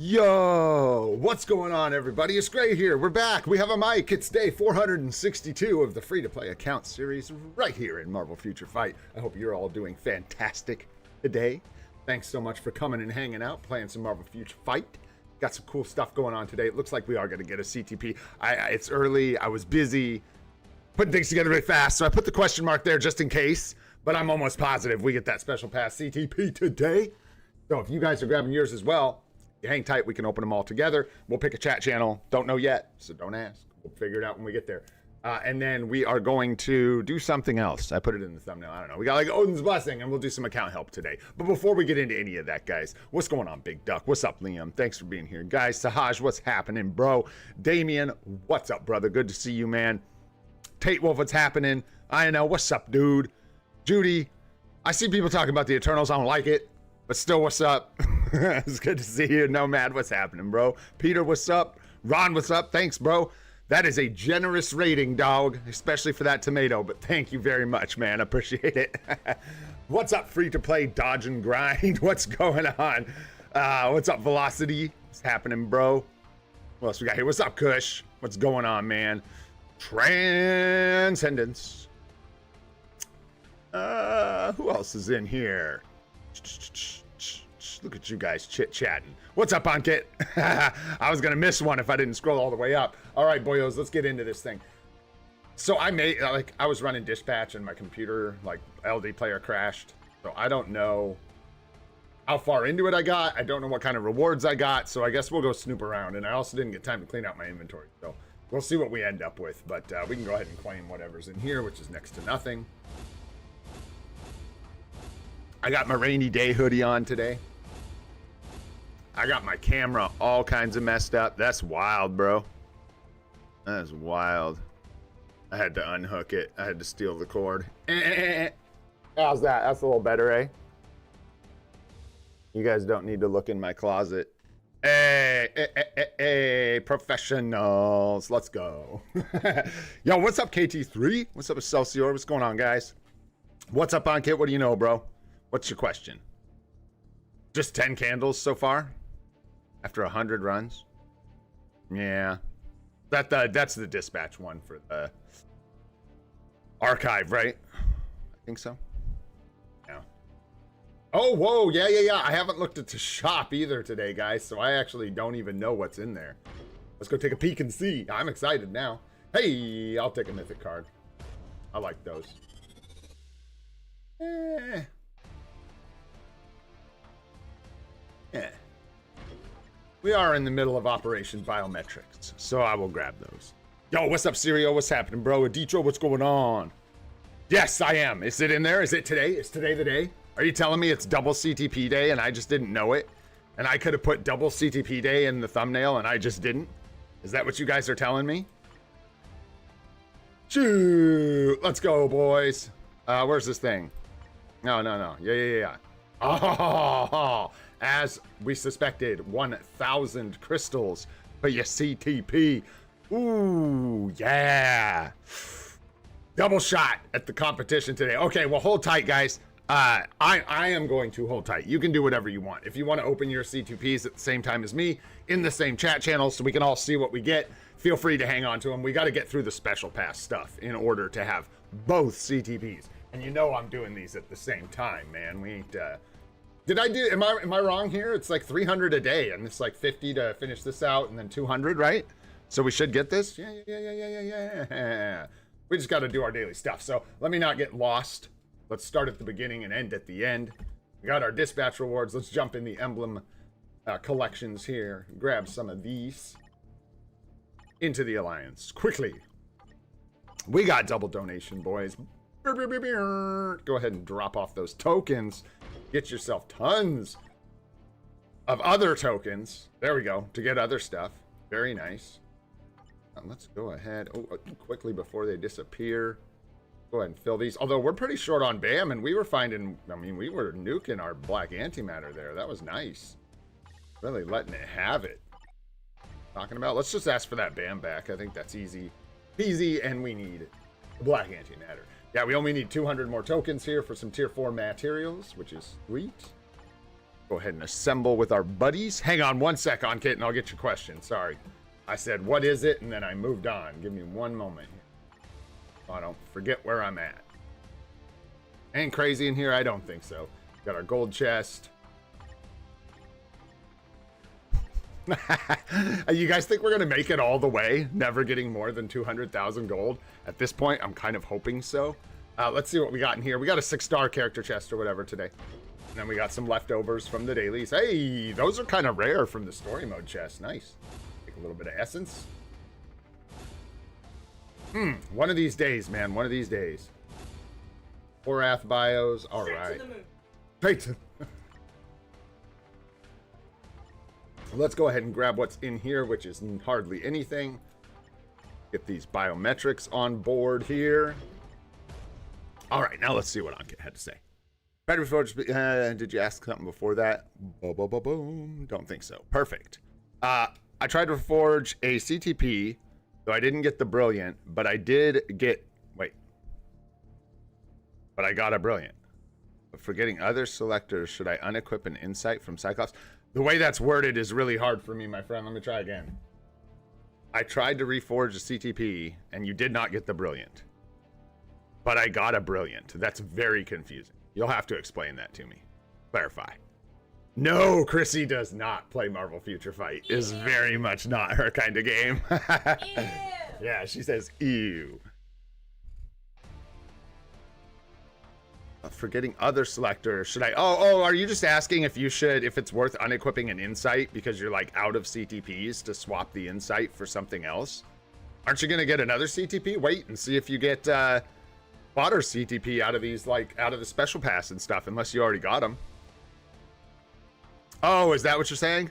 Yo, what's going on, everybody? It's Gray here. We're back. We have a mic. It's day 462 of the free-to-play account series right here in Marvel Future Fight. I hope you're all doing fantastic today. Thanks so much for coming and hanging out, playing some Marvel Future Fight. Got some cool stuff going on today. It looks like we are going to get a CTP. It's early. I was busy putting things together really fast, so I put the question mark there just in case, but I'm almost positive we get that special pass CTP today. So if you guys are grabbing yours as well, you hang tight, we can open them all together. We'll pick a chat channel. Don't know yet, so don't ask. We'll figure it out when we get there. And then we are going to do something else. I put it in the thumbnail. I don't know. We got like Odin's Blessing, and we'll do some account help today. But before we get into any of that, guys, what's going on, Big Duck? What's up, Liam? Thanks for being here. Guys, Sahaj, what's happening, bro? Damien, what's up, brother? Good to see you, man. Tate Wolf, what's happening? I know. What's up, dude? Judy, I see people talking about the Eternals. I don't like it. But still, what's up? It's good to see you. Nomad, what's happening, bro? Peter, what's up? Ron, what's up? Thanks, bro. That is a generous rating, dog, especially for that tomato. But thank you very much, man. I appreciate it. What's up, free-to-play dodge and grind? What's going on? What's up, Velocity? What's happening, bro? What else we got here? What's up, Kush? What's going on, man? Transcendence. Who else is in here? Look at you guys chit-chatting. What's up, Ankit? I was gonna miss one if I didn't scroll all the way up. All right, boyos, let's get into this thing. So I was running dispatch and my computer, LD player crashed. So I don't know how far into it I got. I don't know what kind of rewards I got. So I guess we'll go snoop around. And I also didn't get time to clean out my inventory. So we'll see what we end up with. But we can go ahead and claim whatever's in here, which is next to nothing. I got my rainy day hoodie on today. I got my camera all kinds of messed up. That's wild, bro. That is wild. I had to unhook it. I had to steal the cord. How's that? That's a little better, eh? You guys don't need to look in my closet. Hey, professionals. Let's go. Yo, what's up, KT3? What's up, Excelsior? What's going on, guys? What's up, Ankit? What do you know, bro? What's your question? Just 10 candles so far? After 100 runs? Yeah. That's the dispatch one for the archive, right? I think so. Yeah. Oh, whoa. Yeah. I haven't looked at the shop either today, guys, so I actually don't even know what's in there. Let's go take a peek and see. I'm excited now. Hey, I'll take a mythic card. I like those. Yeah. We are in the middle of Operation Biometrics, so I will grab those. Yo, what's up, Sirio? What's happening, bro? Aditro, what's going on? Yes, I am. Is it in there? Is it today? Is today the day? Are you telling me it's double CTP day and I just didn't know it? And I could have put double CTP day in the thumbnail and I just didn't? Is that what you guys are telling me? Shoot. Let's go, boys. Where's this thing? No. Yeah. Oh, as we suspected, 1,000 crystals for your CTP. Ooh, yeah. Double shot at the competition today. Okay, well, hold tight, guys. I am going to hold tight. You can do whatever you want. If you want to open your CTPs at the same time as me in the same chat channel so we can all see what we get, feel free to hang on to them. We got to get through the special pass stuff in order to have both CTPs. And you know I'm doing these at the same time, man. We ain't, am I wrong here? It's like 300 a day, and it's like 50 to finish this out, and then 200, right? So we should get this? Yeah. We just got to do our daily stuff. So let me not get lost. Let's start at the beginning and end at the end. We got our dispatch rewards. Let's jump in the emblem collections here. Grab some of these. Into the alliance. Quickly. We got double donation, boys. Go ahead and drop off those tokens. Get yourself tons of other tokens. There we go. To get other stuff. Very nice. Let's go ahead. Quickly before they disappear. Go ahead and fill these. Although we're pretty short on BAM, and we were finding, we were nuking our black antimatter there. That was nice. Really letting it have it. Talking about, let's just ask for that BAM back. I think that's easy peasy, and we need black antimatter. Yeah, we only need 200 more tokens here for some tier 4 materials, which is sweet. Go ahead and assemble with our buddies. Hang on one sec, on Kit, and I'll get your question. Sorry. I said, what is it? And then I moved on. Give me one moment so I don't forget where I'm at. Ain't crazy in here? I don't think so. Got our gold chest. You guys think we're going to make it all the way? Never getting more than 200,000 gold? At this point, I'm kind of hoping so. Let's see what we got in here. We got a 6-star character chest or whatever today. And then we got some leftovers from the dailies. Hey, those are kind of rare from the story mode chest. Nice. Take a little bit of essence. One of these days, man. One of these days. Horath bios. All right. Straight to Let's go ahead and grab what's in here, which is hardly anything. Get these biometrics on board here. All right, now let's see what Ankit had to say. Better before, did you ask something before that? Boom. Don't think so. Perfect. I tried to forge a CTP, though I didn't get the brilliant, but I did get, but I got a brilliant. For getting other selectors, should I unequip an insight from Cyclops? The way that's worded is really hard for me, my friend. Let me try again. I tried to reforge a CTP, and you did not get the brilliant. But I got a brilliant. That's very confusing. You'll have to explain that to me. Clarify. No, Chrissy does not play Marvel Future Fight. Is very much not her kind of game. Yeah, she says, ew. For getting other selectors, should I? Oh, are you just asking if you should, if it's worth unequipping an insight because you're like out of CTPs to swap the insight for something else? Aren't you gonna get another CTP? Wait and see if you get Fodder CTP out of these, like out of the special pass and stuff, unless you already got them. Oh, is that what you're saying?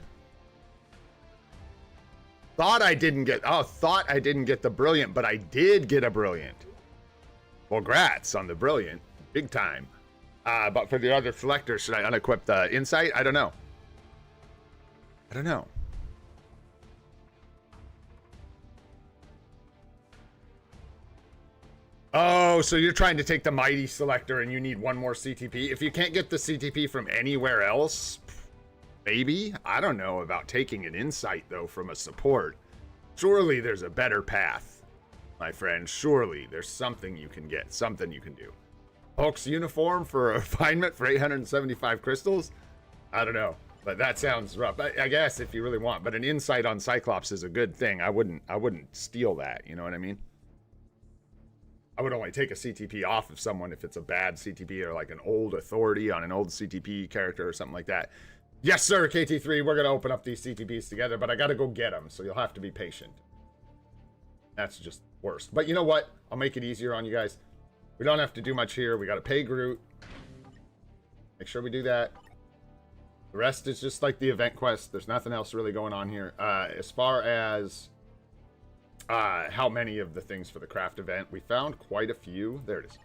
Thought I didn't get the brilliant, but I did get a brilliant. Well, grats on the brilliant. Big time. But for the other selectors, should I unequip the insight? I don't know. Oh, so you're trying to take the mighty selector and you need one more CTP? If you can't get the CTP from anywhere else, maybe? I don't know about taking an insight, though, from a support. Surely there's a better path, my friend. Surely there's something you can get, something you can do. Hulk's uniform for refinement for 875 crystals? I don't know, but that sounds rough. I guess if you really want, but an insight on Cyclops is a good thing. I wouldn't steal that, you know what I mean? I would only take a CTP off of someone if it's a bad CTP or like an old authority on an old CTP character or something like that. Yes, sir, KT3, we're going to open up these CTPs together, but I got to go get them, so you'll have to be patient. That's just worst. But you know what? I'll make it easier on you guys. We don't have to do much here. We got to pay Groot. Make sure we do that. The rest is just like the event quest. There's nothing else really going on here. As far as how many of the things for the craft event, we found quite a few. There it is.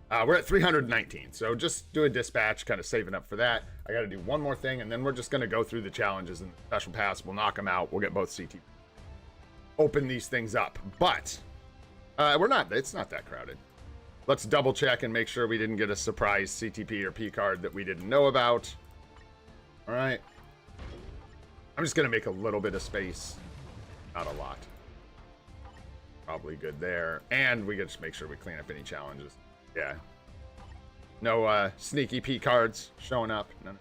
We're at 319, so just do a dispatch, kind of saving up for that. I got to do one more thing, and then we're just going to go through the challenges and the special pass. We'll knock them out. We'll get both CT. Open these things up, but it's not that crowded. Let's double check and make sure we didn't get a surprise CTP or P card that we didn't know about. All right. I'm just going to make a little bit of space. Not a lot. Probably good there. And we get to make sure we clean up any challenges. Yeah. No sneaky P cards showing up. None.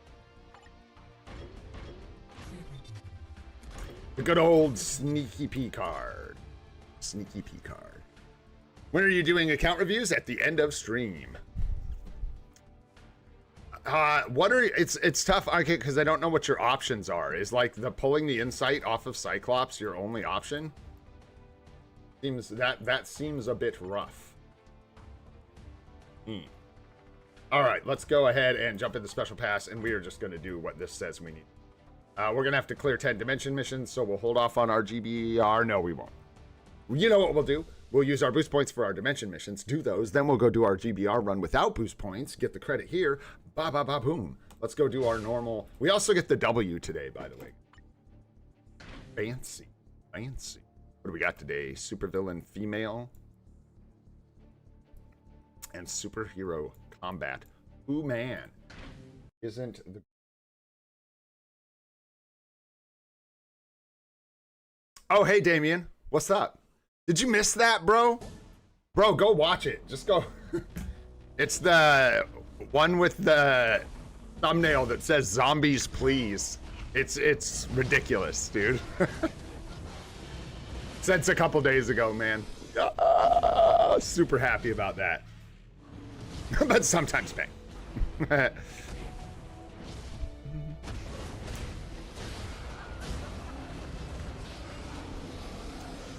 The good old sneaky P card. Sneaky P card. When are you doing account reviews? At the end of stream. It's tough, because I don't know what your options are. Is like the pulling the insight off of Cyclops your only option? Seems that seems a bit rough. All right, let's go ahead and jump into special pass, and we are just going to do what this says we need. We're going to have to clear 10 dimension missions, so we'll hold off on our GBR. No, we won't. You know what we'll do? We'll use our boost points for our dimension missions, do those, then we'll go do our GBR run without boost points, get the credit here, boom. Let's go do our normal. We also get the W today, by the way. Fancy. What do we got today? Supervillain female. And superhero combat. Ooh, man. Isn't the Oh, hey, Damien. What's up? Did you miss that, bro? Bro, go watch it. Just go. It's the one with the thumbnail that says "Zombies, please." It's ridiculous, dude. Since a couple days ago, man. Super happy about that. But sometimes pain.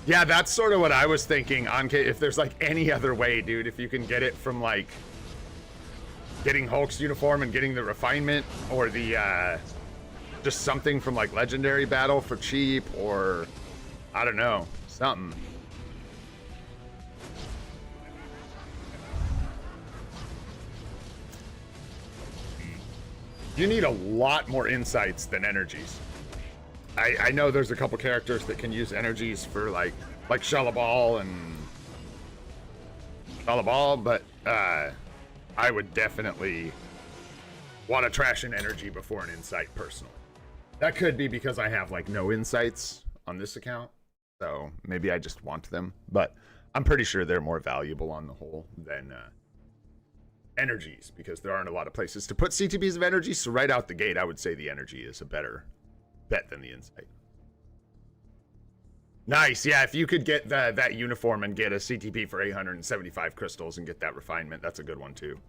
Yeah, that's sort of what I was thinking. On if there's like any other way, dude, if you can get it from like getting Hulk's uniform and getting the refinement, or the just something from like legendary battle for cheap, or I don't know, something. You need a lot more insights than energies. I know there's a couple characters that can use energies for like Shalabal and Shalabal, but I would definitely want to trash an energy before an insight personally. That could be because I have like no insights on this account, so maybe I just want them, but I'm pretty sure they're more valuable on the whole than energies, because there aren't a lot of places to put CTPs of energy. So right out the gate, I would say the energy is a better bet than the insight. Nice. Yeah, if you could get that uniform and get a CTP for 875 crystals and get that refinement, that's a good one too.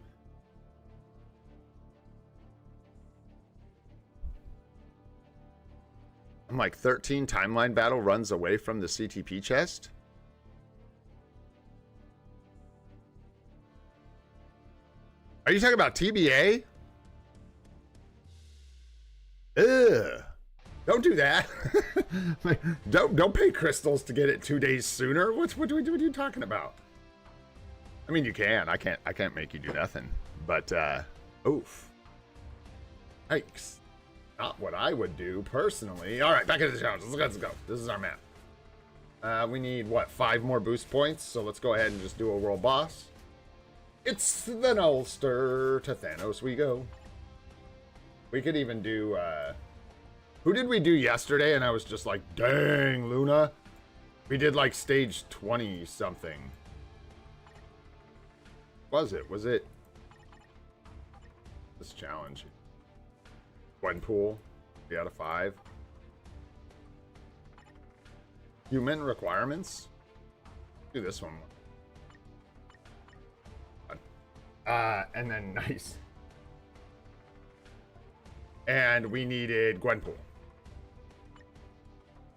I'm like 13 timeline battle runs away from the CTP chest. Are you talking about TBA? Ugh. Don't do that. don't pay crystals to get it 2 days sooner. What are you talking about? I mean, you can. I can't make you do nothing. But oof. Yikes. Not what I would do personally. All right, back into the challenge. Let's go. This is our map. We need what, 5 more boost points. So let's go ahead and just do a world boss. It's the Ulster. To Thanos we go. We could even do who did we do yesterday? And I was just like, dang, Luna. We did like stage 20 something. Was it this challenge? Gwenpool, 3 out of 5. Human requirements. Do this one. And then nice. And we needed Gwenpool.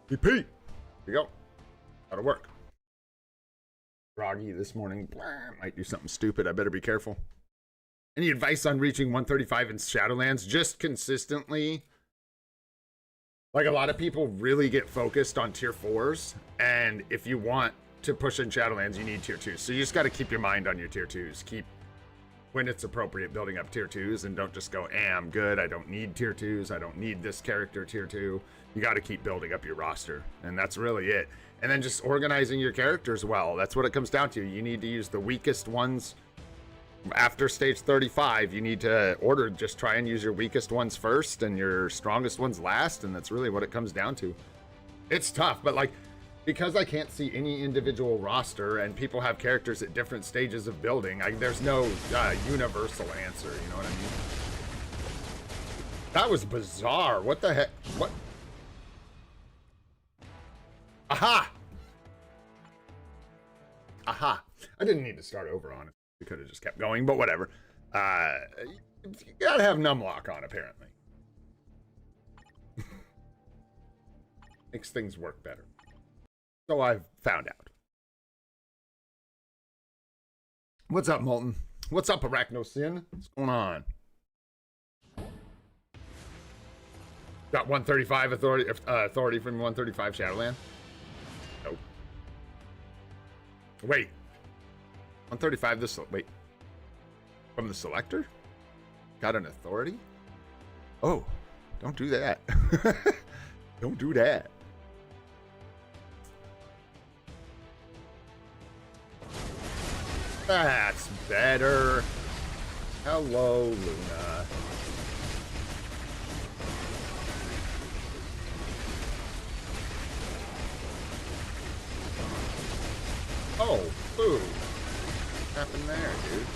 CTP. Here we go. That'll work. Groggy this morning. Blah, might do something stupid. I better be careful. Any advice on reaching 135 in Shadowlands? Just consistently. Like, a lot of people really get focused on tier 4s. And if you want to push in Shadowlands, you need tier 2s. So you just got to keep your mind on your tier 2s. Keep, when it's appropriate, building up tier 2s. And don't just go, I'm good. I don't need tier 2s. I don't need this character tier 2. You got to keep building up your roster. And that's really it. And then just organizing your characters well. That's what it comes down to. You need to use the weakest ones. After stage 35, you need to just try and use your weakest ones first and your strongest ones last, and that's really what it comes down to. It's tough, but like, because I can't see any individual roster and people have characters at different stages of building, there's no universal answer, you know what I mean? That was bizarre. What the heck? What? Aha! Aha. I didn't need to start over on it. We could have just kept going, but whatever. You gotta have numlock on, apparently. Makes things work better. So I've found out. What's up, Molten? What's up, Arachnosin? What's going on? Got 135 authority from 135 Shadowland? Nope. Wait. 135 this, wait. From the Selector? Got an authority? Oh, don't do that. Don't do that. That's better. Hello, Luna. Oh, ooh. What happened there, dude?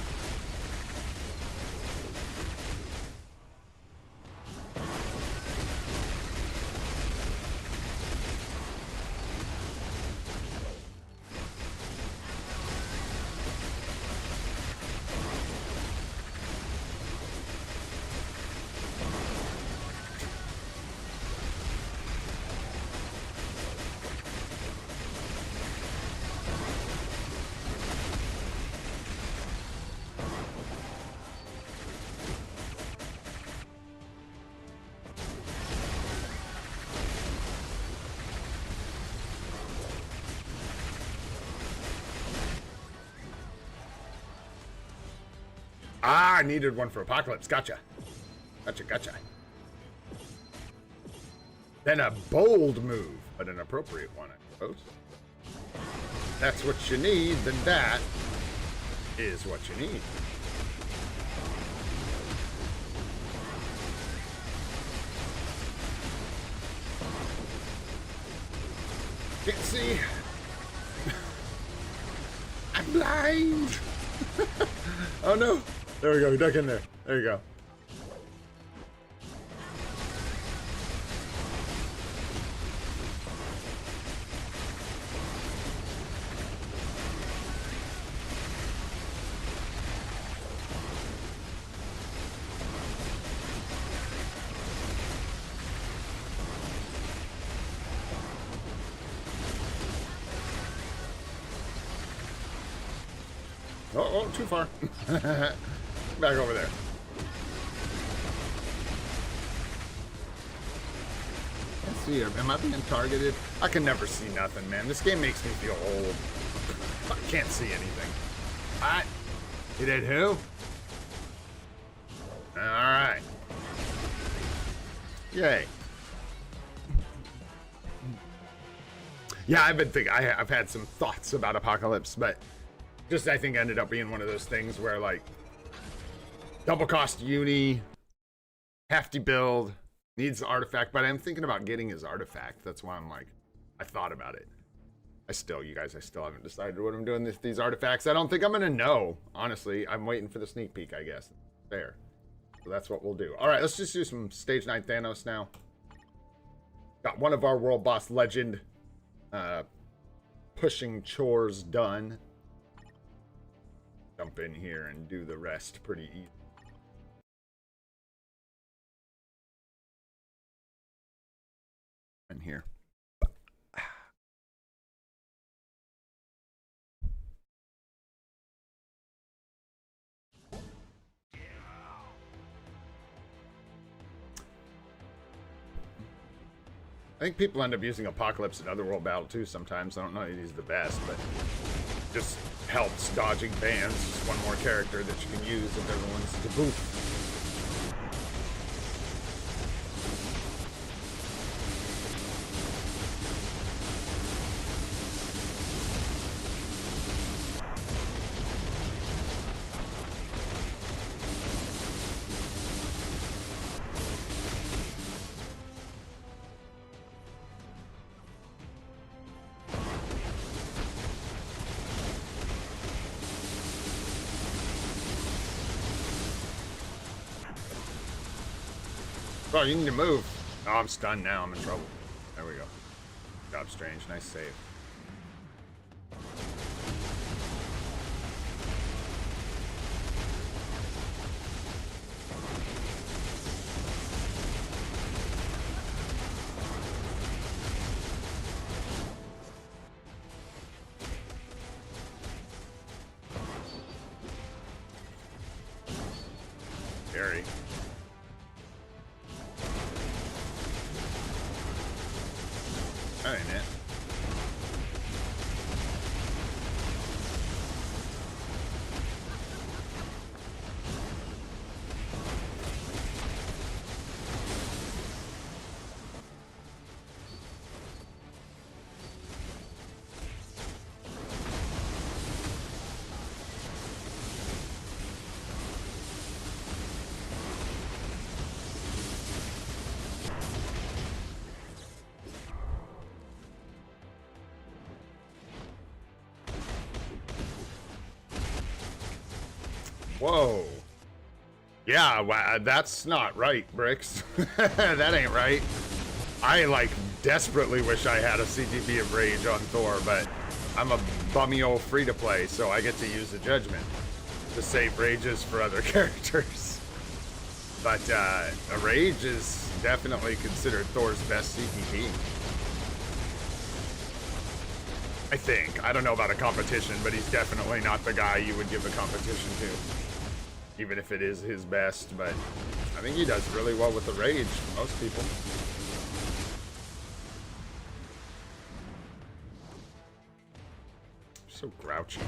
Ah, I needed one for Apocalypse. Gotcha. Gotcha. Then a bold move, but an appropriate one, I suppose. That's what you need, then that is what you need. Can't see. I'm blind. Oh no. There we go, duck in there. There you go. Oh, too far. Back over there. Let's see, am I being targeted? I can never see nothing, man. This game makes me feel old. I can't see anything. Alright. You did who? Alright. Yay. Yeah, I've been thinking, I've had some thoughts about Apocalypse, but just I think ended up being one of those things where like double cost uni, hefty build, needs the artifact, but I'm thinking about getting his artifact. That's why I'm like, I thought about it. I still haven't decided what I'm doing with these artifacts. I don't think I'm gonna know, honestly. I'm waiting for the sneak peek, I guess. Fair. So that's what we'll do. All right, let's just do some stage 9 Thanos now. Got one of our world boss legend pushing chores done. Jump in here and do the rest pretty easy. In here. I think people end up using Apocalypse in Otherworld Battle too sometimes. I don't know if he's the best, but just helps dodging bans. Just one more character that you can use if everyone's Debuff. Oh, you need to move. Oh, I'm stunned now. I'm in trouble. There we go. Good job, Strange. Nice save. Scary. That ain't it. Whoa. Yeah, that's not right, Bricks. That ain't right. I, like, desperately wish I had a CTP of Rage on Thor, but I'm a bummy old free-to-play, so I get to use the Judgment to save Rages for other characters. But, a Rage is definitely considered Thor's best CTP. I think. I don't know about a competition, but he's definitely not the guy you would give the competition to. Even if it is his best, but I think he does really well with the Rage for most people. So grouchy.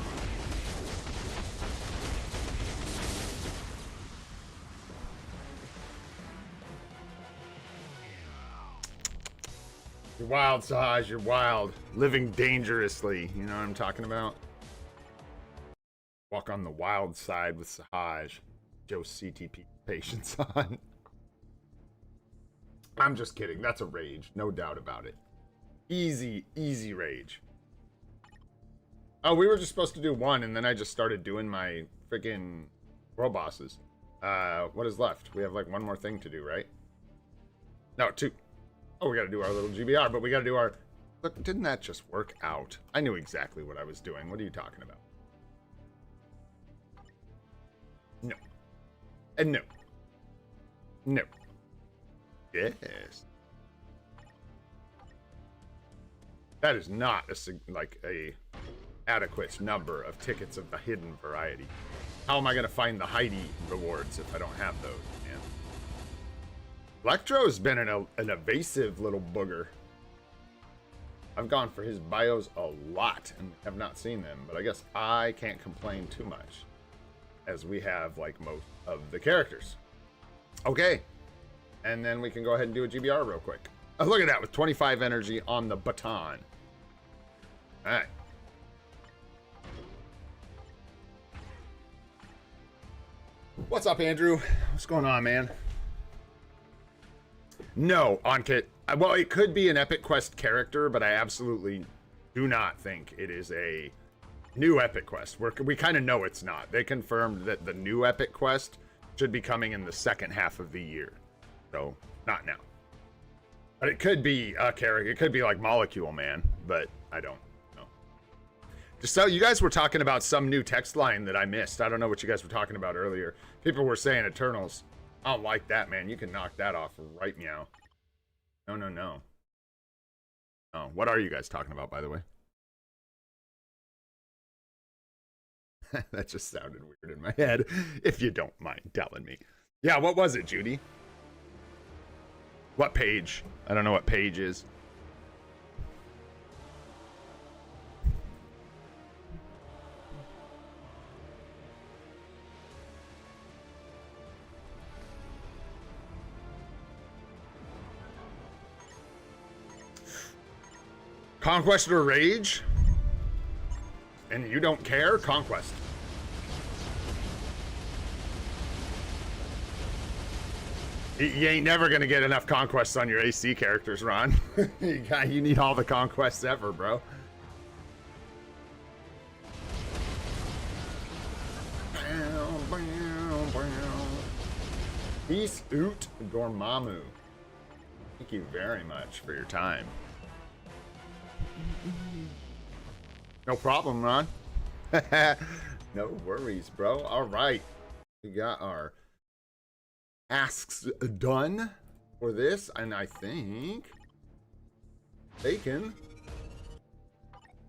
You're wild, Sahaj, you're wild. Living dangerously, you know what I'm talking about? Walk on the wild side with Sahaj. Joe CTP patience on. I'm just kidding. That's a Rage. No doubt about it. Easy, easy Rage. Oh, we were just supposed to do one, and then I just started doing my freaking world bosses. What is left? We have like one more thing to do, right? No, two. Oh, we gotta do our little GBR, but we gotta do our... Look, didn't that just work out? I knew exactly what I was doing. What are you talking about? No. And no. No. Yes. That is not a adequate number of tickets of the hidden variety. How am I gonna find the Heidi rewards if I don't have those, man? Electro's been an evasive little booger. I've gone for his bios a lot and have not seen them, but I guess I can't complain too much, as we have like most of the characters. Okay, and then we can go ahead and do a GBR real quick. Oh, look at that, with 25 energy on the baton. All right. What's up, Andrew? What's going on, man? No, Ankit. Well, it could be an Epic Quest character, but I absolutely do not think it is a new Epic Quest. We kind of know it's not. They confirmed that the new Epic Quest should be coming in the second half of the year. So, not now. But it could be a character. It could be like Molecule Man, but I don't know. Just so you guys were talking about some new text line that I missed. I don't know what you guys were talking about earlier. People were saying Eternals. I don't like that, man. You can knock that off right meow. No, no, no. Oh, what are you guys talking about, by the way? That just sounded weird in my head, if you don't mind telling me. Yeah, what was it, Judy? What page? I don't know what page is. Conquest or Rage? And you don't care? Conquest. You ain't never gonna get enough conquests on your AC characters, Ron. You need all the conquests ever, bro. Peace out, Dormammu. Thank you very much for your time. No problem, Ron. No worries, bro. All right. We got our asks done for this, and I think taken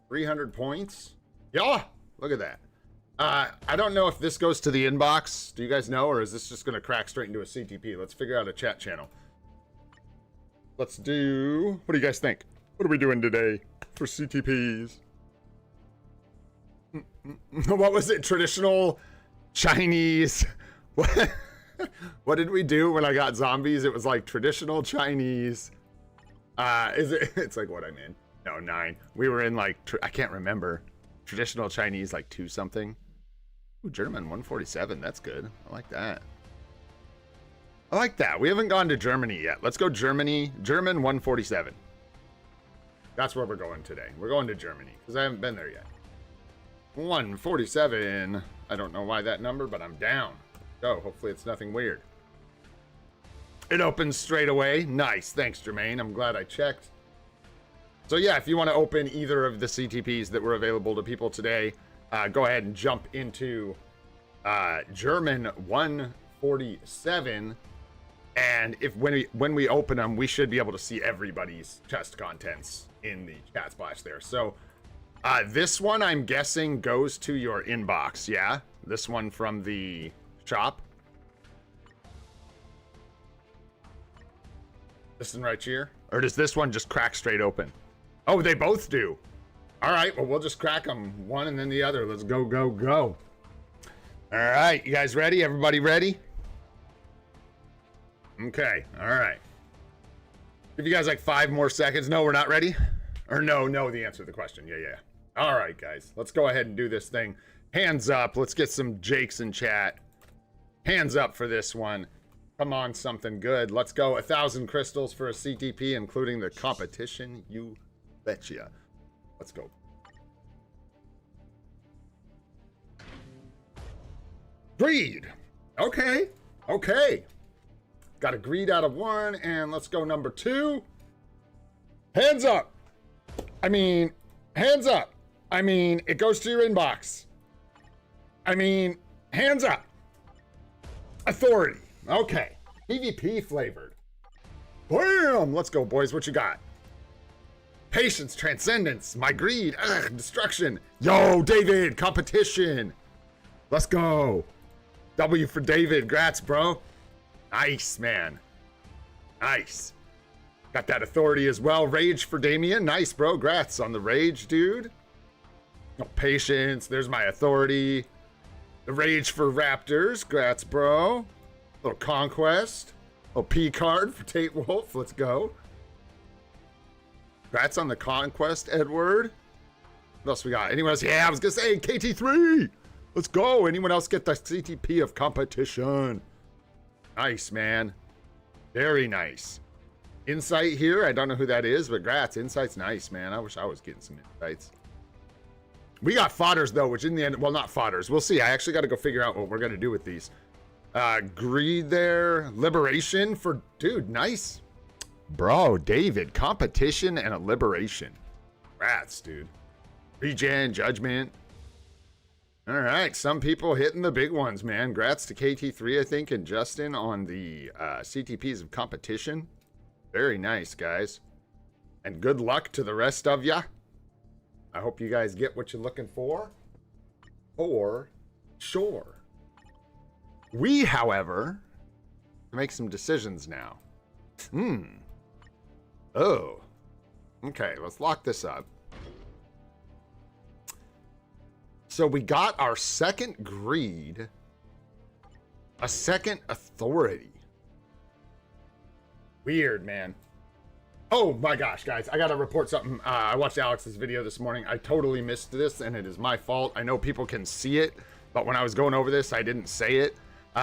300 points. Yeah, look at that. I don't know if this goes to the inbox. Do you guys know, or is this just gonna crack straight into a CTP? Let's figure out a chat channel. Let's do... What do you guys think? What are we doing today for CTPs? What was it? Traditional Chinese... What did we do when I got zombies? It was like traditional Chinese. Is it? It's like what I'm in. No, 9. We were in like, I can't remember. Traditional Chinese, like 2 something. Ooh, German 147. That's good. I like that. I like that. We haven't gone to Germany yet. Let's go Germany. German 147. That's where we're going today. We're going to Germany because I haven't been there yet. 147. I don't know why that number, but I'm down. Go. Hopefully it's nothing weird. It opens straight away. Nice. Thanks, Jermaine. I'm glad I checked. So yeah, if you want to open either of the CTPs that were available to people today, go ahead and jump into German 147. And when we open them, we should be able to see everybody's chest contents in the chat splash there. So this one, I'm guessing, goes to your inbox. Yeah, this one from the shop. This one right here, or does this one just crack straight open? Oh, they both do. All right, well, we'll just crack them one and then the other. Let's go, go, go. All right, you guys ready? Everybody ready? Okay, all right. Give you guys like 5 more seconds. No, we're not ready? Or no, the answer to the question. Yeah. All right, guys, let's go ahead and do this thing. Hands up. Let's get some Jakes in chat. Hands up for this one. Come on, something good. Let's go. 1,000 crystals for a CTP, including the competition. You betcha. Let's go. Greed. Okay. Got a greed out of 1, and let's go number 2. Hands up. Hands up. It goes to your inbox. Hands up. Authority. Okay. PvP flavored. Bam! Let's go, boys. What you got? Patience, transcendence, my greed, destruction. Yo, David, competition. Let's go. W for David. Grats, bro. Nice, man. Nice. Got that authority as well. Rage for Damien. Nice, bro. Grats on the rage, dude. Oh, patience. There's my authority. The rage for Raptors. Grats, bro. Little conquest. Oh, P card for Tate Wolf. Let's go. Congrats on the conquest, Edward. What else we got? Anyone else? Yeah, I was gonna say KT3. Let's go. Anyone else get the CTP of competition? Nice, man. Very nice. Insight here. I don't know who that is, but grats. Insight's nice, man. I wish I was getting some insights. We got fodders though, which in the end, well, not fodders. We'll see. I actually got to go figure out what we're gonna do with these. Greed there. Liberation for, dude, nice. Bro, David, competition and a liberation. Rats, dude. Regen, judgment. All right, some people hitting the big ones, man. Grats to KT3, I think, and Justin on the CTPs of competition. Very nice, guys. And good luck to the rest of ya. I hope you guys get what you're looking for. For sure. We, however, make some decisions now. Oh. Okay, let's lock this up. So we got our second greed, a second authority. Weird, man. Oh my gosh, guys, I gotta report something. I watched Alex's video this morning. I totally missed this, and it is my fault. I know people can see it, but when I was going over this, I didn't say it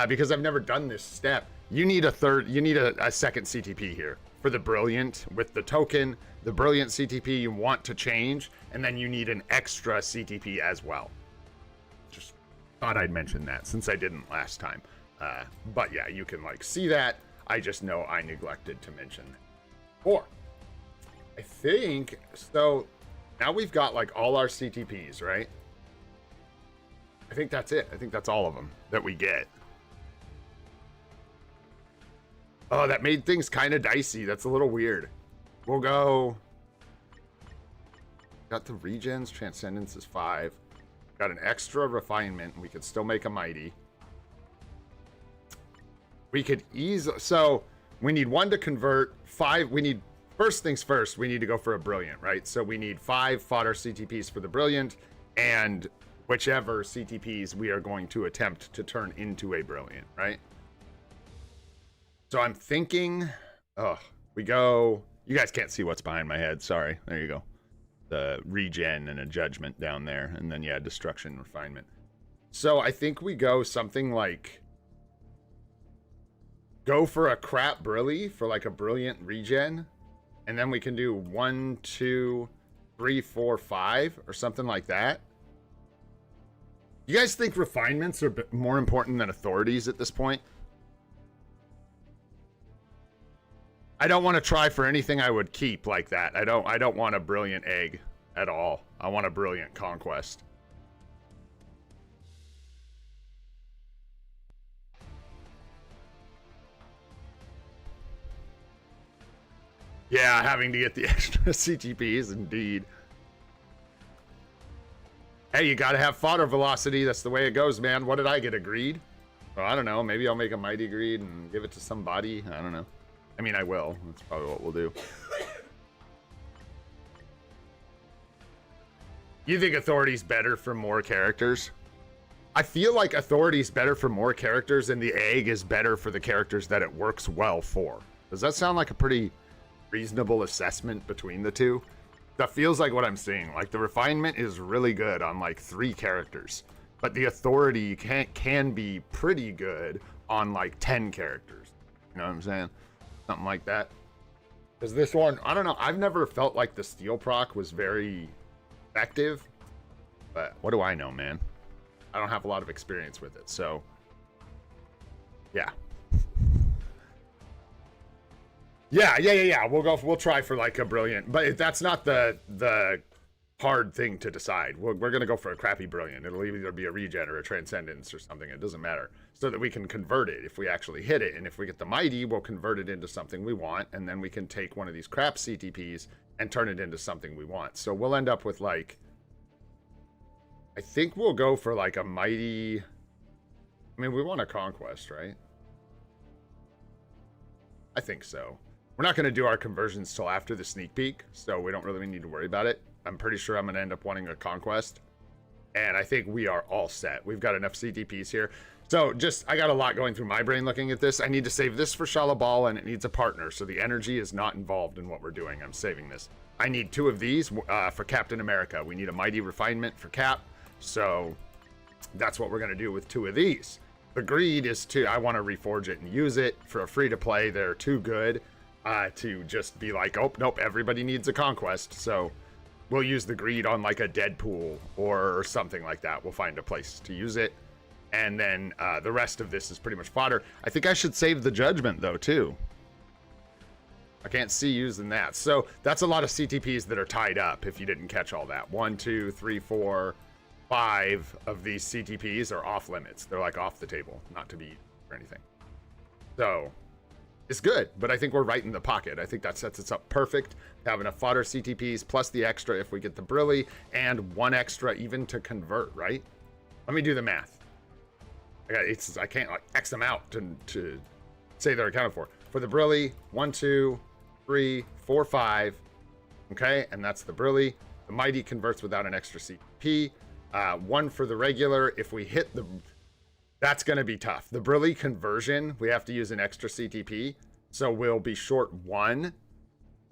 because I've never done this step. You need a second CTP here for the brilliant with the token. The brilliant CTP you want to change, and then you need an extra CTP as well. Just thought I'd mention that since I didn't last time. But yeah, you can like see that. I just know I neglected to mention that. 4. I think so. Now we've got like all our CTPs, right? I think that's it. I think that's all of them that we get. Oh, that made things kind of dicey. That's a little weird. We'll go. Got the regens. Transcendence is 5. Got an extra refinement. We could still make a mighty. We could easily. So we need 1 to convert. 5. We need. First things first. We need to go for a brilliant, right? So we need 5 fodder CTPs for the brilliant, and whichever CTPs we are going to attempt to turn into a brilliant, right? So I'm thinking, we go, you guys can't see what's behind my head. Sorry. There you go. The regen and a judgment down there. And then, yeah, destruction, refinement. So I think we go something like, go for a crap brilly for like a brilliant regen. And then we can do 1, 2, 3, 4, 5 or something like that. You guys think refinements are more important than authorities at this point? I don't want to try for anything I would keep like that. I don't want a brilliant egg at all. I want a brilliant conquest. Yeah, having to get the extra CTPs, indeed. Hey, you gotta have fodder velocity. That's the way it goes, man. What did I get? A greed? Well, I don't know. Maybe I'll make a mighty greed and give it to somebody. I don't know. I mean, I will. That's probably what we'll do. You think authority's better for more characters? I feel like authority's better for more characters and the egg is better for the characters that it works well for. Does that sound like a pretty reasonable assessment between the two? That feels like what I'm seeing. Like the refinement is really good on like 3 characters, but the authority can be pretty good on like 10 characters. You know what I'm saying? Something like that. Because this one, I don't know. I've never felt like the steel proc was very effective, but what do I know, man? I don't have a lot of experience with it, so yeah. Yeah. We'll try for like a brilliant, but that's not the hard thing to decide. We're gonna go for a crappy brilliant. It'll either be a regen or a transcendence or something. It doesn't matter, so that we can convert it if we actually hit it. And if we get the mighty, we'll convert it into something we want, and then we can take one of these crap CTPs and turn it into something we want. So we'll end up with like, I think we'll go for like a mighty. I mean, we want a conquest, right? I think so. We're not going to do our conversions till after the sneak peek, so we don't really need to worry about it. I'm pretty sure I'm going to end up wanting a conquest. And I think we are all set. We've got enough CTPs here. So I got a lot going through my brain looking at this. I need to save this for Shalabal, and it needs a partner, so the energy is not involved in what we're doing. I'm saving this. I need 2 of these for Captain America. We need a mighty refinement for Cap, so that's what we're going to do with 2 of these. The greed is I want to reforge it and use it for a free-to-play. They're too good to just be like, oh, nope, everybody needs a conquest. So we'll use the greed on like a Deadpool or something like that. We'll find a place to use it. And then the rest of this is pretty much fodder. I think I should save the judgment, though, too. I can't see using that. So that's a lot of CTPs that are tied up, if you didn't catch all that. 1, 2, 3, 4, 5 of these CTPs are off limits. They're like off the table, not to be used or anything. So it's good, but I think we're right in the pocket. I think that sets us up perfect. Have enough fodder CTPs plus the extra if we get the Brilly, and 1 extra even to convert, right? Let me do the math. I can't like X them out to say they're accounted for. For the Brilly, 1, 2, 3, 4, 5. Okay, and that's the Brilly. The Mighty converts without an extra CTP. 1 for the regular. If we hit the... That's going to be tough. The Brilly conversion, we have to use an extra CTP. So we'll be short 1.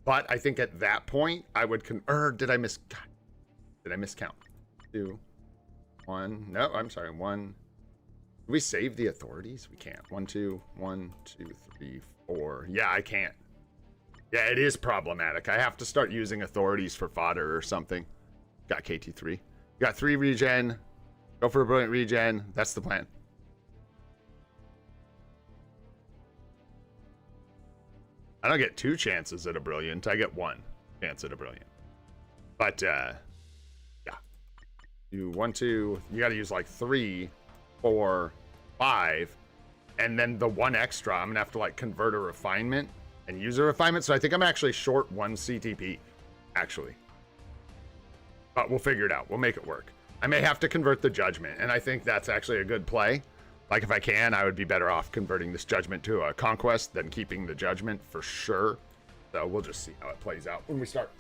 But I think at that point, I would... Did I miscount? 2, 1. No, I'm sorry. 1... Do we save the authorities? We can't. 1, 2, 1, 2, 3, 4. Yeah, I can't. Yeah, it is problematic. I have to start using authorities for fodder or something. Got KT3. Got 3 regen. Go for a brilliant regen. That's the plan. I don't get 2 chances at a brilliant. I get 1 chance at a brilliant. But, yeah. You 1, 2. You got to use like 3, 4, 5, and then the 1 extra, I'm gonna have to like convert a refinement and use a refinement. So I think I'm actually short 1 CTP, actually. But we'll figure it out. We'll make it work. I may have to convert the judgment, and I think that's actually a good play. Like if I can, I would be better off converting this judgment to a conquest than keeping the judgment for sure. So we'll just see how it plays out when we start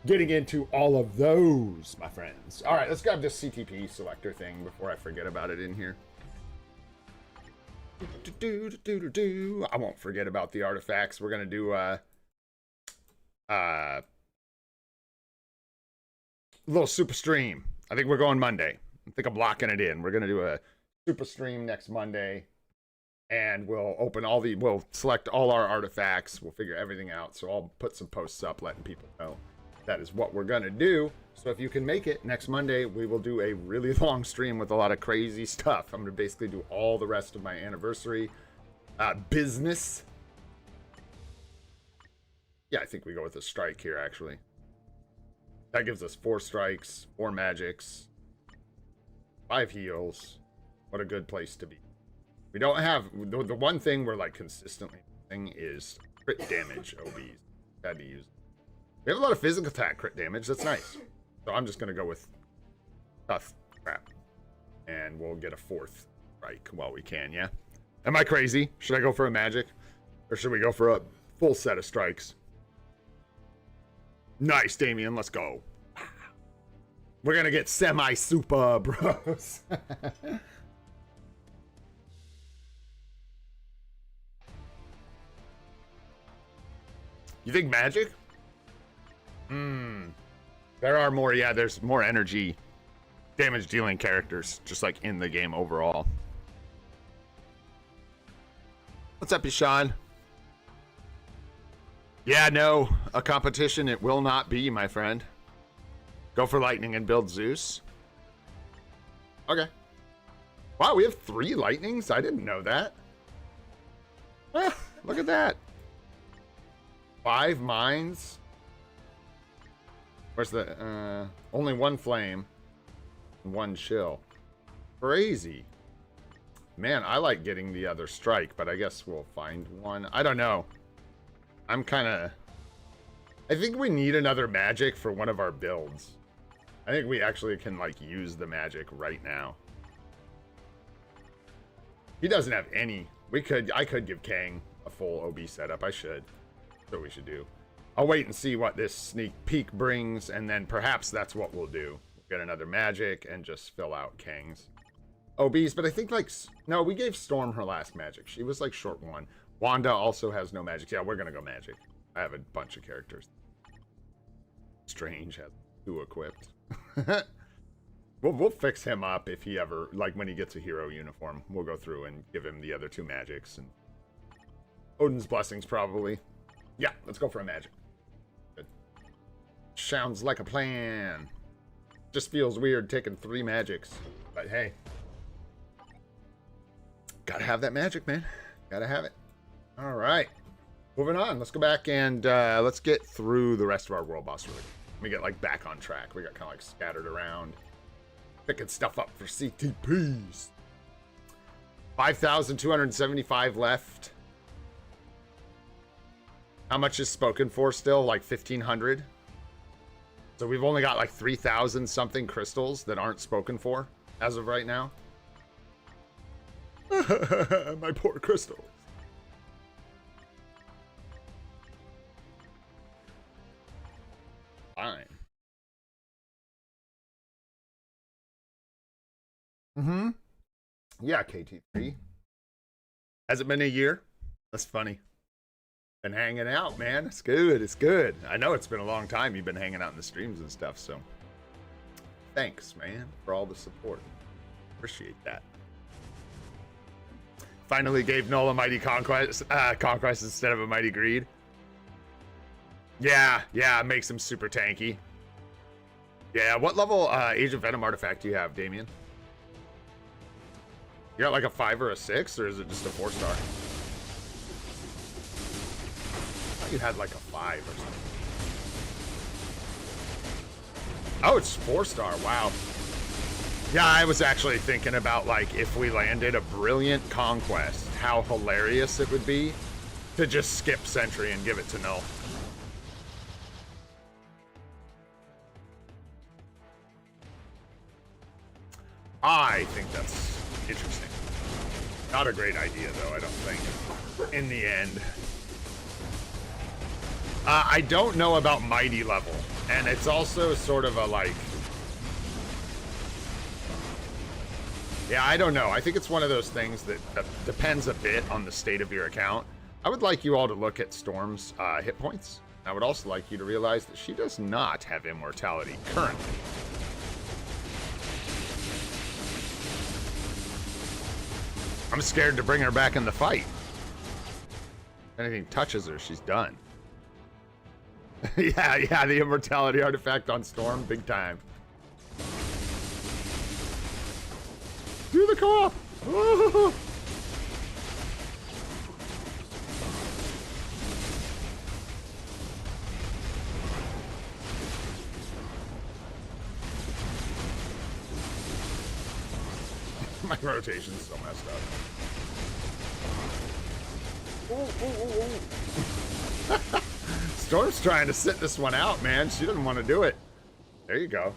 getting into all of those, my friends. All right, let's grab this CTP selector thing before I forget about it in here. I won't forget about the artifacts. We're gonna do a little super stream. I think we're going Monday. I think I'm locking it in. We're gonna do a super stream next Monday, and we'll select all our artifacts. We'll figure everything out. So I'll put some posts up letting people know that is what we're gonna do. So if you can make it, next Monday we will do a really long stream with a lot of crazy stuff. I'm gonna basically do all the rest of my anniversary business. Yeah, I think we go with a strike here, actually. That gives us 4 strikes, 4 magics, 5 heals. What a good place to be. We don't have... The one thing we're, like, consistently using is crit damage OBs. Had to use it. We have a lot of physical attack crit damage. That's nice. So I'm just going to go with tough crap. And we'll get a 4th strike while we can, yeah? Am I crazy? Should I go for a magic? Or should we go for a full set of strikes? Nice, Damien. Let's go. We're going to get semi-super, bros. You think magic? There are more, yeah, there's more energy damage dealing characters, just like in the game overall. What's up, Ishan? Yeah, no, a competition it will not be, my friend. Go for lightning and build Zeus. Okay. Wow, we have 3 lightnings? I didn't know that. Ah, look at that. 5 mines. Where's the, only 1 flame. 1 chill. Crazy. Man, I like getting the other strike, but I guess we'll find one. I don't know. I'm kind of... I think we need another magic for one of our builds. I think we actually can, like, use the magic right now. He doesn't have any. I could give Kang a full OB setup. I should. That's what we should do. I'll wait and see what this sneak peek brings, and then perhaps that's what we'll do. We'll get another magic and just fill out Kang's OBs. But I think, like... No, we gave Storm her last magic. She was, like, short 1. Wanda also has no magic. Yeah, we're gonna go magic. I have a bunch of characters. Strange has 2 equipped. We'll fix him up if he ever, like, when he gets a hero uniform. We'll go through and give him the other 2 magics. And Odin's Blessings, probably. Yeah, let's go for a magic. Good. Sounds like a plan. Just feels weird taking 3 magics. But hey. Gotta have that magic, man. Gotta have it. All right, moving on. Let's go back and let's get through the rest of our world boss. Really, let me get like back on track. We got kind of like scattered around, picking stuff up for CTPs. 5,275 left. How much is spoken for still? Like 1,500. So we've only got like 3,000 something crystals that aren't spoken for as of right now. My poor crystals. Fine. Yeah, KT3. Has it been a year? That's funny. Been hanging out, man. It's good. It's good. I know it's been a long time you've been hanging out in the streams and stuff, so thanks, man, for all the support. Appreciate that. Finally gave Null a Mighty Conquest instead of a Mighty Greed. Yeah, it makes him super tanky. Yeah, what level Age of Venom artifact do you have, Damien? You got like a 5 or a 6, or is it just a 4-star? I thought you had like a 5 or something. Oh, it's 4-star, wow. Yeah, I was actually thinking about, like, if we landed a brilliant conquest, how hilarious it would be to just skip Sentry and give it to Null. I think that's interesting. Not a great idea, though, I don't think, in the end. I don't know about Mighty level, and it's also sort of a, like... Yeah, I don't know. I think it's one of those things that depends a bit on the state of your account. I would like you all to look at Storm's hit points. I would also like you to realize that she does not have immortality currently. I'm scared to bring her back in the fight. If anything touches her, she's done. Yeah, the immortality artifact on Storm, big time. Do the co-op! My rotation's so messed up. Storm's trying to sit this one out, man. She doesn't want to do it. There you go.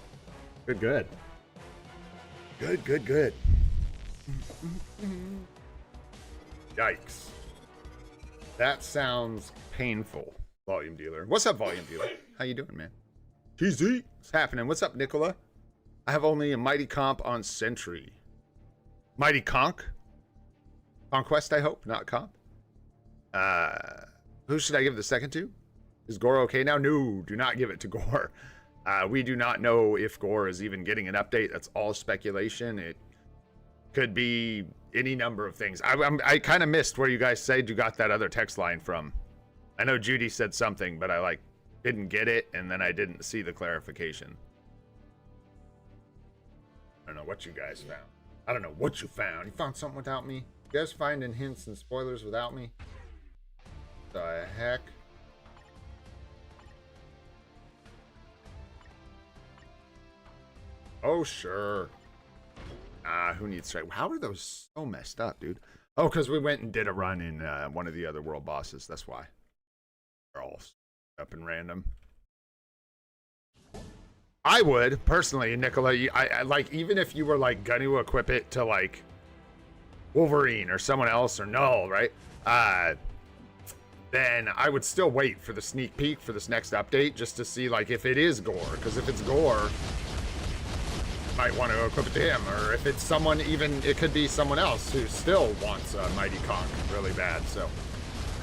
Good. Good. Yikes. That sounds painful, Volume Dealer. What's up, Volume Dealer? How you doing, man? TZ. What's happening? What's up, Nicola? I have only a Mighty Comp on Sentry. Mighty Conk? Conquest, I hope, not Comp. Who should I give the second to? Is Gore okay now? No, do not give it to Gore. We do not know if Gore is even getting an update. That's all speculation. It could be any number of things. I kind of missed where you guys said you got that other text line from. I know Judy said something, but I didn't get it, and then I didn't see the clarification. I don't know what you guys found. I don't know what you found. You found something without me? You guys finding hints and spoilers without me? The heck? Oh, sure. Who needs strike? How are those so messed up, dude? Oh, because we went and did a run in one of the other world bosses. That's why. They're all up and random. I would, personally, Nicola, I like, even if you were, going to equip it to, Wolverine or someone else or Null, right? Then I would still wait for the sneak peek for this next update just to see, if it is Gore. Because if it's Gore, might want to equip it to him, or if it's someone, even it could be someone else who still wants a Mighty Conk really bad. So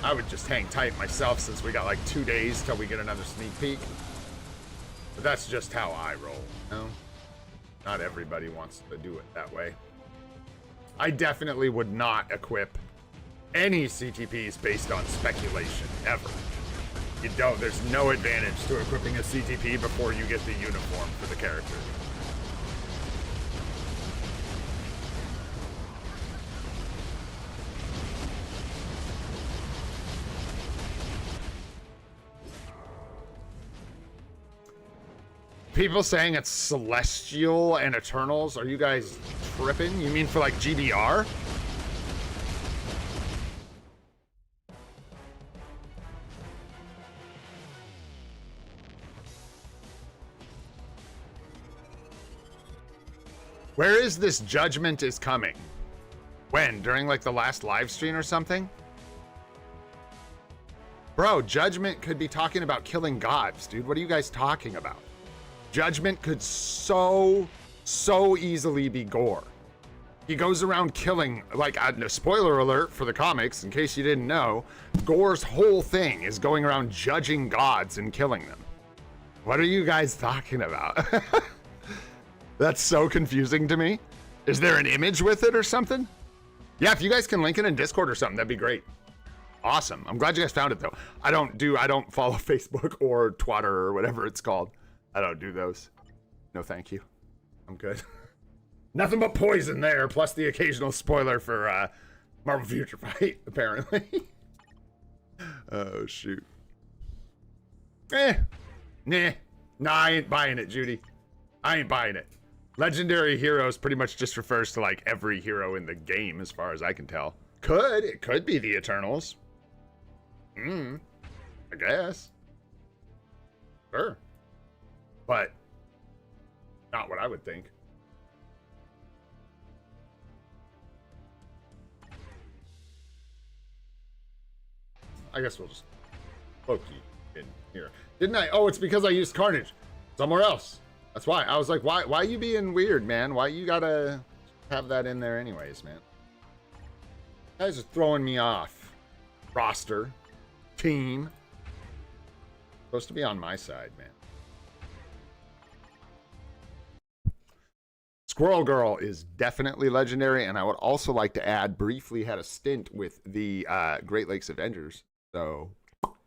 I would just hang tight myself since we got 2 days till we get another sneak peek. But that's just how I roll, you know? Not everybody wants to do it that way. I definitely would not equip any CTPs based on speculation ever. You don't. There's no advantage to equipping a CTP before you get the uniform for the character. People saying it's Celestial and Eternals. Are you guys tripping? You mean for GBR? Where is this Judgment is coming? When? During the last live stream or something? Bro, Judgment could be talking about killing gods, dude. What are you guys talking about? Judgment could so easily be Gore. He goes around killing, spoiler alert for the comics, in case you didn't know, Gore's whole thing is going around judging gods and killing them. What are you guys talking about? That's so confusing to me. Is there an image with it or something? Yeah, if you guys can link it in Discord or something, that'd be great. Awesome. I'm glad you guys found it though. I don't follow Facebook or Twitter or whatever it's called. I don't do those. No, thank you. I'm good. Nothing but poison there, plus the occasional spoiler for Marvel Future Fight, apparently. Oh, shoot. Nah, I ain't buying it, Judy. I ain't buying it. Legendary heroes pretty much just refers to every hero in the game, as far as I can tell. It could be the Eternals. I guess. Sure. But not what I would think. I guess we'll just Loki in here. Didn't I? Oh, it's because I used Carnage somewhere else. That's why. I was like, why you being weird, man? Why you gotta have that in there anyways, man? You guys are throwing me off. Roster. Team. Supposed to be on my side, man. Squirrel Girl is definitely legendary, and I would also like to add, briefly had a stint with the Great Lakes Avengers. So,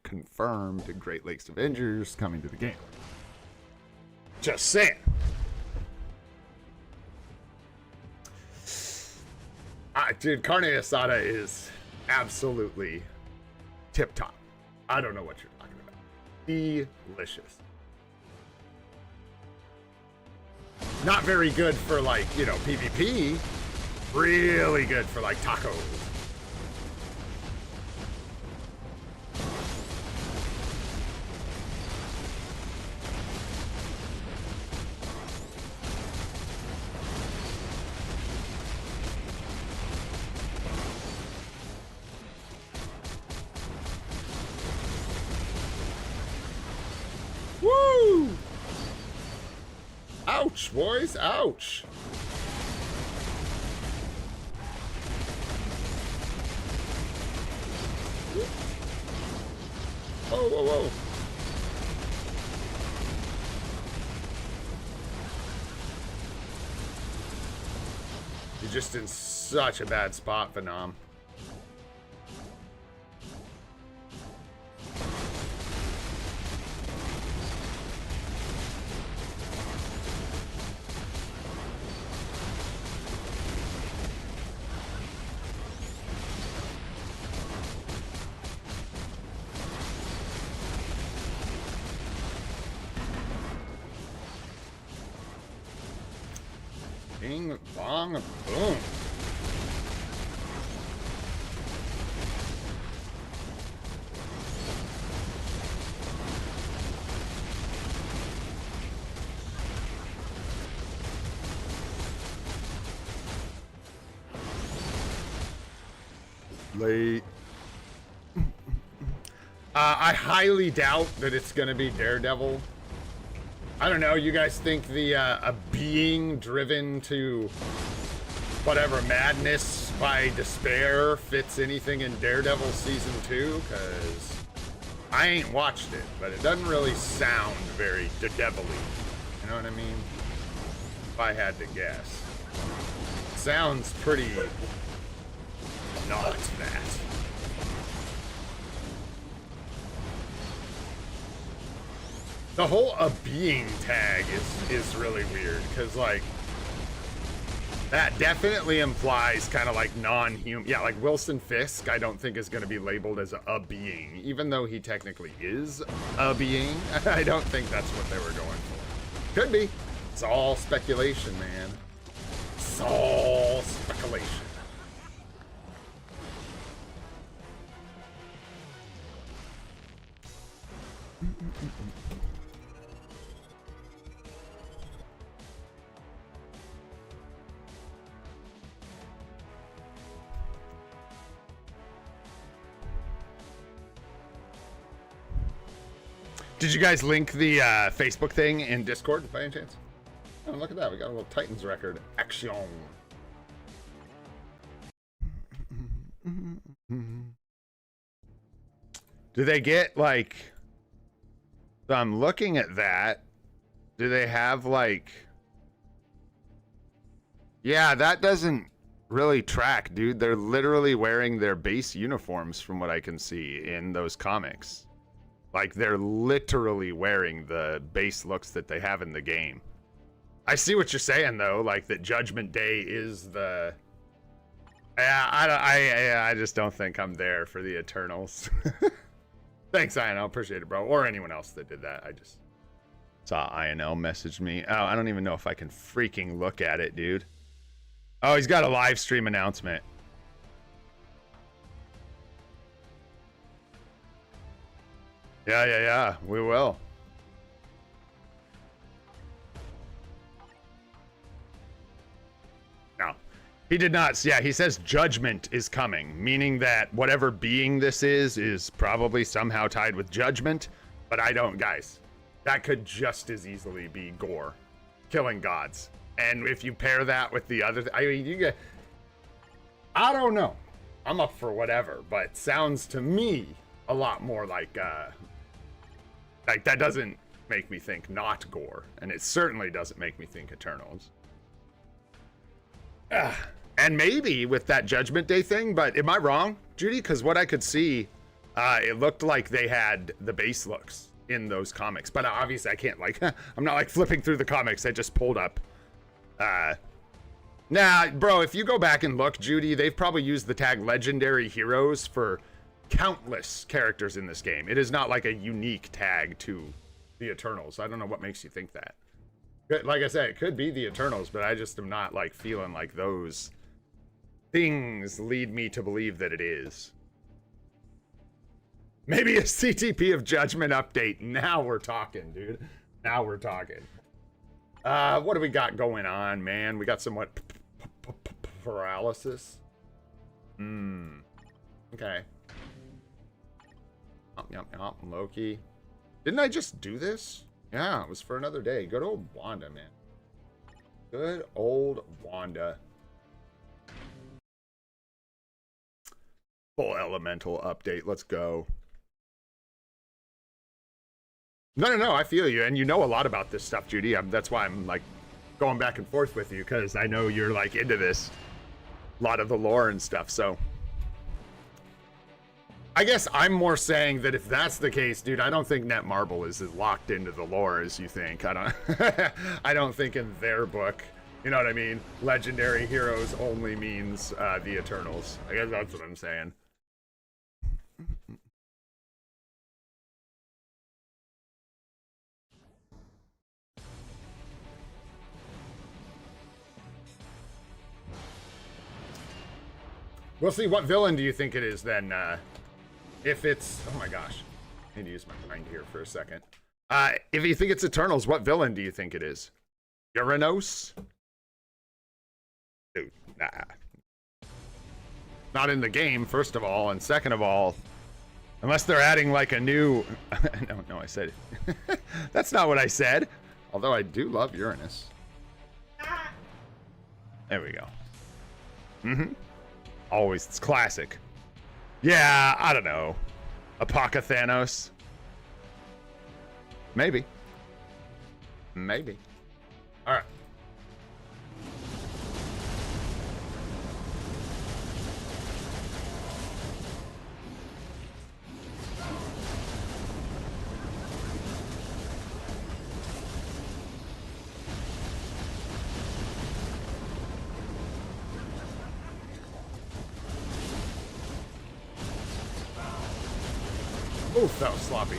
confirmed Great Lakes Avengers coming to the game. Just saying. Dude, carne asada is absolutely tip-top. I don't know what you're talking about. Delicious. Not very good for, like, you know, PvP. Really good for, like, tacos. Woo! Ouch, boys, ouch. Whoa, whoa, whoa. You're just in such a bad spot, Phenom. Bing, bong, boom. Late. I highly doubt that it's going to be Daredevil. I don't know, you guys think the a being driven to whatever madness by despair fits anything in Daredevil season 2? Because I ain't watched it, but it doesn't really sound very Daredevil-y. You know what I mean? If I had to guess. Sounds pretty not that. The whole "a being" tag is really weird, because, like, that definitely implies kind of like non-human. Yeah, like Wilson Fisk, I don't think is going to be labeled as a being, even though he technically is a being. I don't think that's what they were going for. Could be. It's all speculation, man. It's all speculation. Did you guys link the Facebook thing in Discord by any chance? Oh, look at that. We got a little Titans record. Action. Do they get, like... So I'm looking at that. Do they have, like... Yeah, that doesn't really track, dude. They're literally wearing their base uniforms from what I can see in those comics. Like, they're literally wearing the base looks that they have in the game. I see what you're saying, though, like, that Judgment Day is the... Yeah, I just don't think I'm there for the Eternals. Thanks, INL. Appreciate it, bro. Or anyone else that did that. I just saw INL message me. Oh, I don't even know if I can freaking look at it, dude. Oh, he's got a live stream announcement. Yeah, we will. No, he did not. Yeah, he says judgment is coming, meaning that whatever being this is probably somehow tied with judgment. But I don't, guys. That could just as easily be Gore, killing gods. And if you pair that with the other, I mean, you get. I don't know. I'm up for whatever, but sounds to me a lot more like that doesn't make me think not Gore, and it certainly doesn't make me think Eternals. And maybe with that Judgment Day thing, but am I wrong, Judy? Because what I could see It looked like they had the base looks in those comics, but obviously I can't like, I'm not like flipping through the comics. I just pulled up. Nah, bro, if you go back and look, Judy, they've probably used the tag legendary heroes for countless characters in this game. It is not like a unique tag to the Eternals. I don't know what makes you think that. Like I said, it could be the Eternals, but I just am not like feeling like those things lead me to believe that it is. Maybe a CTP of Judgment update. Now we're talking, dude. Now we're talking. What do we got going on, man? We got somewhat paralysis. Okay. Yup, Loki. Didn't I just do this? Yeah, it was for another day. Good old Wanda, man. Good old Wanda. Full elemental update. Let's go. No, I feel you, and you know a lot about this stuff, Judy. That's why I'm like going back and forth with you, because I know you're like into this, a lot of the lore and stuff. So I guess I'm more saying that if that's the case, dude, I don't think Netmarble is as locked into the lore as you think. I don't think in their book, you know what I mean, legendary heroes only means the Eternals. I guess that's what I'm saying. We'll see. What villain do you think it is then? If it's... Oh my gosh. I need to use my mind here for a second. If you think it's Eternals, what villain do you think it is? Uranos? Dude, nah. Not in the game, first of all. And second of all, unless they're adding like a new... No, I said it. That's not what I said. Although I do love Uranus. There we go. Always, it's classic. Yeah, I don't know. Apoca Thanos. Maybe. Maybe. Alright. Oof, that was sloppy.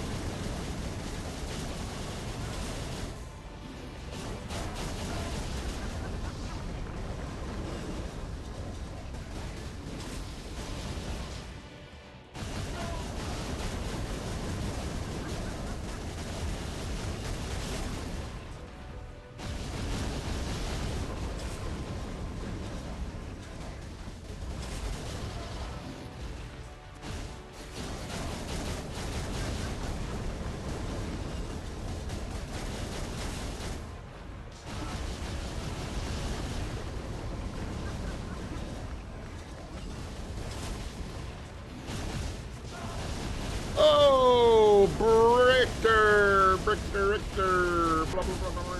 Richter, blah, blah, blah, blah, blah.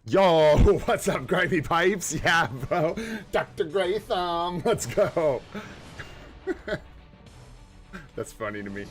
Yo, what's up, Grimy Pipes? Yeah, bro. Dr. Grey Thumb, let's go. That's funny to me.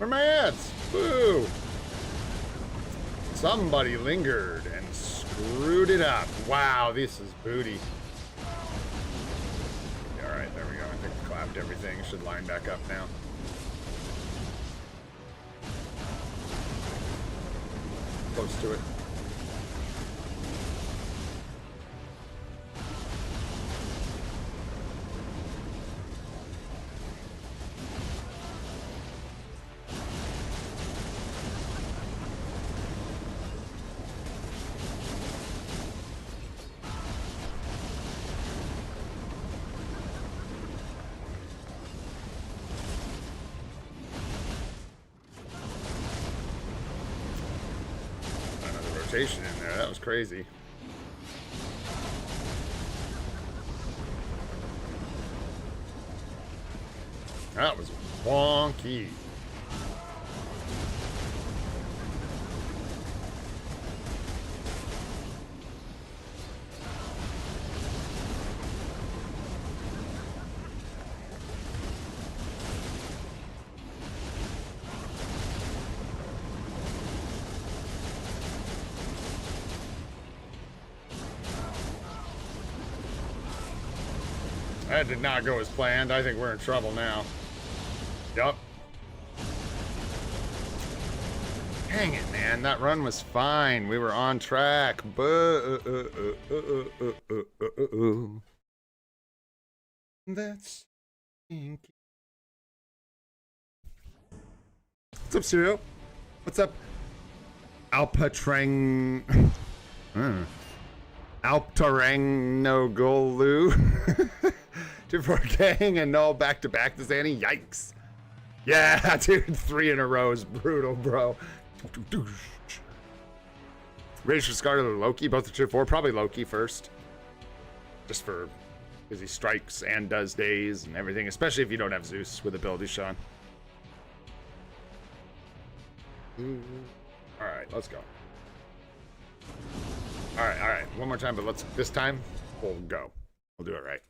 Where are my ads? Boo! Somebody lingered and screwed it up. Wow, this is booty. Alright, there we go. I think we clapped everything. Should line back up now. close to it. In there, that was crazy. That was wonky. That did not go as planned. I think we're in trouble now. Yup. Dang it, man. That run was fine. We were on track. That's stinky. What's up, Serial? What's up? Alpatrang. Alptarang-no-golu. 2-4 gang and no back-to-back to Zanny. Yikes. Yeah, dude, 3 in a row is brutal, bro. Rage for Scarlet or Loki, both are 2-4. Probably Loki first. Just for, because he strikes and does days and everything, especially if you don't have Zeus with ability, Sean. Alright, let's go. Alright. One more time, but this time, we'll go. We'll do it right.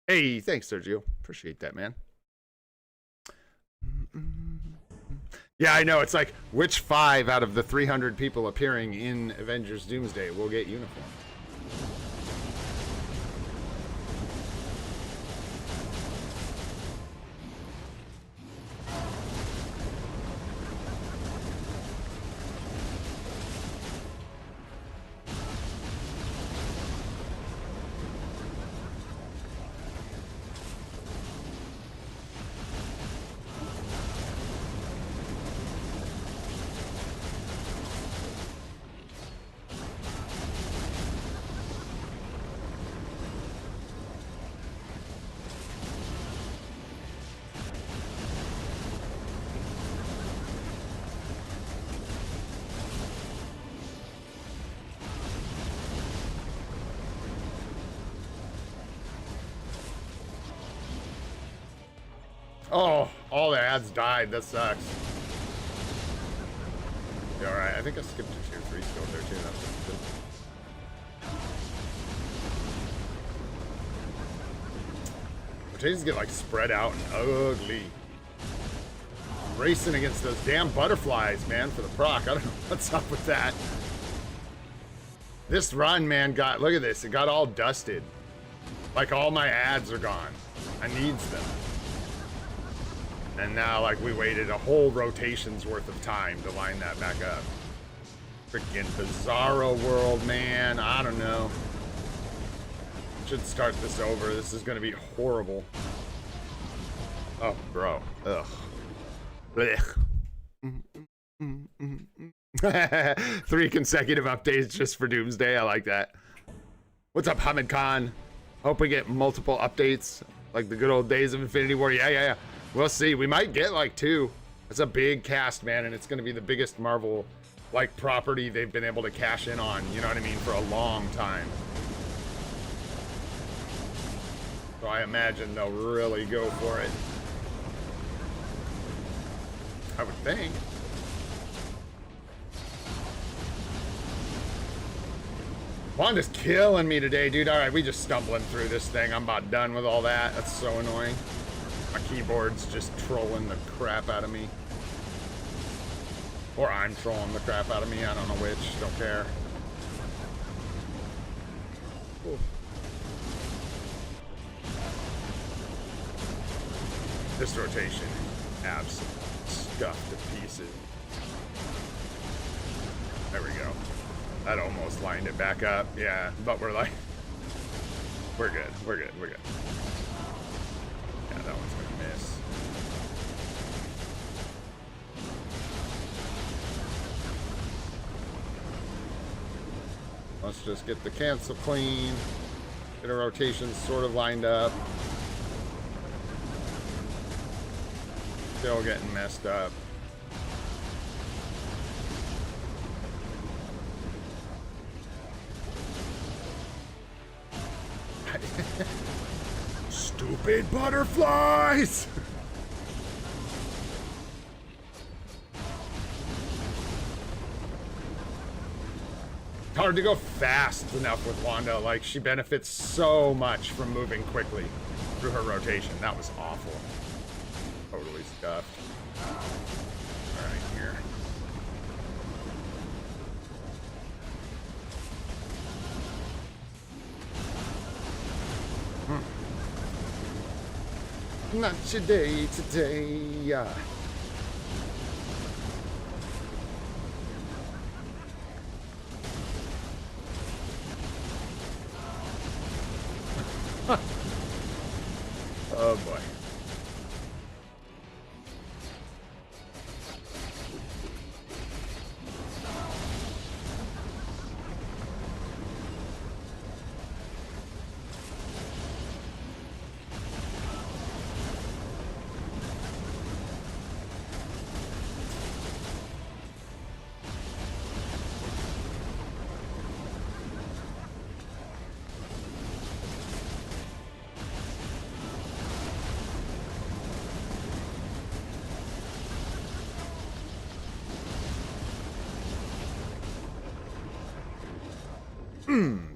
Hey, thanks, Sergio. Appreciate that, man. Yeah, I know. It's like, which 5 out of the 300 people appearing in Avengers Doomsday will get uniforms? Oh, all the ads died. That sucks. Yeah, alright. I think I skipped a tier 3 skill there too. That was good. Rotations get like spread out and ugly. Racing against those damn butterflies, man, for the proc. I don't know what's up with that. This run, man, look at this. It got all dusted. Like all my ads are gone. I needs them. And now, like, we waited a whole rotation's worth of time to line that back up. Freaking Bizarro world, man. I don't know. Should start this over. This is gonna be horrible. Oh, bro. Ugh. Blech. 3 consecutive updates just for Doomsday. I like that. What's up, Hamid Khan? Hope we get multiple updates like the good old days of Infinity War. Yeah. We'll see. We might get like 2. It's a big cast, man, and it's going to be the biggest Marvel like property they've been able to cash in on, you know what I mean, for a long time. So I imagine they'll really go for it. I would think. Wanda's killing me today, dude. All right, we just stumbling through this thing. I'm about done with all that. That's so annoying. My keyboard's just trolling the crap out of me. Or I'm trolling the crap out of me. I don't know which. Don't care. Ooh. This rotation is absolutely stuffed to pieces. There we That almost lined it back up. Yeah, but we're like, we're good. We're good. We're good. Yeah, that one's gonna miss. Let's just get the cancel clean. Get a rotation sort of lined up. Still getting messed up. Stupid butterflies! Hard to go fast enough with Wanda. Like, she benefits so much from moving quickly through her rotation. That was awful. Totally stuffed. Alright, here. Not today, yeah. Oh boy.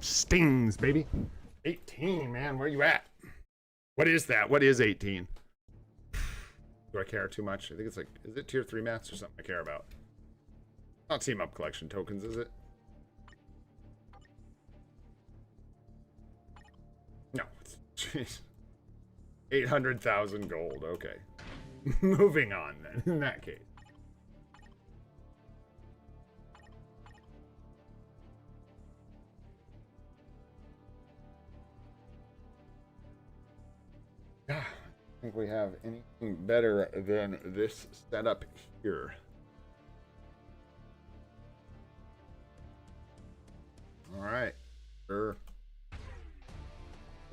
Stings, baby. 18, man. Where you at? What is that? What is 18? Do I care too much? I think it's like, is it tier 3 mats or something I care about? Not team up collection tokens, is it? No. Jeez. 800,000 gold. Okay. Moving on then, in that case. I don't think we have anything better than this setup here. All right. Sure.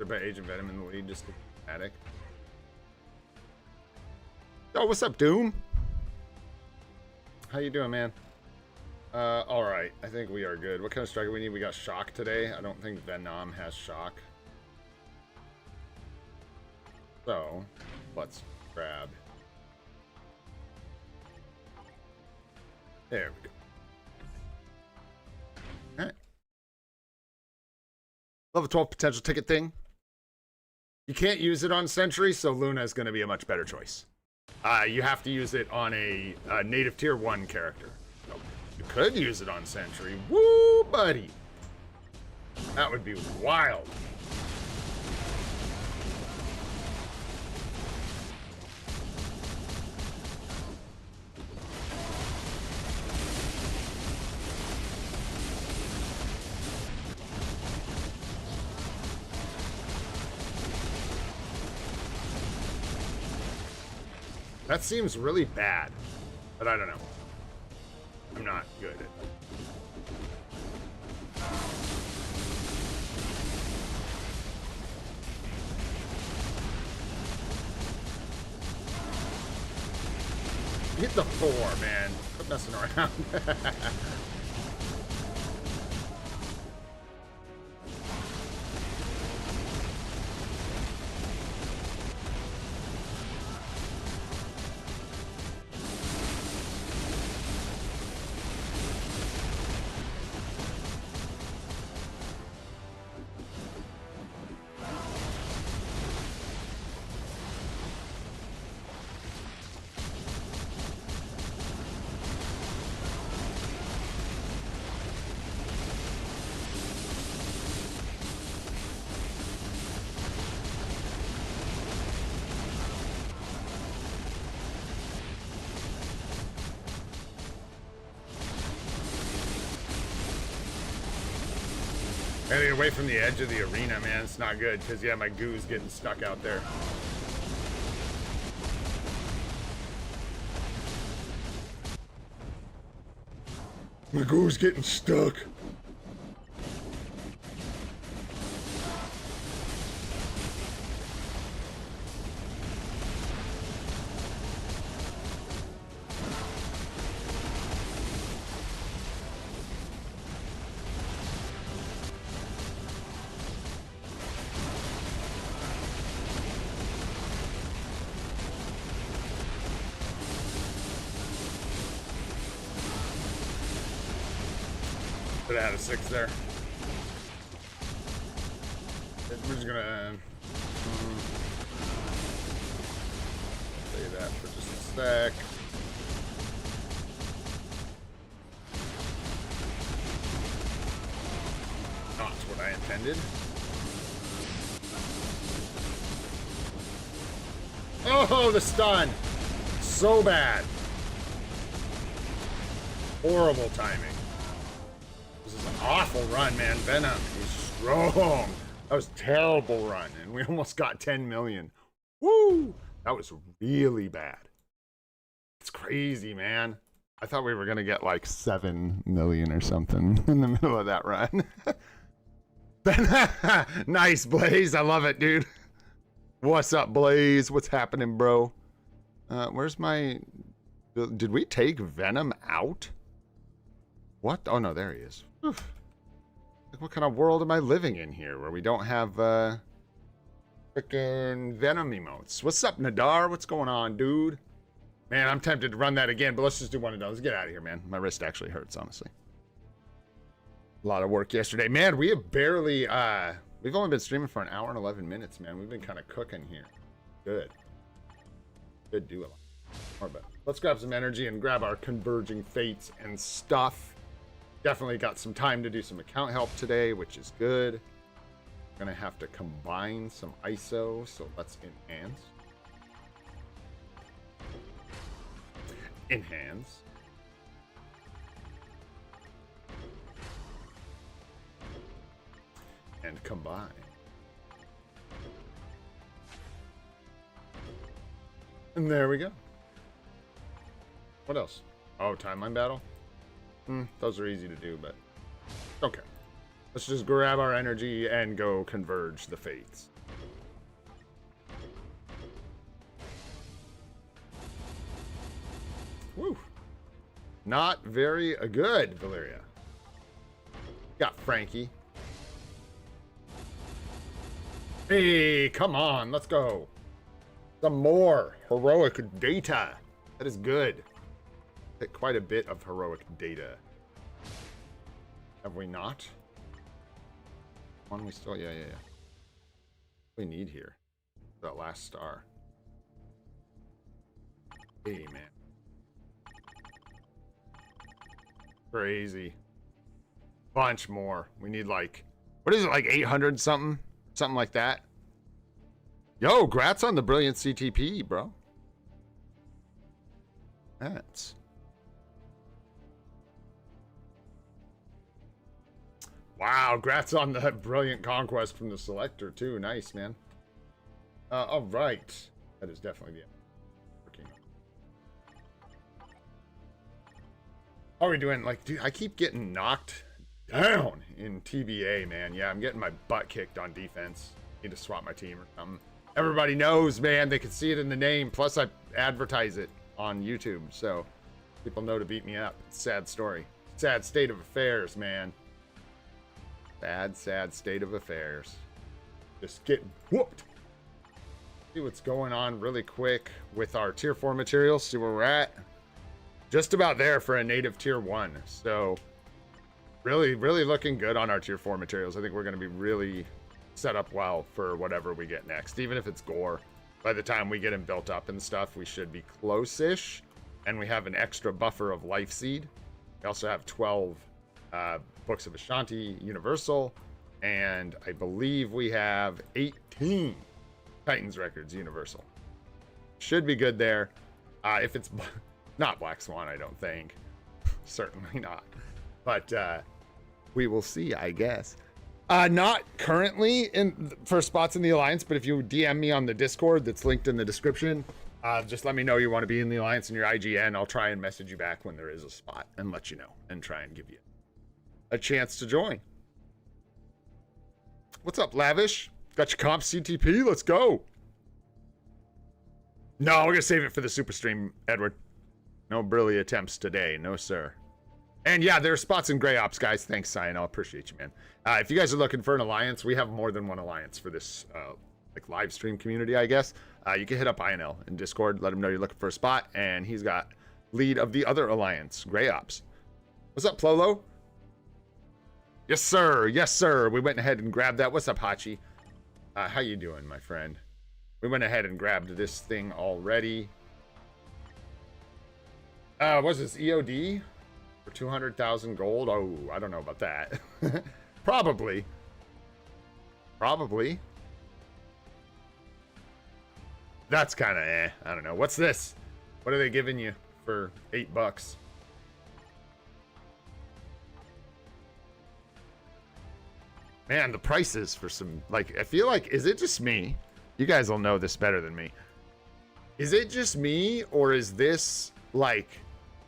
About Agent Venom in the lead, just attic. Yo, what's up, Doom? How you doing, man? All right. I think we are good. What kind of striker we need? We got Shock today. I don't think Venom has Shock. So, let's grab. There we go. All right. Level 12 potential ticket thing. You can't use it on Sentry, so Luna is going to be a much better choice. You have to use it on a native tier 1 character. So you could use it on Sentry. Woo, buddy. That would be wild. That seems really bad, but I don't know. I'm not good at it. Hit the 4, man. Quit messing around. Gotta get away from the edge of the arena, man. It's not good, because, yeah, my goo's getting stuck out there. My goo's getting stuck. Could have had a 6 there. We're just gonna say that for just a sec. Not what I intended. Oh, the stun! So bad. Horrible timing. This is an awful run, man. Venom is strong. That was a terrible run, and we almost got 10 million. Woo! That was really bad. It's crazy, man. I thought we were gonna get like 7 million or something in the middle of that run. Nice, Blaze. I love it, dude. What's up, Blaze? What's happening, bro? Where's my... Did we take Venom out? What? Oh, no, there he is. Oof. Like, what kind of world am I living in here where we don't have frickin' Venom emotes? What's up, Nadar? What's going on, dude? Man, I'm tempted to run that again, but let's just do one and done. Let's get out of here, man. My wrist actually hurts, honestly. A lot of work yesterday. Man, we have barely... We've only been streaming for an hour and 11 minutes, man. We've been kind of cooking here. Good. Good do a lot. More better. Let's grab some energy and grab our converging fates and stuff. Definitely got some time to do some account help today, which is good. Gonna have to combine some ISO, so let's enhance. Enhance. And combine. And there we go. What else? Oh, timeline battle? Those are easy to do, but okay. Let's just grab our energy and go converge the fates. Woo. Not very good, Valeria. Got Frankie. Hey, come on, let's go. Some more heroic data. That is good. Hit quite a bit of heroic data. Have we not? One we still, yeah. We need here. That last star. Hey, man. Crazy. Bunch more. We need like, what is it, like 800 something? Something like that. Yo, grats on the brilliant CTP, bro. That's... Wow, grats on the brilliant conquest from the Selector, too. Nice, man. All right. That is definitely the... Working. How are we doing? Like, dude, I keep getting knocked down in TBA, man. Yeah, I'm getting my butt kicked on defense. Need to swap my team or something. Everybody knows, man. They can see it in the name. Plus, I advertise it on YouTube, so people know to beat me up. It's a sad story. Sad state of affairs, man. Sad state of affairs. Just get whooped. See what's going on really quick with our tier 4 materials. See where we're at. Just about there for a native tier 1. So really looking good on our tier 4 materials. I think we're going to be really set up well for whatever we get next. Even if it's gore, by the time we get him built up and stuff, we should be close-ish. And we have an extra buffer of Life Seed. We also have 12 Books of Ashanti Universal. And I believe we have 18 Titans Records Universal. Should be good there. If it's not Black Swan, I don't think. Certainly not. But we will see, I guess. Not currently for spots in the Alliance, but if you DM me on the Discord that's linked in the description, just let me know you want to be in the Alliance and your IGN. I'll try and message you back when there is a spot and let you know and try and give you a chance to join. What's up, Lavish? Got your comp CTP? Let's go. No, we're going to save it for the super stream, Edward. No brilliant attempts today. No, sir. And yeah, there are spots in Grey Ops, guys. Thanks, Cyan. I appreciate you, man. If you guys are looking for an alliance, we have more than one alliance for this like live stream community, I guess. You can hit up INL in Discord. Let him know you're looking for a spot. And he's got lead of the other alliance, Grey Ops. What's up, Plolo? Yes, sir. Yes, sir. We went ahead and grabbed that. What's up, Hachi? How you doing, my friend? We went ahead and grabbed this thing already. What's this, EOD? For 200,000 gold? Oh, I don't know about that. Probably. Probably. That's kind of eh. I don't know. What's this? What are they giving you for $8? Man, the prices for some, like, I feel like, is it just me? You guys will know this better than me. Is it just me, or is this, like,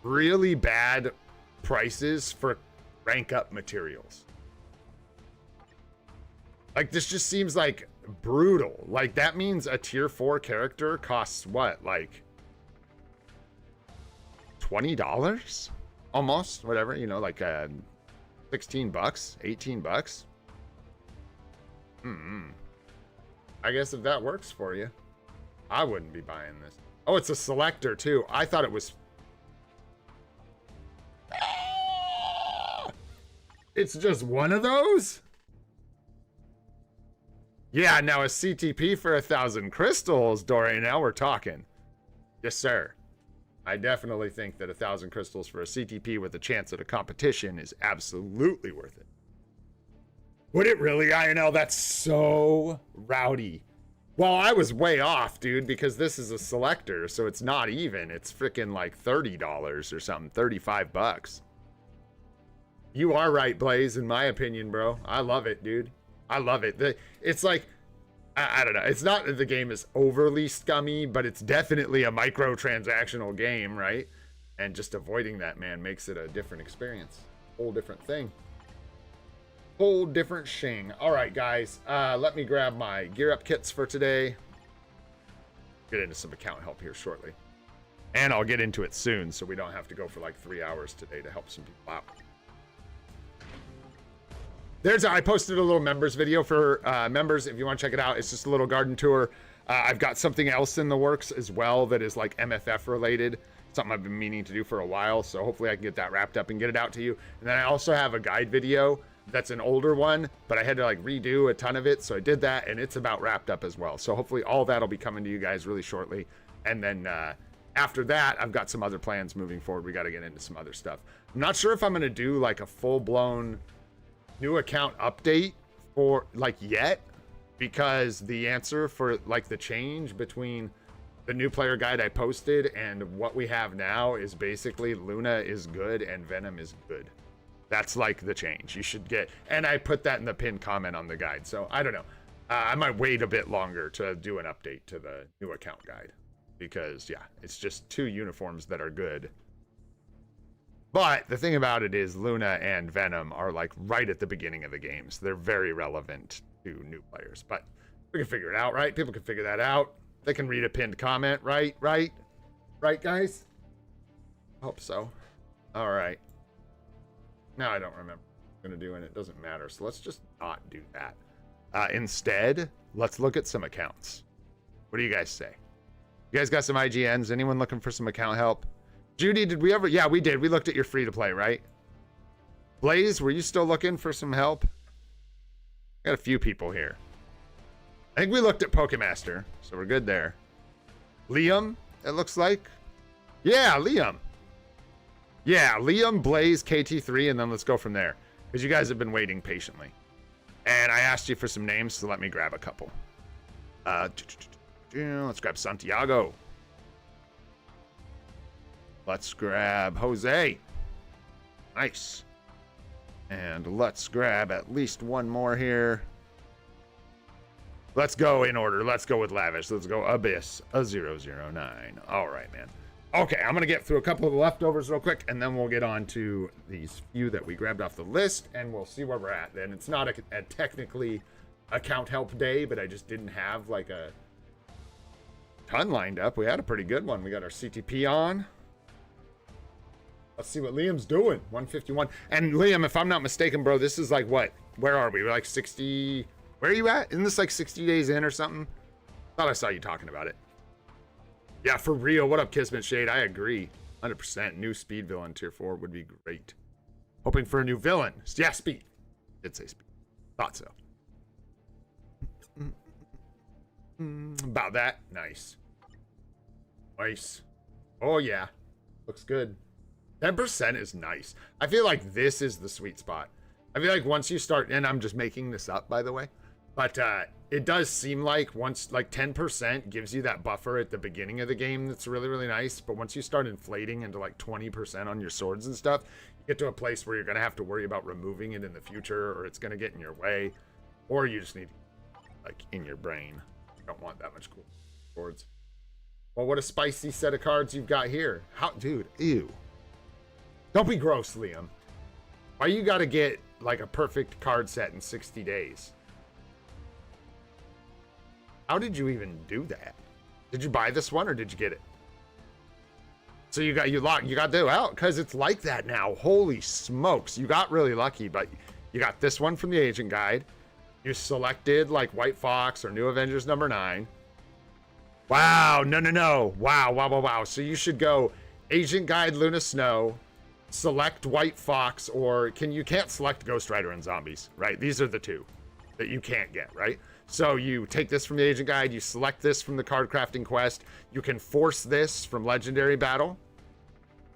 really bad prices for rank up materials? Like, this just seems like brutal. Like, that means a tier 4 character costs what, like $20 almost, whatever, you know, like 16 bucks, 18 bucks. I guess if that works for you, I wouldn't be buying this. Oh, it's a selector too. I thought it was it's just one of those? Yeah, now a CTP for 1,000 crystals, Dorian. Now we're talking. Yes, sir. I definitely think that 1,000 crystals for a CTP with a chance at a competition is absolutely worth it. Would it really, INL? That's so rowdy. Well, I was way off, dude, because this is a selector, so it's not even. It's freaking like $30 or something, 35 bucks. You are right, Blaze, in my opinion, bro. I love it, dude. I love it. It's like, I don't know. It's not that the game is overly scummy, but it's definitely a microtransactional game, right? And just avoiding that, man, makes it a different experience. Whole different thing. Whole different shing. All right, guys. Let me grab my gear up kits for today. Get into some account help here shortly. And I'll get into it soon, so we don't have to go for like 3 hours today to help some people out. I posted a little members video for members. If you want to check it out, it's just a little garden tour. I've got something else in the works as well that is like MFF related. Something I've been meaning to do for a while. So hopefully I can get that wrapped up and get it out to you. And then I also have a guide video that's an older one, but I had to like redo a ton of it. So I did that, and it's about wrapped up as well. So hopefully all that'll be coming to you guys really shortly. And then after that, I've got some other plans moving forward. We got to get into some other stuff. I'm not sure if I'm going to do like a full-blown new account update for like yet, because the answer for like the change between the new player guide I posted and what we have now is basically Luna is good and Venom is good. That's like the change you should get. And I put that in the pinned comment on the guide. So I don't know. I might wait a bit longer to do an update to the new account guide, because yeah, it's just 2 uniforms that are good. But the thing about it is Luna and Venom are like right at the beginning of the games. They're very relevant to new players, but we can figure it out, right? People can figure that out. They can read a pinned comment, right? Right, guys? Hope so. All right. Now I don't remember what I'm going to do, and it doesn't matter. So let's just not do that. Instead, let's look at some accounts. What do you guys say? You guys got some IGNs? Anyone looking for some account help? Judy, did we ever? Yeah, we did. We looked at your free-to-play, right? Blaze, were you still looking for some help? Got a few people here. I think we looked at Pokemaster, so we're good there. Liam, it looks like. Yeah, Liam. Yeah, Liam, Blaze, KT3, and then let's go from there, because you guys have been waiting patiently. And I asked you for some names, so let me grab a couple. Let's grab Santiago. Let's grab Jose. Nice. And let's grab at least one more here. Let's go in order. Let's go with Lavish. Let's go Abyss, a 009. All right, man. Okay, I'm going to get through a couple of the leftovers real quick, and then we'll get on to these few that we grabbed off the list, and we'll see where we're at. And it's not a technically account help day, but I just didn't have like a ton lined up. We had a pretty good one. We got our CTP on. Let's see what Liam's doing. 151. And Liam, if I'm not mistaken, bro, this is like what? Where are we? We're like 60... Where are you at? Isn't this like 60 days in or something? Thought I saw you talking about it. Yeah, for real. What up, Kismet Shade? I agree. 100%. New speed villain tier 4 would be great. Hoping for a new villain. Yeah, speed. Did say speed. Thought so. About that. Nice. Nice. Oh, yeah. Looks good. 10% is nice. I feel like this is the sweet spot. I feel like once you start, and I'm just making this up, by the way, but it does seem like once, like 10% gives you that buffer at the beginning of the game that's really, really nice. But once you start inflating into like 20% on your swords and stuff, you get to a place where you're going to have to worry about removing it in the future, or it's going to get in your way, or you just need, like, in your brain. You don't want that much cool swords. Well, what a spicy set of cards you've got here. How, dude, ew. Don't be gross, Liam. Why you got to get like a perfect card set in 60 days? How did you even do that? Did you buy this one or did you get it? So you got that out because it's like that now. Holy smokes. You got really lucky, but you got this one from the agent guide. You selected like White Fox or New Avengers number 9. Wow. No. Wow. So you should go agent guide Luna Snow, select White Fox, or you can't select Ghost Rider and Zombies, right? These are the two that you can't get, right? So you take this from the agent guide, you select this from the card crafting quest, you can force this from Legendary Battle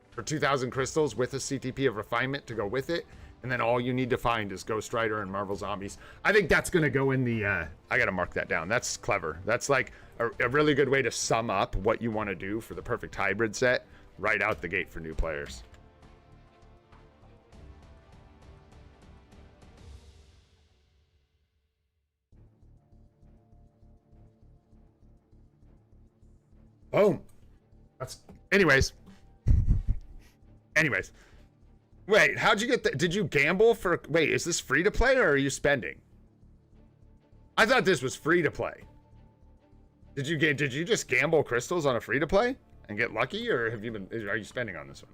for 2,000 crystals with a CTP of refinement to go with it, and then all you need to find is Ghost Rider and Marvel Zombies. I think that's gonna go in the, I gotta mark that down. That's clever. That's like a really good way to sum up what you wanna do for the perfect hybrid set right out the gate for new players. Boom. That's anyways. Wait, how'd you get that? Did you gamble for, wait, is this free to play or are you spending? I thought this was free to play. Did you just gamble crystals on a free to play and get lucky, or are you spending on this one?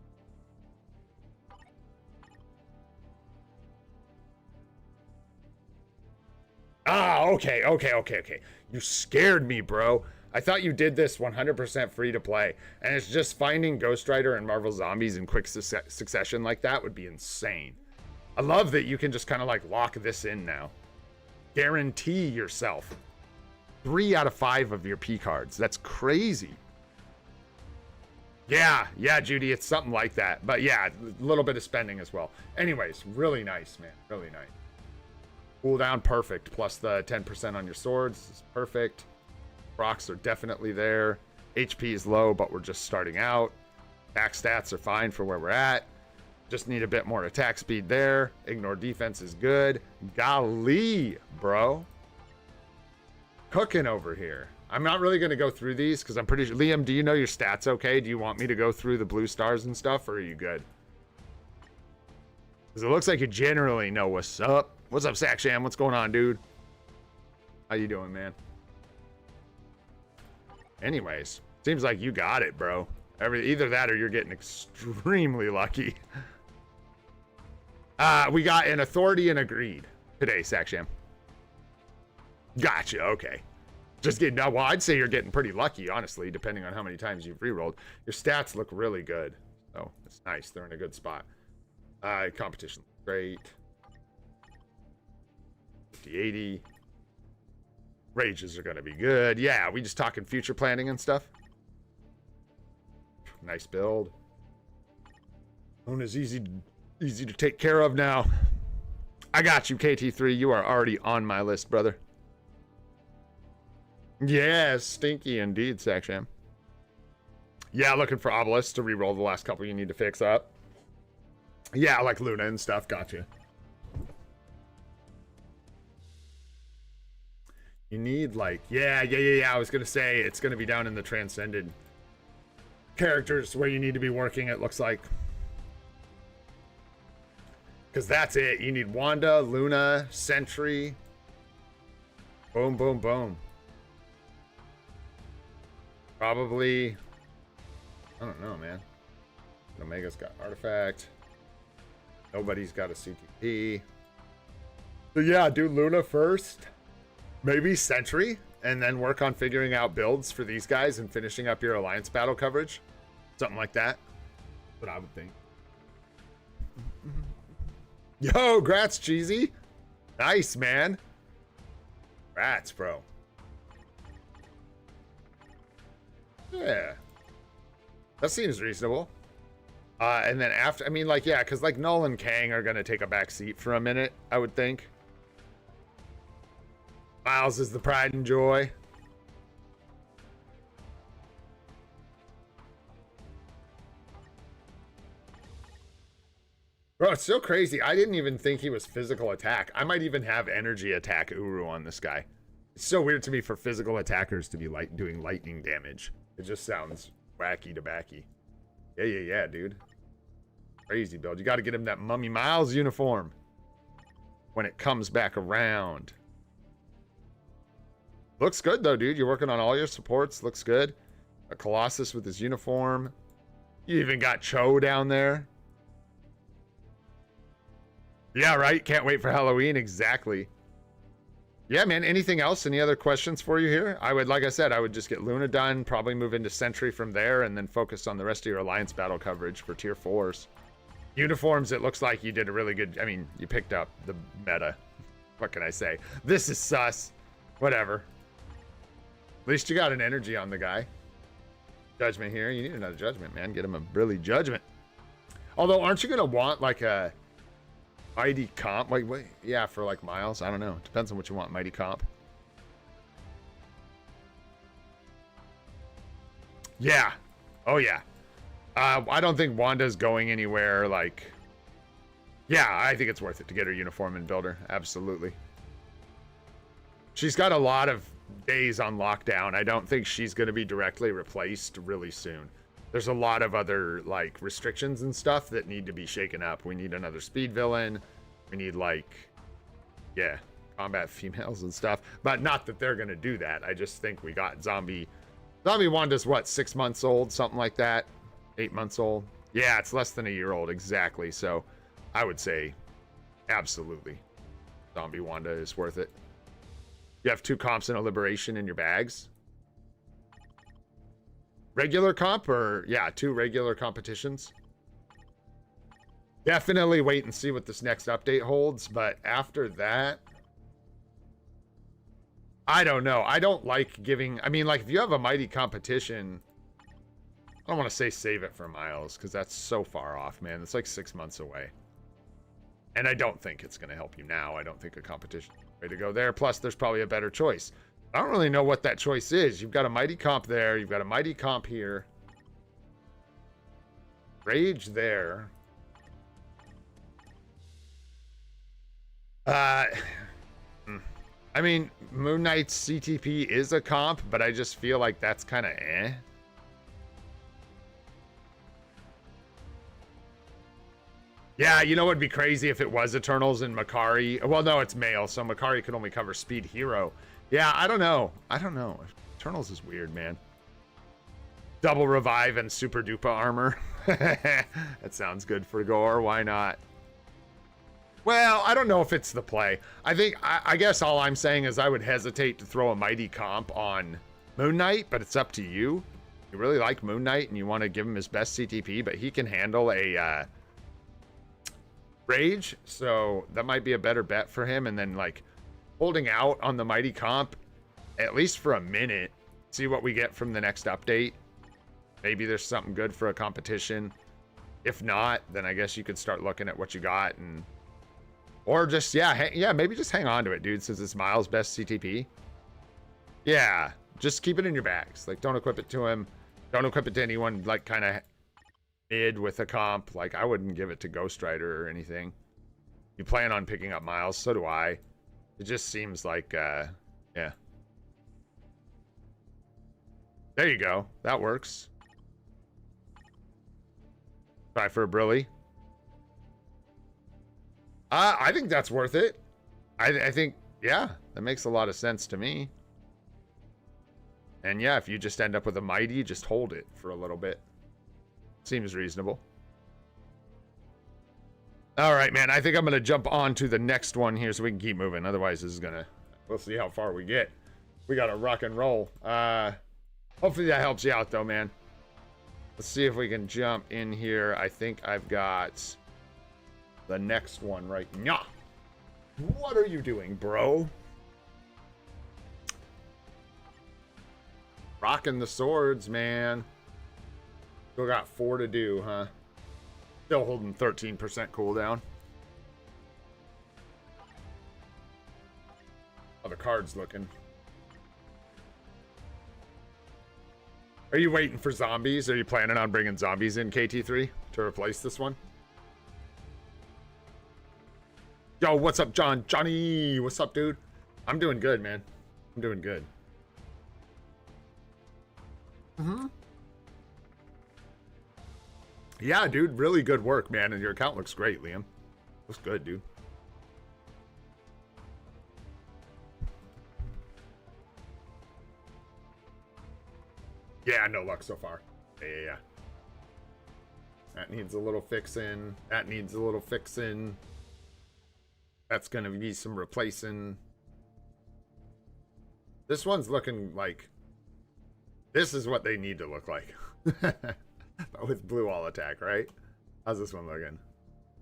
Ah, okay. You scared me, bro. I thought you did this 100% free to play, and it's just finding Ghost Rider and Marvel Zombies in quick succession like that would be insane. I love that you can just kind of like lock this in now. Guarantee yourself 3 out of 5 of your P cards. That's crazy. Yeah, Judy, it's something like that. But yeah, a little bit of spending as well. Anyways, really nice, man. Really nice. Cooldown, perfect. Plus the 10% on your swords is perfect. Rocks are definitely there. HP is low, but we're just starting out. Attack stats are fine for where we're at. Just need a bit more attack speed there. Ignore defense is good. Golly, bro. Cooking over here. I'm not really going to go through these because I'm pretty sure. Liam, do you know your stats okay? Do you want me to go through the blue stars and stuff, or are you good? Because it looks like you generally know what's up. What's up, Saksham? What's going on, dude? How you doing, man? Anyways, seems like you got it, bro. Either that or you're getting extremely lucky. We got an authority and agreed today, Saksham. Gotcha, okay. Just getting, well, I'd say you're getting pretty lucky, honestly, depending on how many times you've rerolled. Your stats look really good. So, it's nice. They're in a good spot. Competition, great. 50-80. Rages are going to be good. Yeah, we just talking future planning and stuff. Nice build. Luna's easy to take care of now. I got you, KT3. You are already on my list, brother. Yeah, stinky indeed, Saksham. Yeah, looking for Obelisks to reroll the last couple you need to fix up. Yeah, like Luna and stuff. Gotcha. You need like, yeah. I was gonna say it's gonna be down in the transcended characters where you need to be working, it looks like. Because that's it. You need Wanda, Luna, Sentry. Boom, boom, boom. Probably, I don't know, man. Omega's got Artifact. Nobody's got a CTP. So yeah, do Luna first. Maybe Sentry. And then work on figuring out builds for these guys and finishing up your Alliance battle coverage. Something like that. That's what I would think. Yo, grats, Cheesy. Nice, man. Grats, bro. Yeah. That seems reasonable. And then after, I mean, like, yeah, because, like, Null and Kang are going to take a back seat for a minute, I would think. Miles is the pride and joy. Bro, it's so crazy. I didn't even think he was physical attack. I might even have energy attack Uru on this guy. It's so weird to me for physical attackers to be doing lightning damage. It just sounds wacky to backy. Yeah, dude. Crazy build. You got to get him that Mummy Miles uniform when it comes back around. Looks good, though, dude. You're working on all your supports. Looks good. A Colossus with his uniform. You even got Cho down there. Yeah, right? Can't wait for Halloween. Exactly. Yeah, man. Anything else? Any other questions for you here? I would, like I said, I would just get Luna done, probably move into Sentry from there, and then focus on the rest of your Alliance battle coverage for tier 4s. Uniforms, it looks like you did a really good... I mean, you picked up the meta. What can I say? This is sus. Whatever. At least you got an energy on the guy. Judgment here. You need another Judgment, man. Get him a really Judgment. Although, aren't you going to want, like, a... Mighty Comp? Wait, yeah, for like Miles. I don't know. Depends on what you want, Mighty Comp. Yeah. Oh, yeah. I don't think Wanda's going anywhere, like... Yeah, I think it's worth it to get her uniform and build her. Absolutely. She's got a lot of days on lockdown. I don't think she's going to be directly replaced really soon. There's a lot of other, like, restrictions and stuff that need to be shaken up. We need another speed villain. We need, like, yeah, combat females and stuff. But not that they're going to do that. I just think we got Zombie Wanda's, what, 6 months old? Something like that? 8 months old? Yeah, it's less than a year old, exactly. So I would say absolutely Zombie Wanda is worth it. You have 2 comps and a liberation in your bags. Regular comp or, yeah, 2 regular competitions. Definitely wait and see what this next update holds, but after that, I don't know. I don't like giving, I mean, like, if you have a mighty competition, I don't want to say save it for Miles, because that's so far off, man. It's like 6 months away. And I don't think it's going to help you now. I don't think a competition is the way to go there. Plus, there's probably a better choice. I don't really know what that choice is. You've got a mighty comp there. You've got a mighty comp here. Rage there. I mean, Moon Knight's CTP is a comp, but I just feel like that's kind of eh. Yeah, you know what'd be crazy if it was Eternals and Makari. Well, no, it's male, so Makari could only cover Speed Hero. Yeah, I don't know. Eternals is weird, man. Double revive and super duper armor. That sounds good for gore. Why not? Well, I don't know if it's the play. I guess all I'm saying is I would hesitate to throw a mighty comp on Moon Knight, but it's up to you. You really like Moon Knight and you want to give him his best CTP, but he can handle a Rage, so that might be a better bet for him. And then, like, holding out on the mighty comp, at least for a minute, see what we get from the next update. Maybe there's something good for a competition. If not, then I guess you could start looking at what you got and... Or just, yeah, maybe just hang on to it, dude, since it's Miles' best CTP. Yeah, just keep it in your bags. Like, don't equip it to him. Don't equip it to anyone, like, kind of mid with a comp. Like, I wouldn't give it to Ghost Rider or anything. You plan on picking up Miles, so do I. It just seems like, yeah. There you go. That works. Try for a Brilly. I think that's worth it. I think, yeah, that makes a lot of sense to me. And yeah, if you just end up with a Mighty, just hold it for a little bit. Seems reasonable. All right, man. I think I'm going to jump on to the next one here so we can keep moving. Otherwise, this is going to... We'll see how far we get. We got to rock and roll. Hopefully that helps you out, though, man. Let's see if we can jump in here. I think I've got the next one right now. What are you doing, bro? Rocking the swords, man. Still got 4 to do, huh? Still holding 13% cooldown. How the card's looking. Are you waiting for zombies? Are you planning on bringing zombies in KT3 to replace this one? Yo, what's up, John? Johnny, what's up, dude? I'm doing good, man. I'm doing good. Yeah, dude, really good work, man. And your account looks great, Liam. Looks good, dude. Yeah, no luck so far. Yeah. That needs a little fixing. That needs a little fixing. That's gonna be some replacing. This one's looking like... This is what they need to look like. With blue all attack, right? How's this one looking?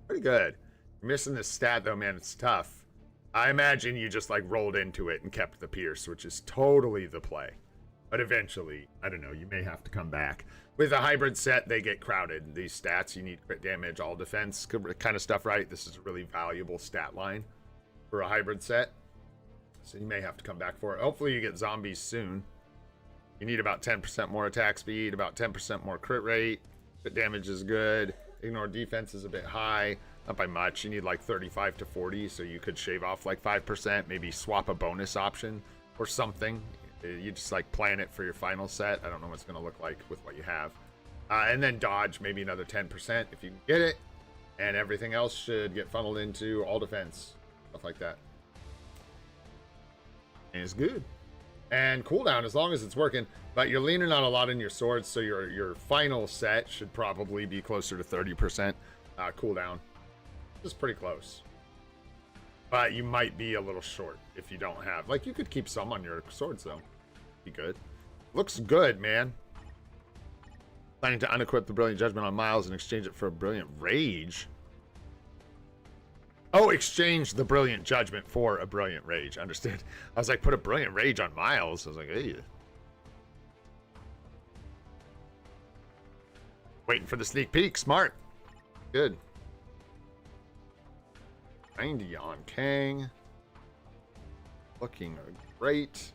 Pretty good. You're missing this stat, though, man. It's tough. I imagine you just, like, rolled into it and kept the pierce, which is totally the play. But eventually, I don't know, you may have to come back. With a hybrid set, they get crowded. These stats, you need crit damage, all defense kind of stuff, right? This is a really valuable stat line for a hybrid set. So you may have to come back for it. Hopefully you get zombies soon. You need about 10% more attack speed, about 10% more crit rate. Crit damage is good. Ignore defense is a bit high. Not by much. You need like 35 to 40, so you could shave off like 5%. Maybe swap a bonus option or something. You just like plan it for your final set. I don't know what it's going to look like with what you have. And then dodge maybe another 10% if you can get it. And everything else should get funneled into all defense. Stuff like that. And it's good. And cooldown, as long as it's working. But you're leaning on a lot in your swords, so your final set should probably be closer to 30% cooldown. Just pretty close. But you might be a little short if you don't have... Like, you could keep some on your swords, though. Be good. Looks good, man. Planning to unequip the Brilliant Judgment on Miles and exchange it for a Brilliant Rage. Oh, exchange the Brilliant Judgment for a Brilliant Rage. Understood. I was like, put a Brilliant Rage on Miles. I was like, hey. Waiting for the sneak peek. Smart. Good. 90 on Kang. Looking great.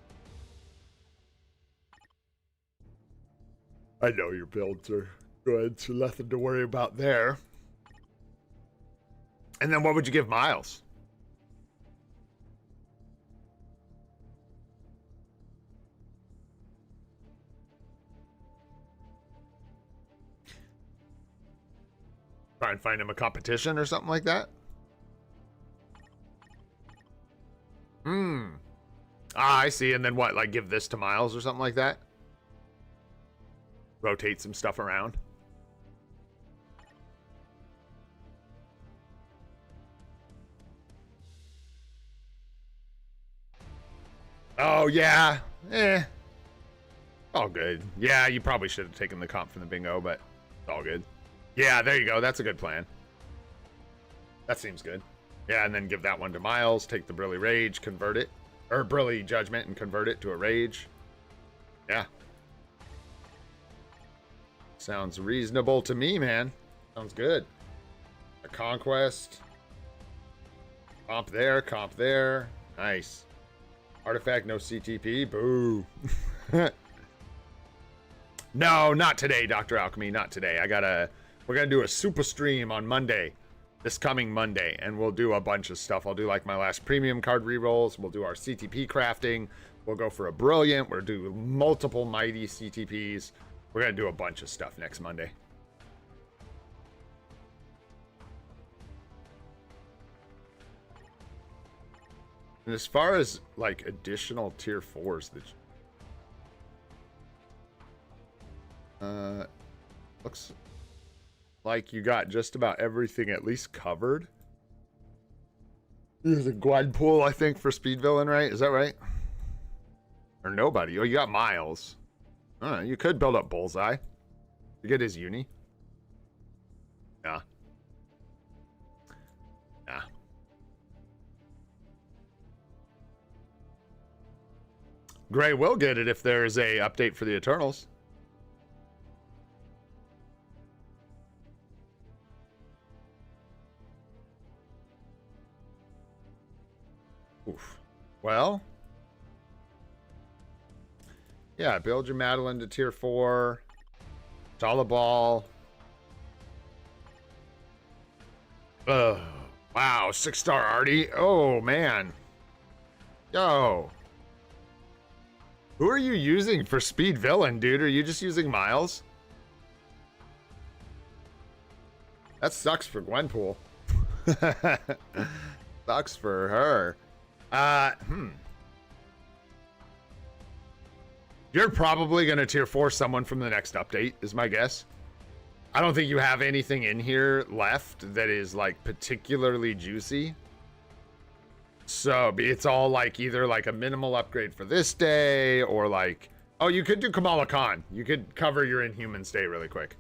I know your builds are good, so nothing to worry about there. And then what would you give Miles? Try and find him a competition or something like that? Ah, I see. And then what? Like give this to Miles or something like that? Rotate some stuff around. Oh, yeah. All good. Yeah, you probably should have taken the comp from the bingo, but it's all good. Yeah, there you go. That's a good plan. That seems good. Yeah, and then give that one to Miles, take the Brilly Rage, convert it. Or Brilly Judgment and convert it to a Rage. Yeah. Sounds reasonable to me, man. Sounds good. A Conquest. Comp there, comp there. Nice. Artifact, no CTP. Boo. No, not today, Dr. Alchemy. Not today. We're gonna do a super stream on Monday. This coming Monday. And we'll do a bunch of stuff. I'll do like my last premium card rerolls. We'll do our CTP crafting. We'll go for a brilliant. We'll do multiple mighty CTPs. We're going to do a bunch of stuff next Monday. And as far as like additional tier 4s that looks like you got just about everything at least covered. There's a Gwenpool, I think, for Speed Villain, right? Is that right? Or nobody. Oh, you got Miles. You could build up Bullseye. You get his uni. Yeah. Yeah. Gray will get it if there's a update for the Eternals. Oof. Well, yeah, build your Madeline to tier 4. Ball. Oh, wow, 6-star Artie. Oh, man. Yo. Who are you using for Speed Villain, dude? Are you just using Miles? That sucks for Gwenpool. Sucks for her. You're probably going to tier 4 someone from the next update, is my guess. I don't think you have anything in here left that is, like, particularly juicy. So, it's all, like, either, like, a minimal upgrade for this day, or, like... Oh, you could do Kamala Khan. You could cover your Inhumans day really quick.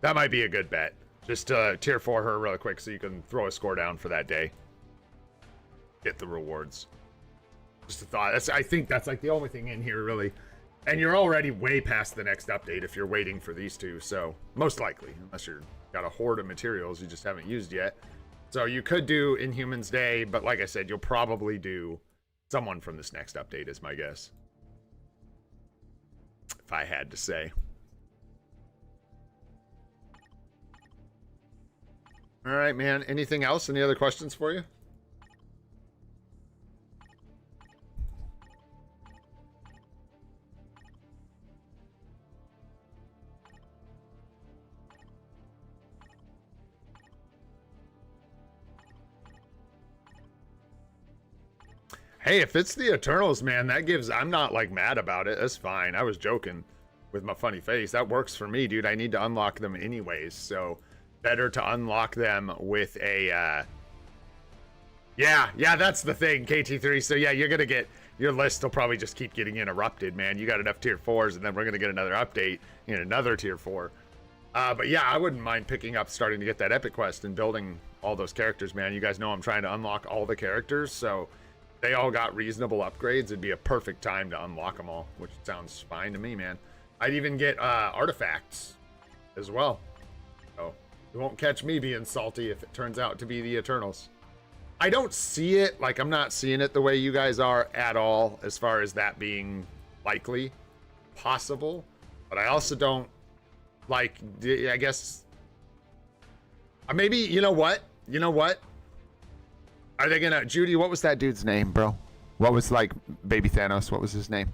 That might be a good bet. Just tier 4 her really quick so you can throw a score down for that day. Get the rewards. Just a thought. I think that's like the only thing in here really. And you're already way past the next update if you're waiting for these two. So most likely, unless you're got a horde of materials you just haven't used yet. So you could do Inhumans Day, but like I said, you'll probably do someone from this next update is my guess. If I had to say. All right, man. Anything else? Any other questions for you? Hey, if it's the Eternals, man, that gives... I'm not, like, mad about it. That's fine. I was joking with my funny face. That works for me, dude. I need to unlock them anyways, so better to unlock them with a... Yeah, that's the thing, KT3. So, yeah, you're going to get... Your list will probably just keep getting interrupted, man. You got enough tier 4s, and then we're going to get another update in another tier 4. But, yeah, I wouldn't mind picking up, starting to get that epic quest and building all those characters, man. You guys know I'm trying to unlock all the characters, so... They all got reasonable upgrades. It'd be a perfect time to unlock them all, which sounds fine to me, man. I'd even get artifacts as well. So you won't catch me being salty if it turns out to be the Eternals. I don't see it, like I'm not seeing it the way you guys are at all, as far as that being likely, possible. But I also don't, like, I guess, maybe, you know what? Are they gonna... Judy, what was that dude's name, bro? What was, like, Baby Thanos? What was his name?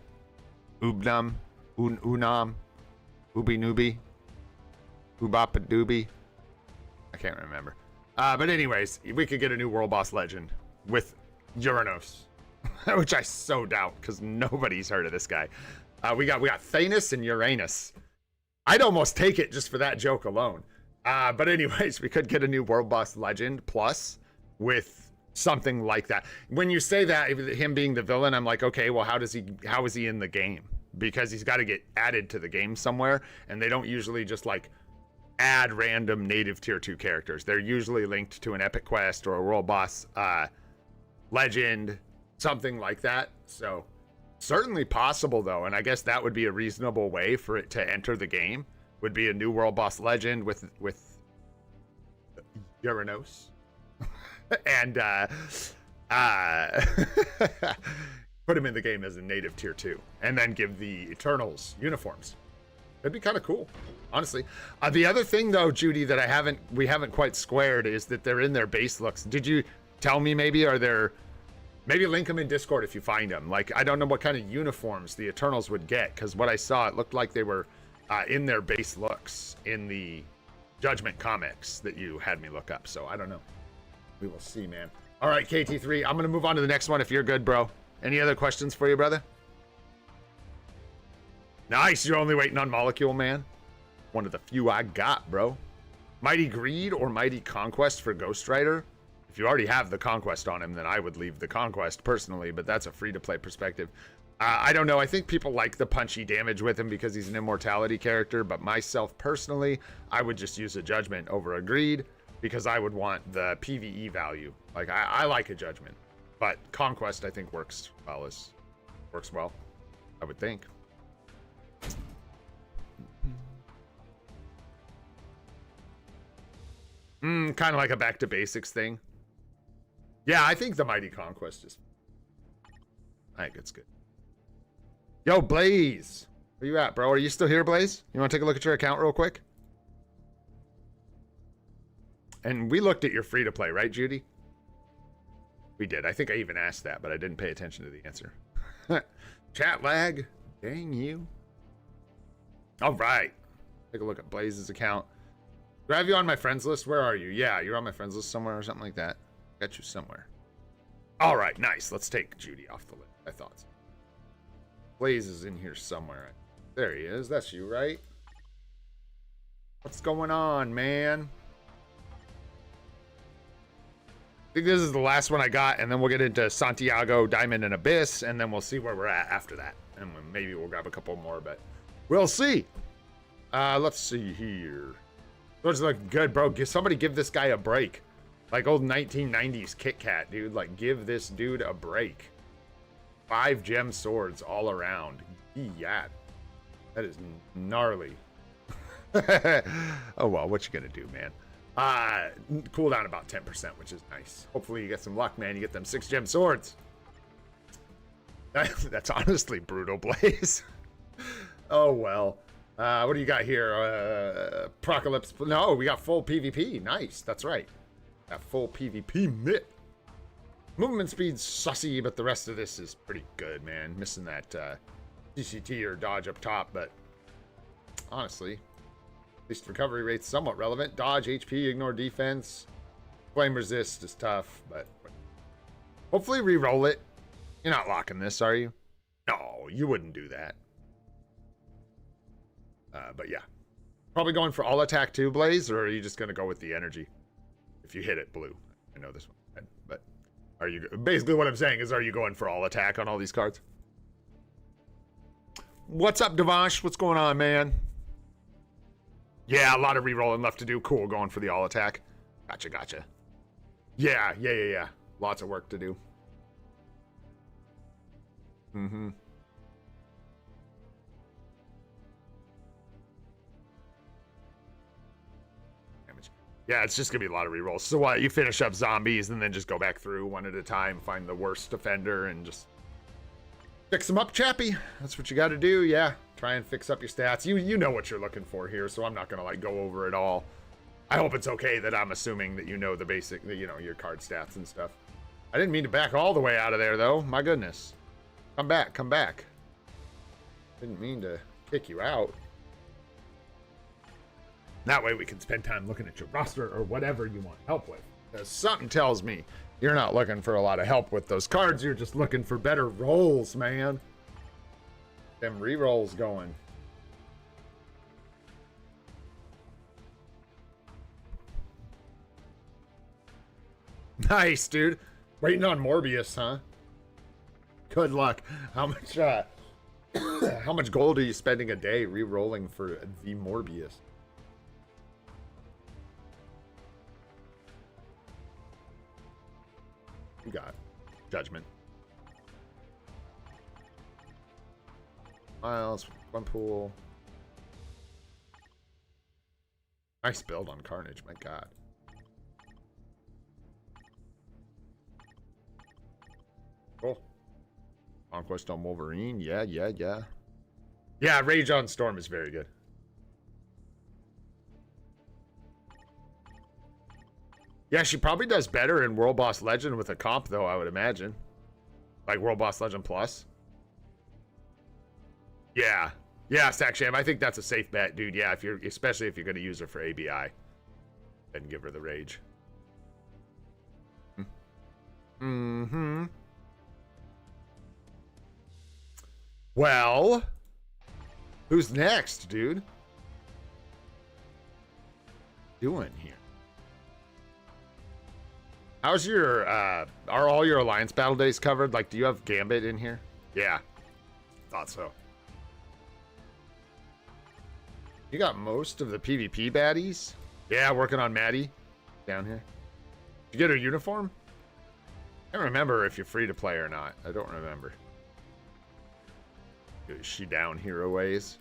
Ubnum? Unam? Ubi Nooby? Ubapa Doobie? I can't remember. But anyways, we could get a new World Boss Legend with Uranos. Which I so doubt, because nobody's heard of this guy. We got Thanos and Uranus. I'd almost take it just for that joke alone. But anyways, we could get a new World Boss Legend plus with... something like that. When you say that, him being the villain, I'm like, okay, well, how is he in the game? Because he's got to get added to the game somewhere, and they don't usually just like add random native tier 2 characters. They're usually linked to an epic quest or a world boss legend, something like that. So certainly possible though, and I guess that would be a reasonable way for it to enter the game, would be a new world boss legend with Uranos. And put him in the game as a native tier 2, and then give the Eternals uniforms. That'd be kind of cool, honestly. The other thing though, Judy, that we haven't quite squared is that they're in their base looks. Did you tell me maybe, are there Maybe link them in Discord if you find them. Like, I don't know what kind of uniforms the Eternals would get, because what I saw, it looked like they were in their base looks in the Judgment comics that you had me look up. So I don't know. We will see, man. All right, KT3, I'm going to move on to the next one if you're good, bro. Any other questions for you, brother? Nice. You're only waiting on Molecule, man. One of the few I got, bro. Mighty Greed or Mighty Conquest for Ghost Rider? If you already have the Conquest on him, then I would leave the Conquest personally, but that's a free-to-play perspective. I don't know. I think people like the punchy damage with him because he's an immortality character, but myself personally, I would just use a Judgment over a Greed because I would want the PvE value. Like, I like a Judgment, but Conquest I think works well, I would think. Kind of like a back to basics thing. Yeah, I think the Mighty Conquest is... I think it's good. Yo, Blaze! Where you at, bro? Are you still here, Blaze? You want to take a look at your account real quick? And we looked at your free-to-play, right, Judy? We did. I think I even asked that, but I didn't pay attention to the answer. Chat lag. Dang you. All right. Take a look at Blaze's account. Do I have you on my friends list? Where are you? Yeah, you're on my friends list somewhere or something like that. Got you somewhere. All right, nice. Let's take Judy off the list. I thought so. Blaze is in here somewhere. There he is. That's you, right? What's going on, man? I think this is the last one I got, and then we'll get into Santiago, Diamond, and Abyss, and then we'll see where we're at after that. And maybe we'll grab a couple more, but we'll see. Let's see here. Those look good, bro. Somebody give this guy a break. Like old 1990s Kit Kat, dude. Like, give this dude a break. 5 gem swords all around. Yeah. That is gnarly. Oh, well, what you gonna do, man? Cooldown about 10%, which is nice. Hopefully you get some luck, man. You get them 6 gem swords. That's honestly brutal, Blaze. Oh, well. What do you got here? Procalypse. No, we got full PvP. Nice. That's right. Got full PvP mitt. Movement speed's sussy, but the rest of this is pretty good, man. Missing that CCT or dodge up top, but honestly, at least recovery rate's somewhat relevant. Dodge, HP, ignore defense. Flame resist is tough, but hopefully re-roll it. You're not locking this, are you? No, you wouldn't do that. But yeah. Probably going for all attack too, Blaze, or are you just going to go with the energy? If you hit it blue. I know this one, but are you... Basically what I'm saying is, are you going for all attack on all these cards? What's up, Devansh? What's going on, man? Yeah, a lot of re-rolling left to do. Cool, going for the all attack. Gotcha. Yeah. Lots of work to do. Mm-hmm. Yeah, it's just going to be a lot of rerolls. So what, you finish up zombies and then just go back through one at a time, find the worst offender, and just fix them up, chappy. That's what you got to do, yeah. Try and fix up your stats. You know what you're looking for here, so I'm not going to, like, go over it all. I hope it's okay that I'm assuming that you know the basic, you know, your card stats and stuff. I didn't mean to back all the way out of there, though. My goodness. Come back. Didn't mean to kick you out. That way we can spend time looking at your roster or whatever you want help with. Because something tells me you're not looking for a lot of help with those cards. You're just looking for better rolls, man. Them re-rolls going. Nice, dude. Waiting on Morbius, huh? Good luck. How much gold are you spending a day re-rolling for the Morbius? You got Judgment. Miles, one pool. Nice build on Carnage, my god. Cool. Conquest on Wolverine, yeah. Yeah, Rage on Storm is very good. Yeah, she probably does better in World Boss Legend with a comp, though, I would imagine. Like World Boss Legend Plus? Yeah. Yeah, Sacksham, I think that's a safe bet, dude. Yeah, especially if you're gonna use her for ABI. Then give her the rage. Mm-hmm. Well, who's next, dude? Doing here? How's your are all your alliance battle days covered? Like, do you have Gambit in here? Yeah, thought so. You got most of the PvP baddies? Yeah, working on Maddie down here. Did you get her uniform? I don't remember if you're free to play or not. I don't remember. Is she down hero ways?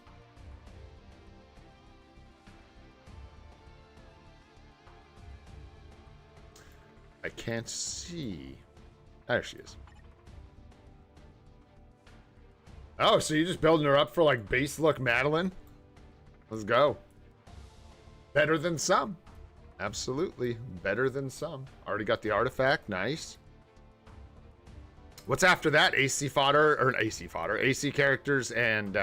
I can't see. There she is. Oh, so you're just building her up for like base look Madeline? Let's go. Better than some. Absolutely. Better than some. Already got the artifact. Nice. What's after that? AC fodder, or AC fodder, AC characters and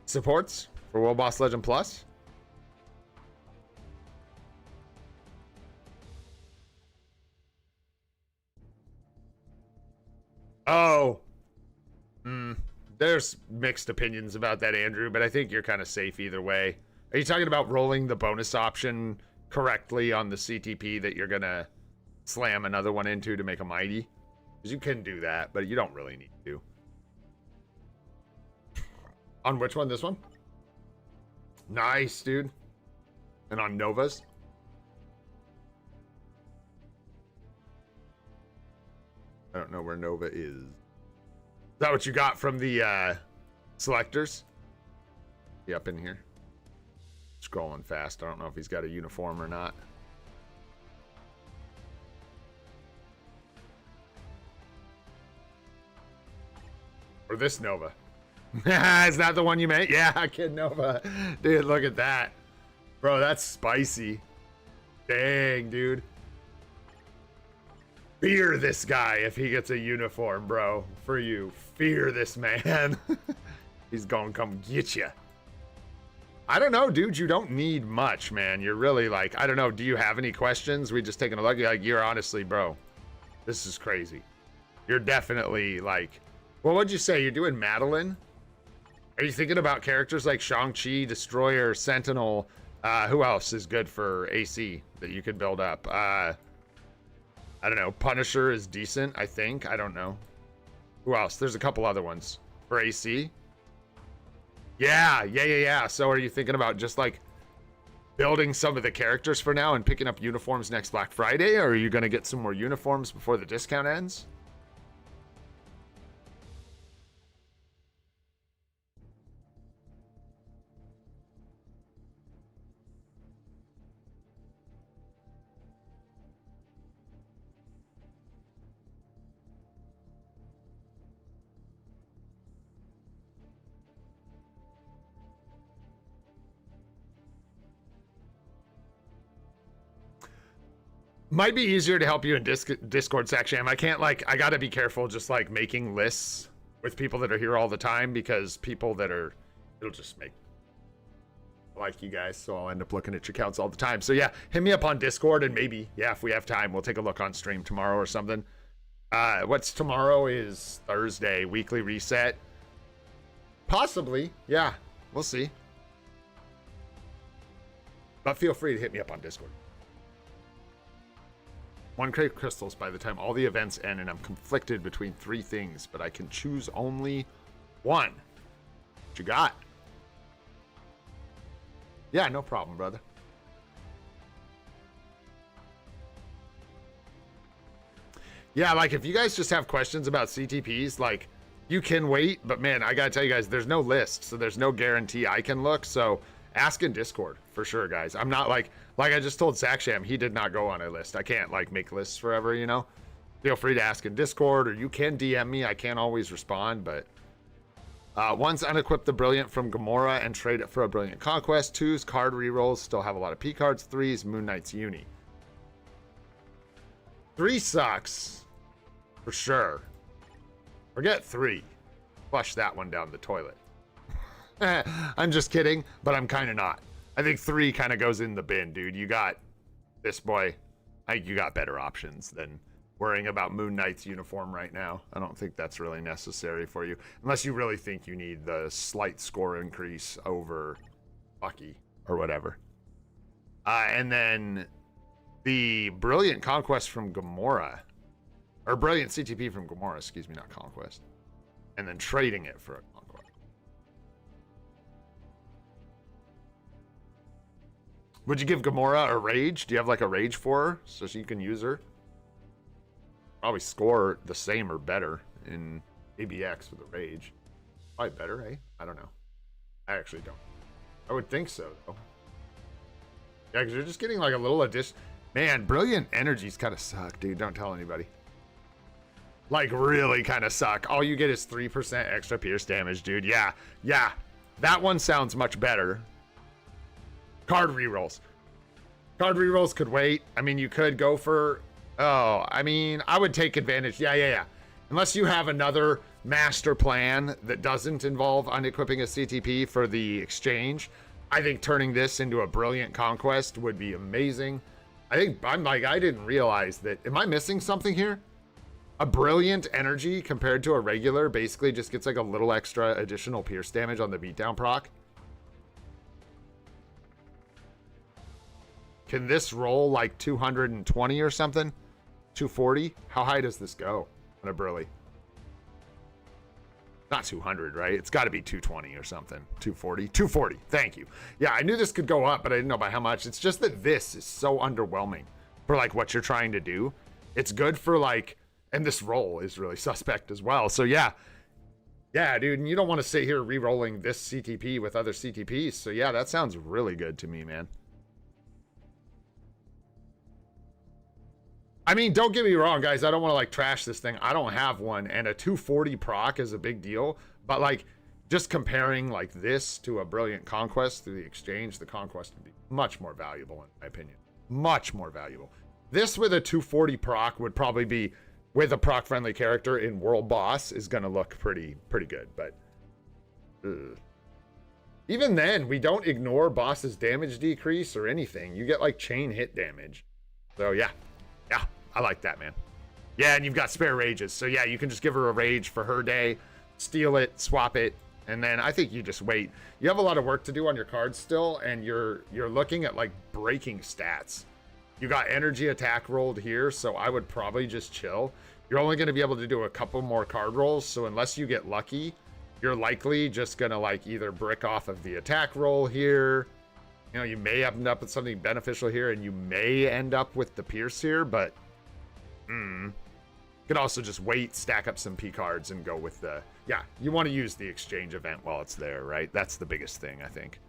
supports for World Boss Legend Plus. Oh. There's mixed opinions about that, Andrew, but I think you're kind of safe either way. Are you talking about rolling the bonus option correctly on the CTP that you're going to slam another one into to make a mighty? Because you can do that, but you don't really need to. On which one? This one? Nice, dude. And on Novas? I don't know where Nova is. Is that what you got from the selectors? Yeah, up in here. Scrolling fast. I don't know if he's got a uniform or not. Or this Nova. Is that the one you made? Yeah, Kid Nova. Dude, look at that. Bro, that's spicy. Dang, dude. Fear this guy if he gets a uniform, bro. For you. Fear this man. He's gonna come get you. I don't know, dude. You don't need much, man. You're really like, I don't know. Do you have any questions? We just taking a look. Like, you're honestly, bro. This is crazy. You're definitely like, well, what'd you say? You're doing Madeline? Are you thinking about characters like Shang-Chi, Destroyer, Sentinel? Who else is good for AC that you could build up? I don't know. Punisher is decent, I think. I don't know. Who else? There's a couple other ones for AC. Yeah. So are you thinking about just like building some of the characters for now and picking up uniforms next Black Friday? Or are you going to get some more uniforms before the discount ends? Might be easier to help you in Discord, Sacksham. I can't, like, I gotta be careful just, like, making lists with people that are here all the time, because people that are, it'll just make, like you guys, so I'll end up looking at your accounts all the time. So, yeah, hit me up on Discord, and maybe, yeah, if we have time, we'll take a look on stream tomorrow or something. What's tomorrow is Thursday, weekly reset. Possibly, yeah, we'll see. But feel free to hit me up on Discord. 1 crate crystals by the time all the events end, and I'm conflicted between 3 things, but I can choose only 1. What you got? Yeah, no problem, brother. Yeah, like, if you guys just have questions about CTPs, like, you can wait, but man, I gotta tell you guys, there's no list, so there's no guarantee I can look, so ask in Discord, for sure, guys. I'm not like I just told Sacksham, he did not go on a list. I can't, like, make lists forever, you know? Feel free to ask in Discord, or you can DM me. I can't always respond, but... One's unequip the Brilliant from Gamora and trade it for a Brilliant Conquest. 2's card rerolls, still have a lot of P cards. 3's Moon Knight's Uni. 3 sucks, for sure. Forget 3. Flush that one down the toilet. I'm just kidding, but I'm kind of not. I think 3 kind of goes in the bin, dude. You got this boy. I think you got better options than worrying about Moon Knight's uniform right now. I don't think that's really necessary for you. Unless you really think you need the slight score increase over Bucky or whatever. And then the Brilliant Conquest from Gamora. Or Brilliant CTP from Gamora, excuse me, not Conquest. And then trading it for a Conquest. Would you give Gamora a rage? Do you have like a rage for her so you can use her? Probably score the same or better in ABX with a rage. Probably better, eh? I don't know. I actually don't. I would think so, though. Yeah, because you're just getting like a little addition. Man, Brilliant Energies kind of suck, dude. Don't tell anybody. Like, really kind of suck. All you get is 3% extra pierce damage, dude. Yeah, yeah. That one sounds much better. Card rerolls. Card rerolls could wait. I mean, you could go for... Oh, I mean, I would take advantage. Yeah. Unless you have another master plan that doesn't involve unequipping a CTP for the exchange, I think turning this into a Brilliant Conquest would be amazing. I didn't realize that. Am I missing something here? A Brilliant Energy compared to a regular basically just gets like a little extra additional pierce damage on the beatdown proc. Can this roll like 220 or something? 240? How high does this go on a Brilly? Not 200, right? It's got to be 220 or something. 240? 240. Thank you. Yeah, I knew this could go up, but I didn't know by how much. It's just that this is so underwhelming for like what you're trying to do. It's good for like, and this roll is really suspect as well. So yeah. Yeah, dude, and you don't want to sit here re-rolling this CTP with other CTPs. So yeah, that sounds really good to me, man. I mean, don't get me wrong, guys. I don't want to like trash this thing. I don't have one, and a 240 proc is a big deal. But like, just comparing like this to a Brilliant Conquest through the exchange, the Conquest would be much more valuable in my opinion. Much more valuable. This with a 240 proc would probably be, with a proc-friendly character in World Boss, is gonna look pretty good. But even then, we don't ignore boss's damage decrease or anything. You get like chain hit damage. So yeah. Yeah, I like that, man. Yeah, and you've got spare rages. So yeah, you can just give her a rage for her day, steal it, swap it, and then I think you just wait. You have a lot of work to do on your cards still, and you're looking at like breaking stats. You got energy attack rolled here, so I would probably just chill. You're only going to be able to do a couple more card rolls, so unless you get lucky, you're likely just going to like either brick off of the attack roll here. You know, you may end up with something beneficial here, and you may end up with the Pierce here, but you could also just wait, stack up some P cards, and go with the... Yeah, you want to use the exchange event while it's there, right? That's the biggest thing, I think.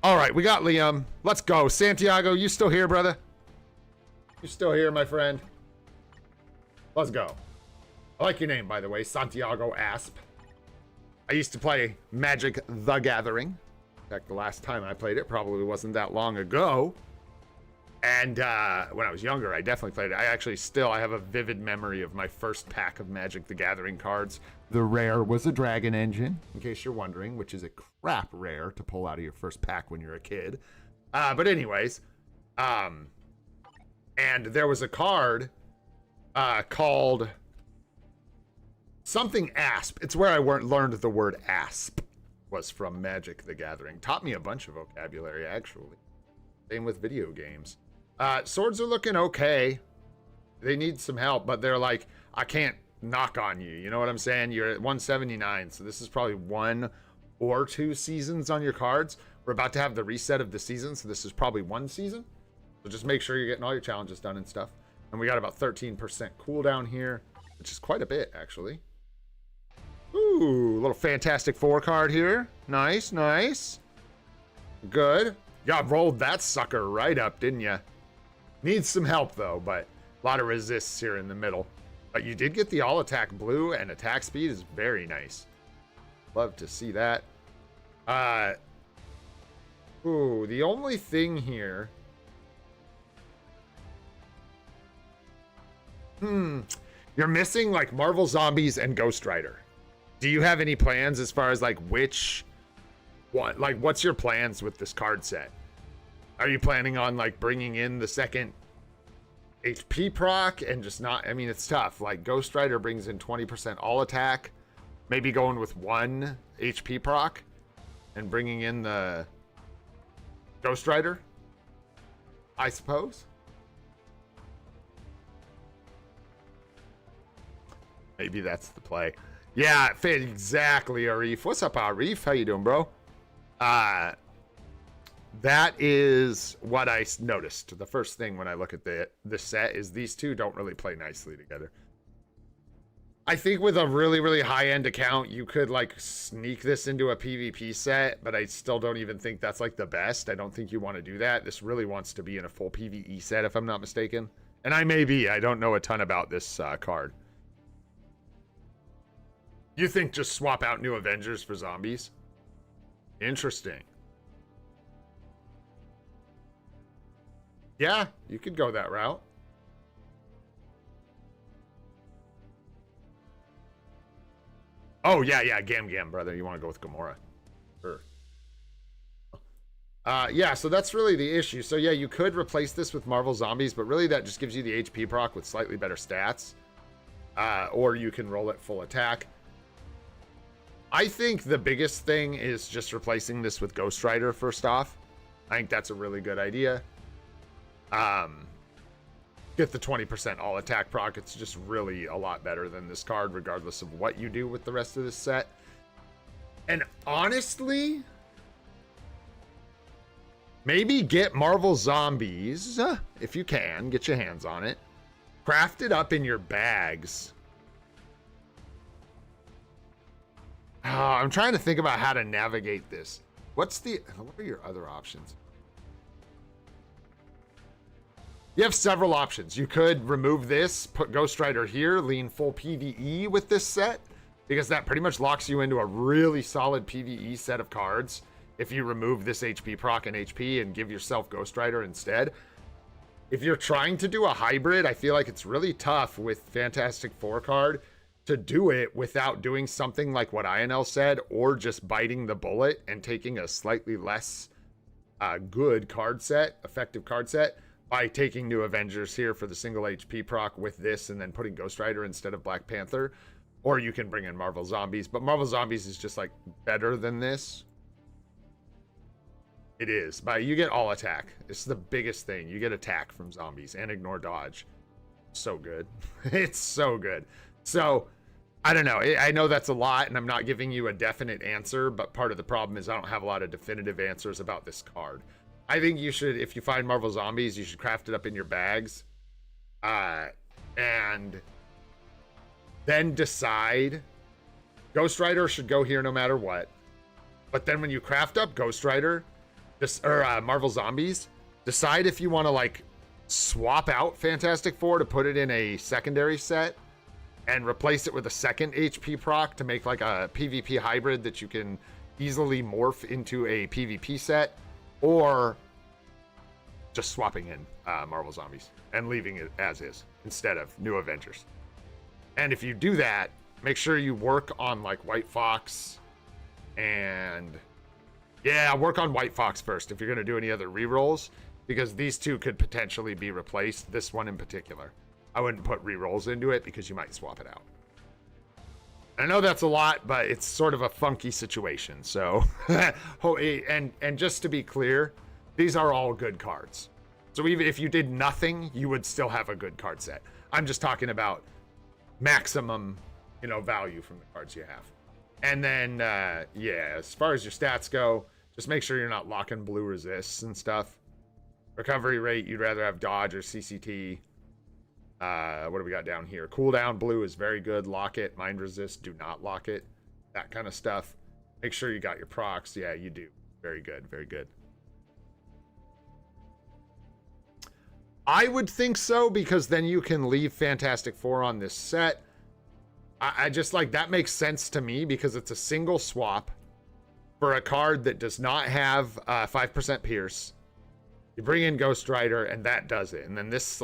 All right, we got Liam. Let's go. Santiago, you still here, brother? You still here, my friend? Let's go. I like your name, by the way, Santiago Asp. I used to play Magic the Gathering. In fact, the last time I played it probably wasn't that long ago. And when I was younger, I definitely played it. I have a vivid memory of my first pack of Magic the Gathering cards. The rare was a Dragon Engine, in case you're wondering, which is a crap rare to pull out of your first pack when you're a kid. But anyways, and there was a card called something Asp. It's where I learned the word Asp. Was from Magic the Gathering. Taught me a bunch of vocabulary, actually. Same with video games. Swords are looking okay. They need some help, but they're like, I can't knock on you. You know what I'm saying? You're at 179, so this is probably 1 or 2 seasons on your cards. We're about to have the reset of the season, so this is probably 1 season. So just make sure you're getting all your challenges done and stuff. And we got about 13% cooldown here, which is quite a bit, actually. Ooh, little Fantastic Four card here. Nice, nice. Good. Yeah, rolled that sucker right up, didn't you? Needs some help, though, but a lot of resists here in the middle. But you did get the all-attack blue, and attack speed is very nice. Love to see that. Ooh, the only thing here... You're missing like Marvel Zombies and Ghost Rider. Do you have any plans as far as like which one? Like, what's your plans with this card set? Are you planning on like bringing in the second HP proc and just not? I mean, it's tough. Like Ghost Rider brings in 20% all attack. Maybe going with 1 HP proc and bringing in the Ghost Rider, I suppose. Maybe that's the play. Yeah, exactly, Arif. What's up, Arif? How you doing, bro? That is what I noticed. The first thing when I look at the set is these two don't really play nicely together. I think with a really, really high-end account, you could, like, sneak this into a PvP set, but I still don't even think that's, like, the best. I don't think you want to do that. This really wants to be in a full PvE set, if I'm not mistaken. And I may be. I don't know a ton about this card. You think just swap out New Avengers for zombies? Interesting. Yeah, you could go that route. Oh, yeah, Gam, brother. You want to go with Gamora. Sure. Yeah, so that's really the issue. So, yeah, you could replace this with Marvel Zombies, but really that just gives you the HP proc with slightly better stats. Or you can roll it full attack. I think the biggest thing is just replacing this with Ghost Rider first off. I think that's a really good idea. Get the 20% all attack proc. It's just really a lot better than this card, regardless of what you do with the rest of this set. And honestly, maybe get Marvel Zombies, if you can, get your hands on it. Craft it up in your bags. I'm trying to think about how to navigate this. What are your other options? You have several options. You could remove this, put Ghost Rider here, lean full PvE with this set, because that pretty much locks you into a really solid PvE set of cards if you remove this HP proc and HP and give yourself Ghost Rider instead. If you're trying to do a hybrid, I feel like it's really tough with Fantastic Four card to do it without doing something like what INL said, or just biting the bullet and taking a slightly less good card set, effective card set, by taking New Avengers here for the single HP proc with this and then putting Ghost Rider instead of Black Panther. Or you can bring in Marvel Zombies, but Marvel Zombies is just like better than this. It is, but you get all attack. It's the biggest thing. You get attack from zombies and ignore dodge. So good. It's so good. So I don't know. I know that's a lot and I'm not giving you a definite answer, but part of the problem is I don't have a lot of definitive answers about this card. I think you should, if you find Marvel Zombies, you should craft it up in your bags. And then decide. Ghost Rider should go here no matter what. But then when you craft up Ghost Rider, Marvel Zombies, decide if you want to like swap out Fantastic Four to put it in a secondary set and replace it with a second HP proc to make like a PvP hybrid that you can easily morph into a PvP set. Or just swapping in Marvel Zombies and leaving it as is instead of New Avengers. And if you do that, make sure you work on like White Fox and work on White Fox first if you're going to do any other rerolls, because these two could potentially be replaced. This one in particular, I wouldn't put rerolls into it because you might swap it out. I know that's a lot, but it's sort of a funky situation. So, and just to be clear, these are all good cards. So even if you did nothing, you would still have a good card set. I'm just talking about maximum, value from the cards you have. And then, as far as your stats go, just make sure you're not locking blue resists and stuff. Recovery rate, you'd rather have dodge or CCT. What do we got down here? Cooldown blue is very good. Lock it. Mind resist, do not lock it. That kind of stuff. Make sure you got your procs. Yeah, you do. Very good. Very good. I would think so, because then you can leave Fantastic Four on this set. I just like that makes sense to me because it's a single swap for a card that does not have 5% pierce. You bring in Ghost Rider and that does it. And then this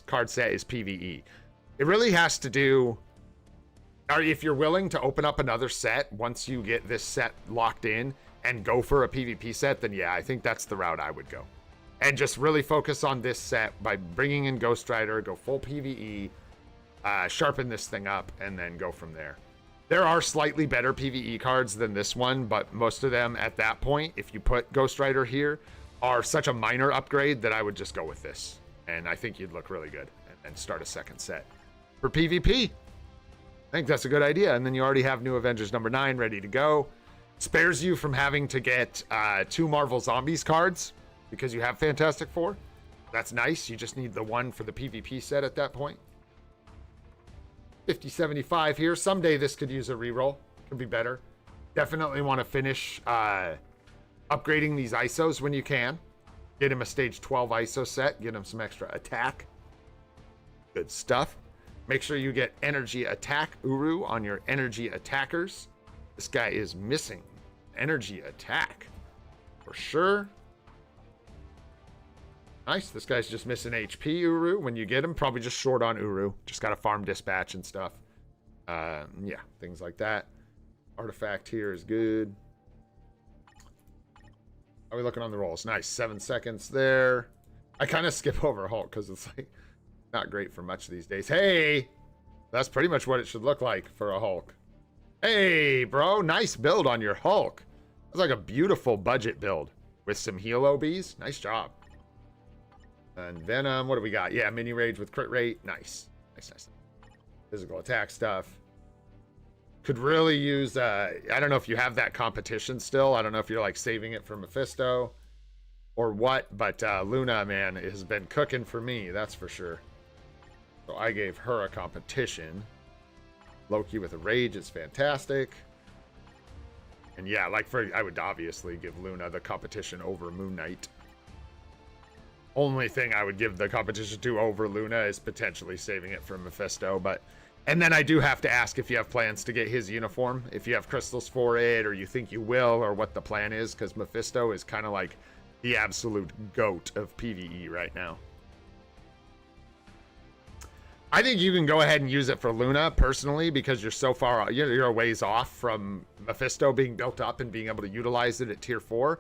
card set is PvE. It really has to do, or if you're willing to open up another set once you get this set locked in and go for a PvP set, then yeah, I think that's the route I would go. And just really focus on this set by bringing in Ghost Rider, go full PvE, sharpen this thing up, and then go from there. There are slightly better PvE cards than this one, but most of them at that point, if you put Ghost Rider here, are such a minor upgrade that I would just go with this. And I think you'd look really good. And then start a second set for PvP. I think that's a good idea. And then you already have New Avengers number 9 ready to go. Spares you from having to get 2 Marvel Zombies cards because you have Fantastic Four. That's nice. You just need the one for the PvP set at that point. 50-75 here. Someday this could use a reroll. Could be better. Definitely want to finish upgrading these ISOs when you can. Get him a stage 12 ISO set. Get him some extra attack. Good stuff. Make sure you get energy attack Uru on your energy attackers. This guy is missing energy attack for sure. Nice. This guy's just missing HP Uru. When you get him, probably just short on Uru. Just got to farm dispatch and stuff. Yeah, things like that. Artifact here is good. How are we looking on the rolls? Nice. 7 seconds there. I kind of skip over Hulk because it's like not great for much these days. Hey, that's pretty much what it should look like for a Hulk. Hey, bro. Nice build on your Hulk. That's like a beautiful budget build with some heal OBs. Nice job. And Venom, what do we got? Yeah, mini rage with crit rate. Nice. Nice. Physical attack stuff. Could really use, I don't know if you have that competition still. I don't know if you're like saving it for Mephisto or what, but Luna, man, has been cooking for me. That's for sure. So I gave her a competition. Loki with a rage is fantastic. And yeah, like I would obviously give Luna the competition over Moon Knight. Only thing I would give the competition to over Luna is potentially saving it for Mephisto, but and then I do have to ask if you have plans to get his uniform, if you have crystals for it, or you think you will, or what the plan is, because Mephisto is kind of like the absolute GOAT of PvE right now. I think you can go ahead and use it for Luna, personally, because you're so far, you're a ways off from Mephisto being built up and being able to utilize it at tier 4.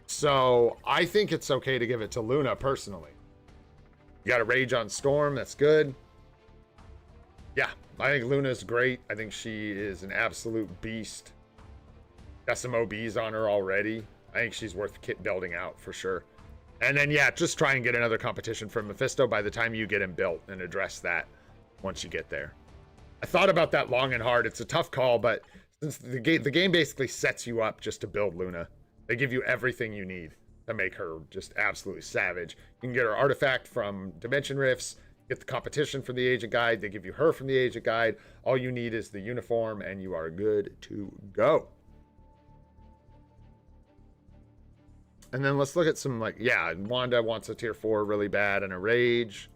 So I think it's okay to give it to Luna personally. You got a rage on Storm. That's good. Yeah, I think Luna's great. I think she is an absolute beast. Got some OBs on her already. I think she's worth kit building out for sure. And then, yeah, just try and get another competition from Mephisto by the time you get him built and address that once you get there. I thought about that long and hard. It's a tough call, but since the game basically sets you up just to build Luna. They give you everything you need to make her just absolutely savage. You can get her artifact from Dimension Rifts, get the competition from the Agent Guide. They give you her from the Agent Guide. All you need is the uniform, and you are good to go. And then let's look at some, like, yeah, Wanda wants a tier 4 really bad and a rage.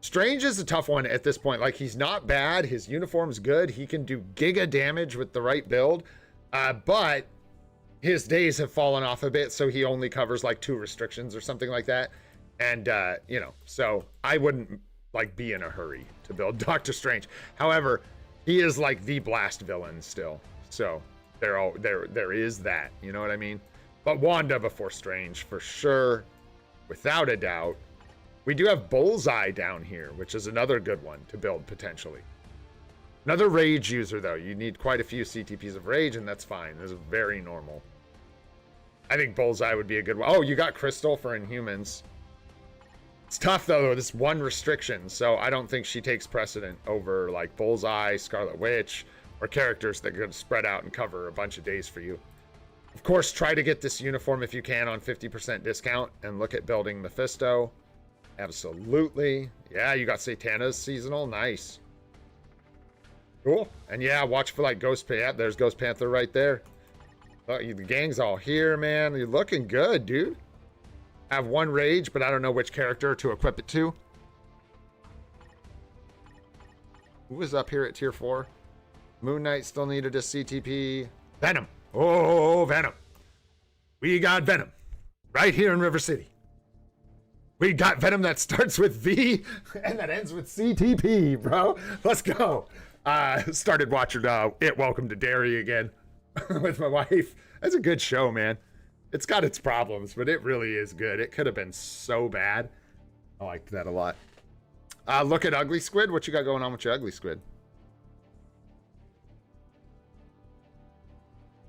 Strange is a tough one at this point. Like, he's not bad. His uniform's good. He can do giga damage with the right build. But his days have fallen off a bit, so he only covers like 2 restrictions or something like that. And, you know, so I wouldn't like be in a hurry to build Doctor Strange. However, he is like the blast villain still. So there is that, you know what I mean? But Wanda before Strange for sure, without a doubt. We do have Bullseye down here, which is another good one to build potentially. Another rage user, though. You need quite a few CTPs of rage, and that's fine. That's very normal. I think Bullseye would be a good one. Oh, you got Crystal for Inhumans. It's tough, though. This one restriction, so I don't think she takes precedent over, like, Bullseye, Scarlet Witch, or characters that could spread out and cover a bunch of days for you. Of course, try to get this uniform if you can on 50% discount, and look at building Mephisto. Absolutely. Yeah, you got Satana's seasonal. Nice. Cool. And yeah, watch for like Ghost Panther. Yeah, there's Ghost Panther right there. Oh, the gang's all here, man. You're looking good, dude. I have 1 rage, but I don't know which character to equip it to. Who was up here at tier 4? Moon Knight still needed a CTP. Venom. Oh, Venom. We got Venom. Right here in River City. We got Venom that starts with V and that ends with CTP, bro. Let's go. Started watching It Welcome to Derry again with my wife. That's a good show, man. It's got its problems, but it really is good. It could have been so bad. I liked that a lot. Look at Ugly Squid. What you got going on with your Ugly Squid?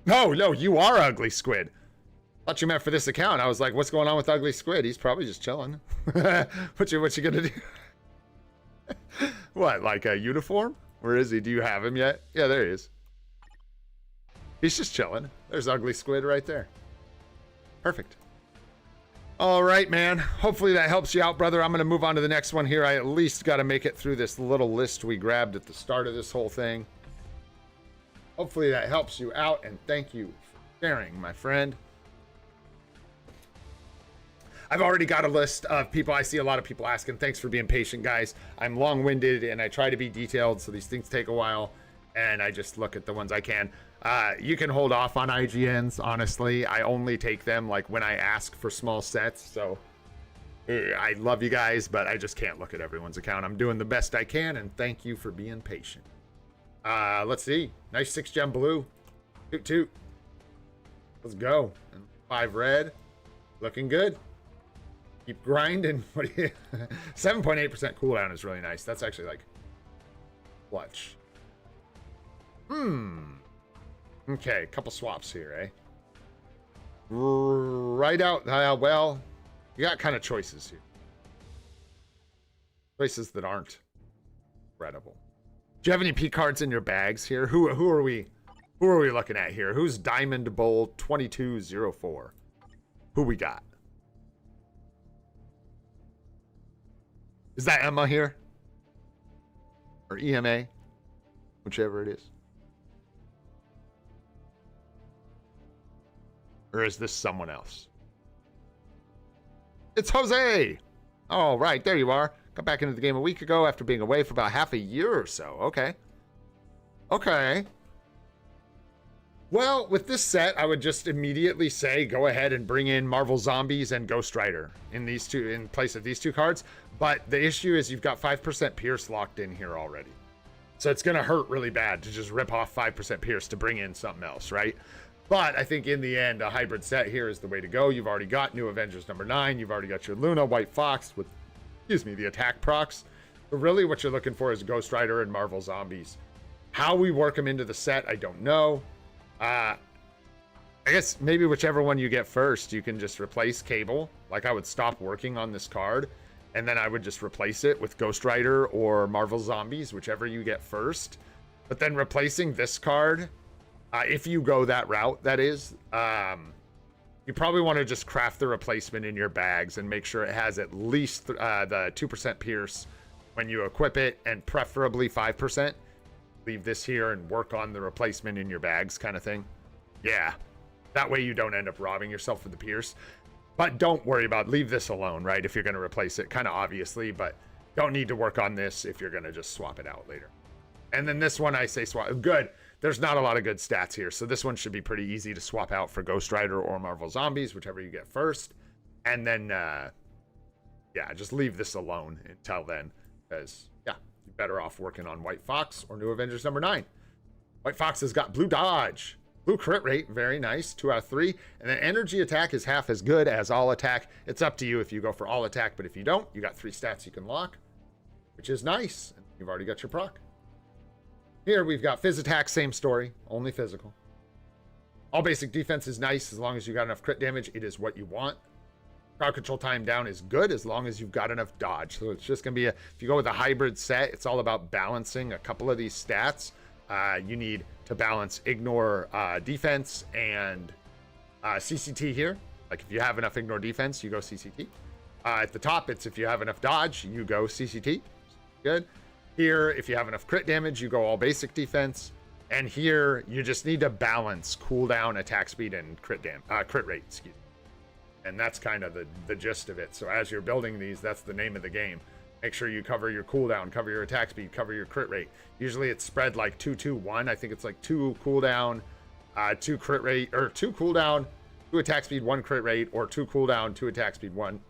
No, you are Ugly Squid. Thought you meant for this account. I was like, what's going on with Ugly Squid? He's probably just chilling. What you gonna do? What, like a uniform? Where is he? Do you have him yet? Yeah, there he is. He's just chilling. There's Ugly Squid right there. Perfect. All right, man. Hopefully that helps you out, brother. I'm going to move on to the next one here. I at least got to make it through this little list we grabbed at the start of this whole thing. Hopefully that helps you out, and thank you for sharing, my friend. I've already got a list of people. I see a lot of people asking. Thanks for being patient, guys. I'm long-winded, and I try to be detailed, so these things take a while, and I just look at the ones I can. You can hold off on IGNs, honestly. I only take them like when I ask for small sets, so I love you guys, but I just can't look at everyone's account. I'm doing the best I can, and thank you for being patient. Let's see. Nice 6-gem blue. Toot toot. Let's go. And 5 red. Looking good. Keep grinding. What do you 7.8% cooldown is really nice. That's actually like clutch. Okay, couple swaps here, eh? Right out. Well, you got kind of choices here. Choices that aren't incredible. Do you have any P cards in your bags here? Who are we looking at here? Who's Diamond Bowl 2204? Who we got? Is that Emma here? Or EMA? Whichever it is. Or is this someone else? It's Jose! Oh, right, there you are. Got back into the game a week ago after being away for about half a year or so. Okay. Okay. Well, with this set, I would just immediately say go ahead and bring in Marvel Zombies and Ghost Rider in place of these two cards. But the issue is you've got 5% Pierce locked in here already. So it's going to hurt really bad to just rip off 5% Pierce to bring in something else, right? But I think in the end, a hybrid set here is the way to go. You've already got New Avengers #9. You've already got your Luna, White Fox with, the attack procs. But really what you're looking for is Ghost Rider and Marvel Zombies. How we work them into the set, I don't know. I guess maybe whichever one you get first, you can just replace Cable. Like I would stop working on this card, and then I would just replace it with Ghost Rider or Marvel Zombies, whichever you get first. But then replacing this card, if you go that route, that is, you probably want to just craft the replacement in your bags and make sure it has at least the 2% Pierce when you equip it, and preferably 5%. Leave this here and work on the replacement in your bags kind of thing. Yeah. That way you don't end up robbing yourself with the Pierce. But don't worry about, leave this alone, right? If you're going to replace it, kind of obviously, but don't need to work on this if you're going to just swap it out later. And then this one I say swap. Good. There's not a lot of good stats here. So this one should be pretty easy to swap out for Ghost Rider or Marvel Zombies, whichever you get first. And then, yeah, just leave this alone until then. Because, yeah, you're better off working on White Fox or New Avengers #9. White Fox has got blue dodge. Blue crit rate, very nice, 2 out of 3. And then energy attack is half as good as all attack. It's up to you if you go for all attack, but if you don't, you got 3 stats you can lock, which is nice. You've already got your proc. Here we've got Fizz attack, same story, only physical. All basic defense is nice as long as you got enough crit damage. It is what you want. Crowd control time down is good as long as you've got enough dodge. So it's just going to be if you go with a hybrid set, it's all about balancing a couple of these stats. You need to balance ignore defense and CCT here. Like if you have enough ignore defense, you go CCT. At the top, it's if you have enough dodge, you go CCT. Good. Here, if you have enough crit damage, you go all basic defense. And here, you just need to balance cooldown, attack speed, and crit rate. Excuse me. And that's kind of the gist of it. So as you're building these, that's the name of the game. Make sure you cover your cooldown, cover your attack speed, cover your crit rate. Usually it's spread like 2-2-1. I think it's like 2 cooldown, 2 crit rate, or 2 cooldown, 2 attack speed, 1 crit rate, or 2 cooldown, 2 attack speed, 1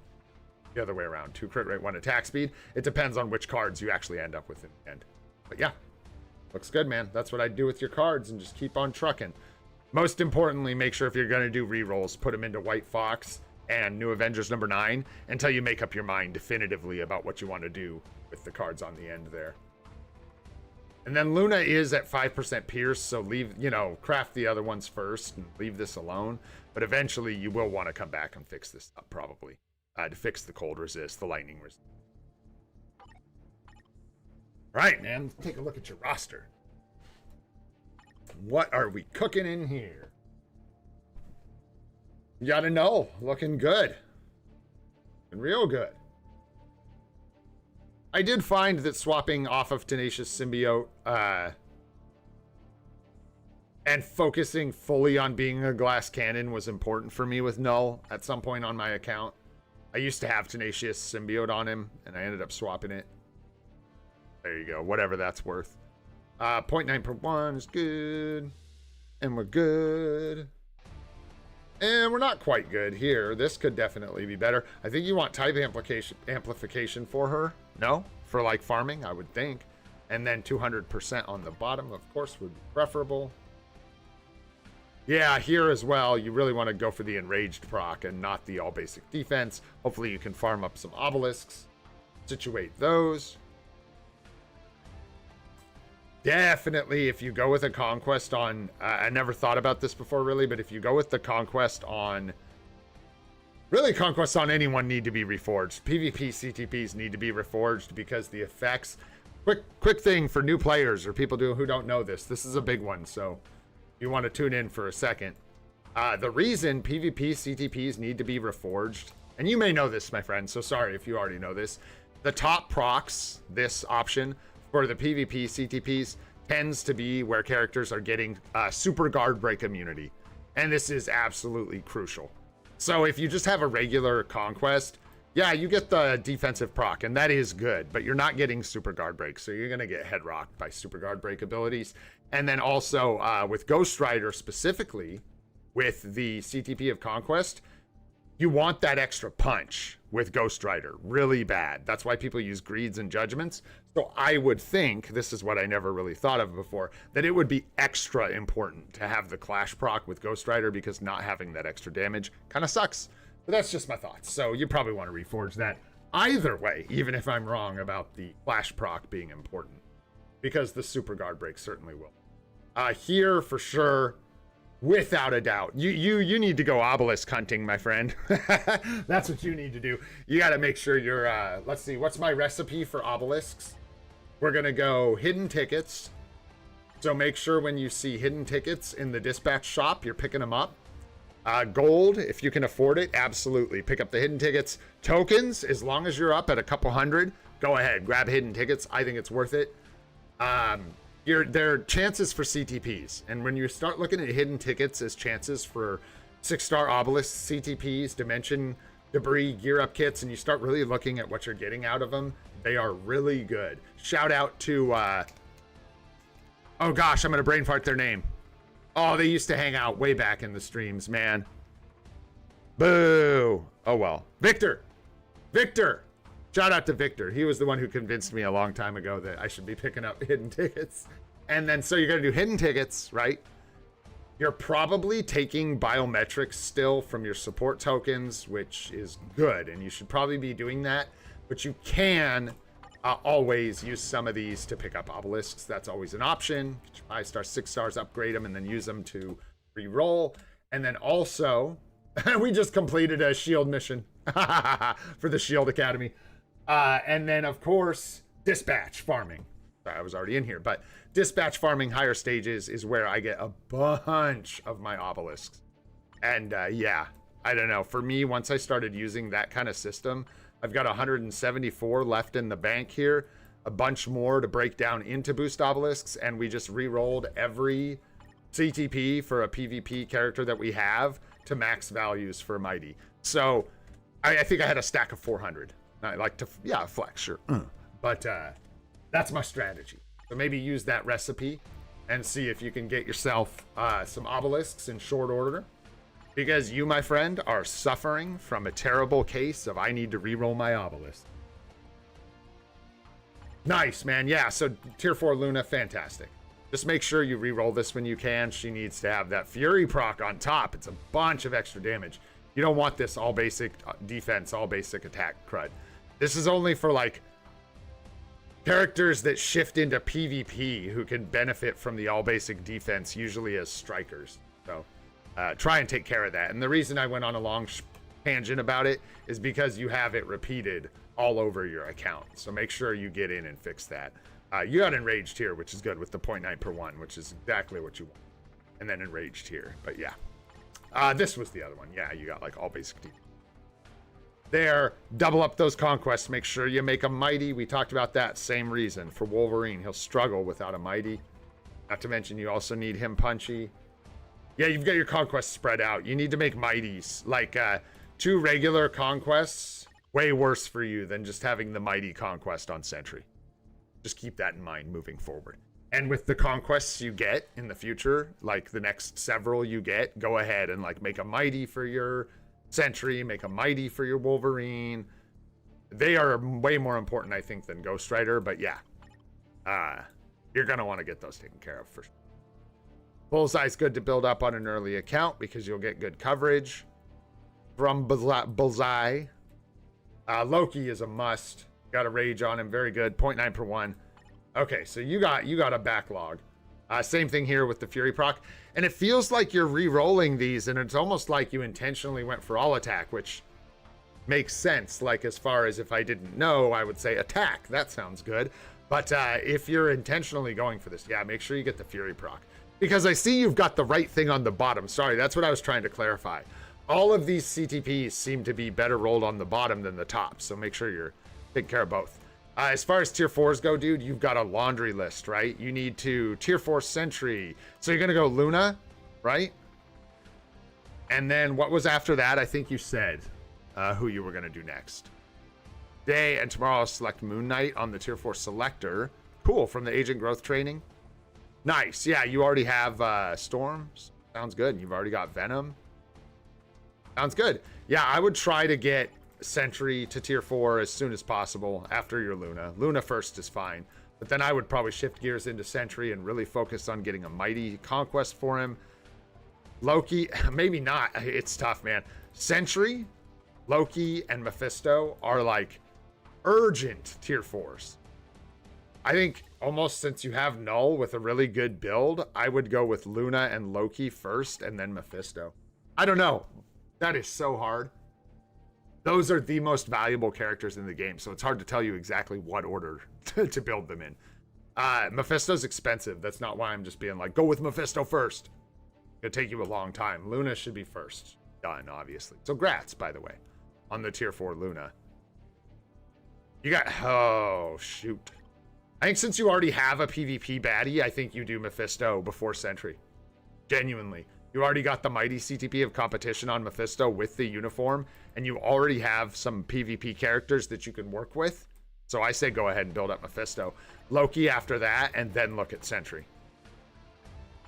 the other way around. 2 crit rate, 1 attack speed. It depends on which cards you actually end up with in the end. But yeah, looks good, man. That's what I'd do with your cards and just keep on trucking. Most importantly, make sure if you're going to do rerolls, put them into White Fox and New Avengers number 9 until you make up your mind definitively about what you want to do with the cards on the end there. And then Luna is at 5% Pierce, so leave, you know, craft the other ones first and leave this alone. But eventually you will want to come back and fix this up, probably, to fix the cold resist, the lightning resist. Right, man, let's take a look at your roster. What are we cooking in here? You gotta know, looking good. And real good. I did find that swapping off of Tenacious Symbiote and focusing fully on being a glass cannon was important for me with Null at some point on my account. I used to have Tenacious Symbiote on him, and I ended up swapping it. There you go, whatever that's worth. 0.9 per 1 is good. And we're good. And we're not quite good here. This could definitely be better. I think you want type amplification for her. No? For like farming, I would think. And then 200% on the bottom, of course, would be preferable. Yeah, here as well, you really want to go for the enraged proc and not the all basic defense. Hopefully you can farm up some obelisks. Situate those. Definitely, if you go with a conquest on... I never thought about this before, really, but if you go with the conquest on... Really, conquests on anyone need to be reforged. PvP CTPs need to be reforged because the effects... Quick thing for new players or people who don't know this. This is a big one, so you want to tune in for a second. The reason PvP CTPs need to be reforged, and you may know this, my friend, so sorry if you already know this. The top procs, this option... for the PvP CTPs tends to be where characters are getting super guard break immunity. And this is absolutely crucial. So if you just have a regular conquest, yeah, you get the defensive proc, and that is good, but you're not getting super guard break. So you're going to get head rocked by super guard break abilities. And then also with Ghost Rider specifically, with the CTP of Conquest, you want that extra punch with Ghost Rider really bad. That's why people use Greeds and Judgments. So I would think, this is what I never really thought of before, that it would be extra important to have the Clash proc with Ghost Rider because not having that extra damage kind of sucks. But that's just my thoughts. So you probably want to reforge that either way, even if I'm wrong about the Clash proc being important, because the super guard break certainly will. Here for sure, without a doubt, you need to go obelisk hunting, my friend. That's what you need to do. You got to make sure you're let's see, what's my recipe for obelisks? We're gonna go hidden tickets. So make sure when you see hidden tickets in the dispatch shop, you're picking them up. Gold, if you can afford it, absolutely pick up the hidden tickets. Tokens, as long as you're up at a couple hundred, go ahead, grab hidden tickets. I think it's worth it. There are chances for CTPs, and when you start looking at hidden tickets as chances for 6-star obelisk CTPs, dimension debris, gear up kits, and you start really looking at what you're getting out of them, they are really good. Shout out to oh gosh, I'm gonna brain fart their name. Oh, they used to hang out way back in the streams, man. Boo. Oh well. Victor. Shout out to Victor. He was the one who convinced me a long time ago that I should be picking up hidden tickets. And then, so you're going to do hidden tickets, right? You're probably taking biometrics still from your support tokens, which is good. And you should probably be doing that. But you can always use some of these to pick up obelisks. That's always an option. Get your 5 stars, 6 stars, upgrade them, and then use them to re-roll. And then also, we just completed a shield mission for the Shield Academy. And then, of course, dispatch farming. Sorry, I was already in here, but dispatch farming higher stages is where I get a bunch of my obelisks. And yeah, I don't know. For me, once I started using that kind of system, I've got 174 left in the bank here, a bunch more to break down into boost obelisks, and we just re-rolled every CTP for a PvP character that we have to max values for Mighty. So I think I had a stack of 400. I like to, yeah, flex, sure. But that's my strategy. So maybe use that recipe and see if you can get yourself some obelisks in short order. Because you, my friend, are suffering from a terrible case of I need to reroll my Obelisk. Nice, man. Yeah, so tier 4 Luna, fantastic. Just make sure you reroll this when you can. She needs to have that Fury proc on top. It's a bunch of extra damage. You don't want this all basic defense, all basic attack crud. This is only for like characters that shift into PvP who can benefit from the all basic defense, usually as strikers. So try and take care of that. And the reason I went on a long tangent about it is because you have it repeated all over your account. So make sure you get in and fix that. You got enraged here, which is good with the 0.9 per 1, which is exactly what you want. And then enraged here. But yeah. This was the other one. Yeah, you got like all basic defense. There, double up those conquests. Make sure you make a mighty. We talked about that same reason. For Wolverine, he'll struggle without a mighty. Not to mention you also need him punchy. Yeah, you've got your conquests spread out. You need to make mighties. Like 2 regular conquests, way worse for you than just having the mighty conquest on Sentry. Just keep that in mind moving forward. And with the conquests you get in the future, like the next several you get, go ahead and like make a mighty for your Sentry, make a mighty for your Wolverine. They are way more important, I think, than Ghost Rider, but yeah. You're going to want to get those taken care of for sure. Bullseye's good to build up on an early account because you'll get good coverage from Bullseye. Loki is a must. Got a rage on him, very good, 0.9 per 1. Okay, so you got a backlog. Same thing here with the Fury proc. And it feels like you're re-rolling these, and it's almost like you intentionally went for all attack, which makes sense. Like, as far as if I didn't know, I would say attack. That sounds good. But if you're intentionally going for this, yeah, make sure you get the Fury proc. Because I see you've got the right thing on the bottom. Sorry, that's what I was trying to clarify. All of these CTPs seem to be better rolled on the bottom than the top, so make sure you're taking care of both. As far as tier 4s go, dude, you've got a laundry list, right? You need to tier 4 Sentry. So you're going to go Luna, right? And then what was after that? I think you said who you were going to do next. Today and tomorrow I'll select Moon Knight on the tier 4 Selector. Cool, from the Agent Growth Training. Nice. Yeah, you already have Storm. Sounds good. You've already got Venom. Sounds good. Yeah, I would try to get Sentry to tier 4 as soon as possible after your Luna. Luna first is fine, but then I would probably shift gears into Sentry and really focus on getting a mighty conquest for him. Loki, maybe not. It's tough, man. Sentry, Loki, and Mephisto are like urgent tier 4s. I think almost since you have Null with a really good build, I would go with Luna and Loki first and then Mephisto. I don't know. That is so hard. Those are the most valuable characters in the game, so it's hard to tell you exactly what order to build them in. Mephisto's expensive. That's not why I'm just being like, go with Mephisto first. It'll take you a long time. Luna should be first. Done, obviously. So grats, by the way, on the tier 4 Luna. You got... Oh, shoot. I think since you already have a PvP baddie, I think you do Mephisto before Sentry. Genuinely. You already got the mighty CTP of competition on Mephisto with the uniform, and you already have some PvP characters that you can work with. So I say go ahead and build up Mephisto. Loki after that, and then look at Sentry.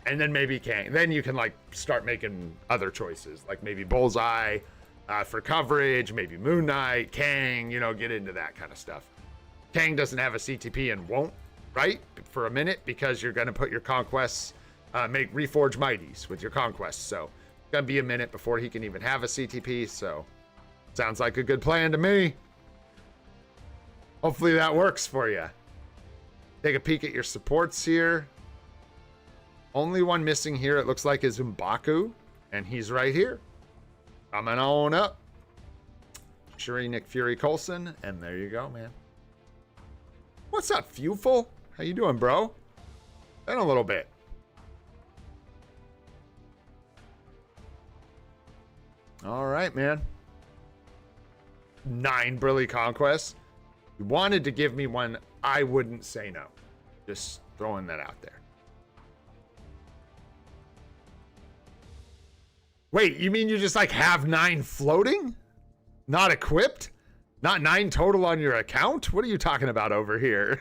And then maybe Kang. Then you can like start making other choices, like maybe Bullseye for coverage, maybe Moon Knight, Kang, you know, get into that kind of stuff. Kang doesn't have a CTP and won't, right? For a minute, because you're going to put your conquests... make reforge mighties with your conquests, so it's gonna be a minute before he can even have a CTP, so sounds like a good plan to me. Hopefully that works for you. Take a peek at your supports here. Only one missing here, it looks like, is M'Baku, and he's right here. Coming on up. Shuri Nick Fury Coulson, and there you go, man. What's up, Fewful? How you doing, bro? Been a little bit. All right, man. 9 Brilly Conquests. You wanted to give me one, I wouldn't say no. Just throwing that out there. Wait, you mean you just like have 9 floating? Not equipped? Not 9 total on your account? What are you talking about over here?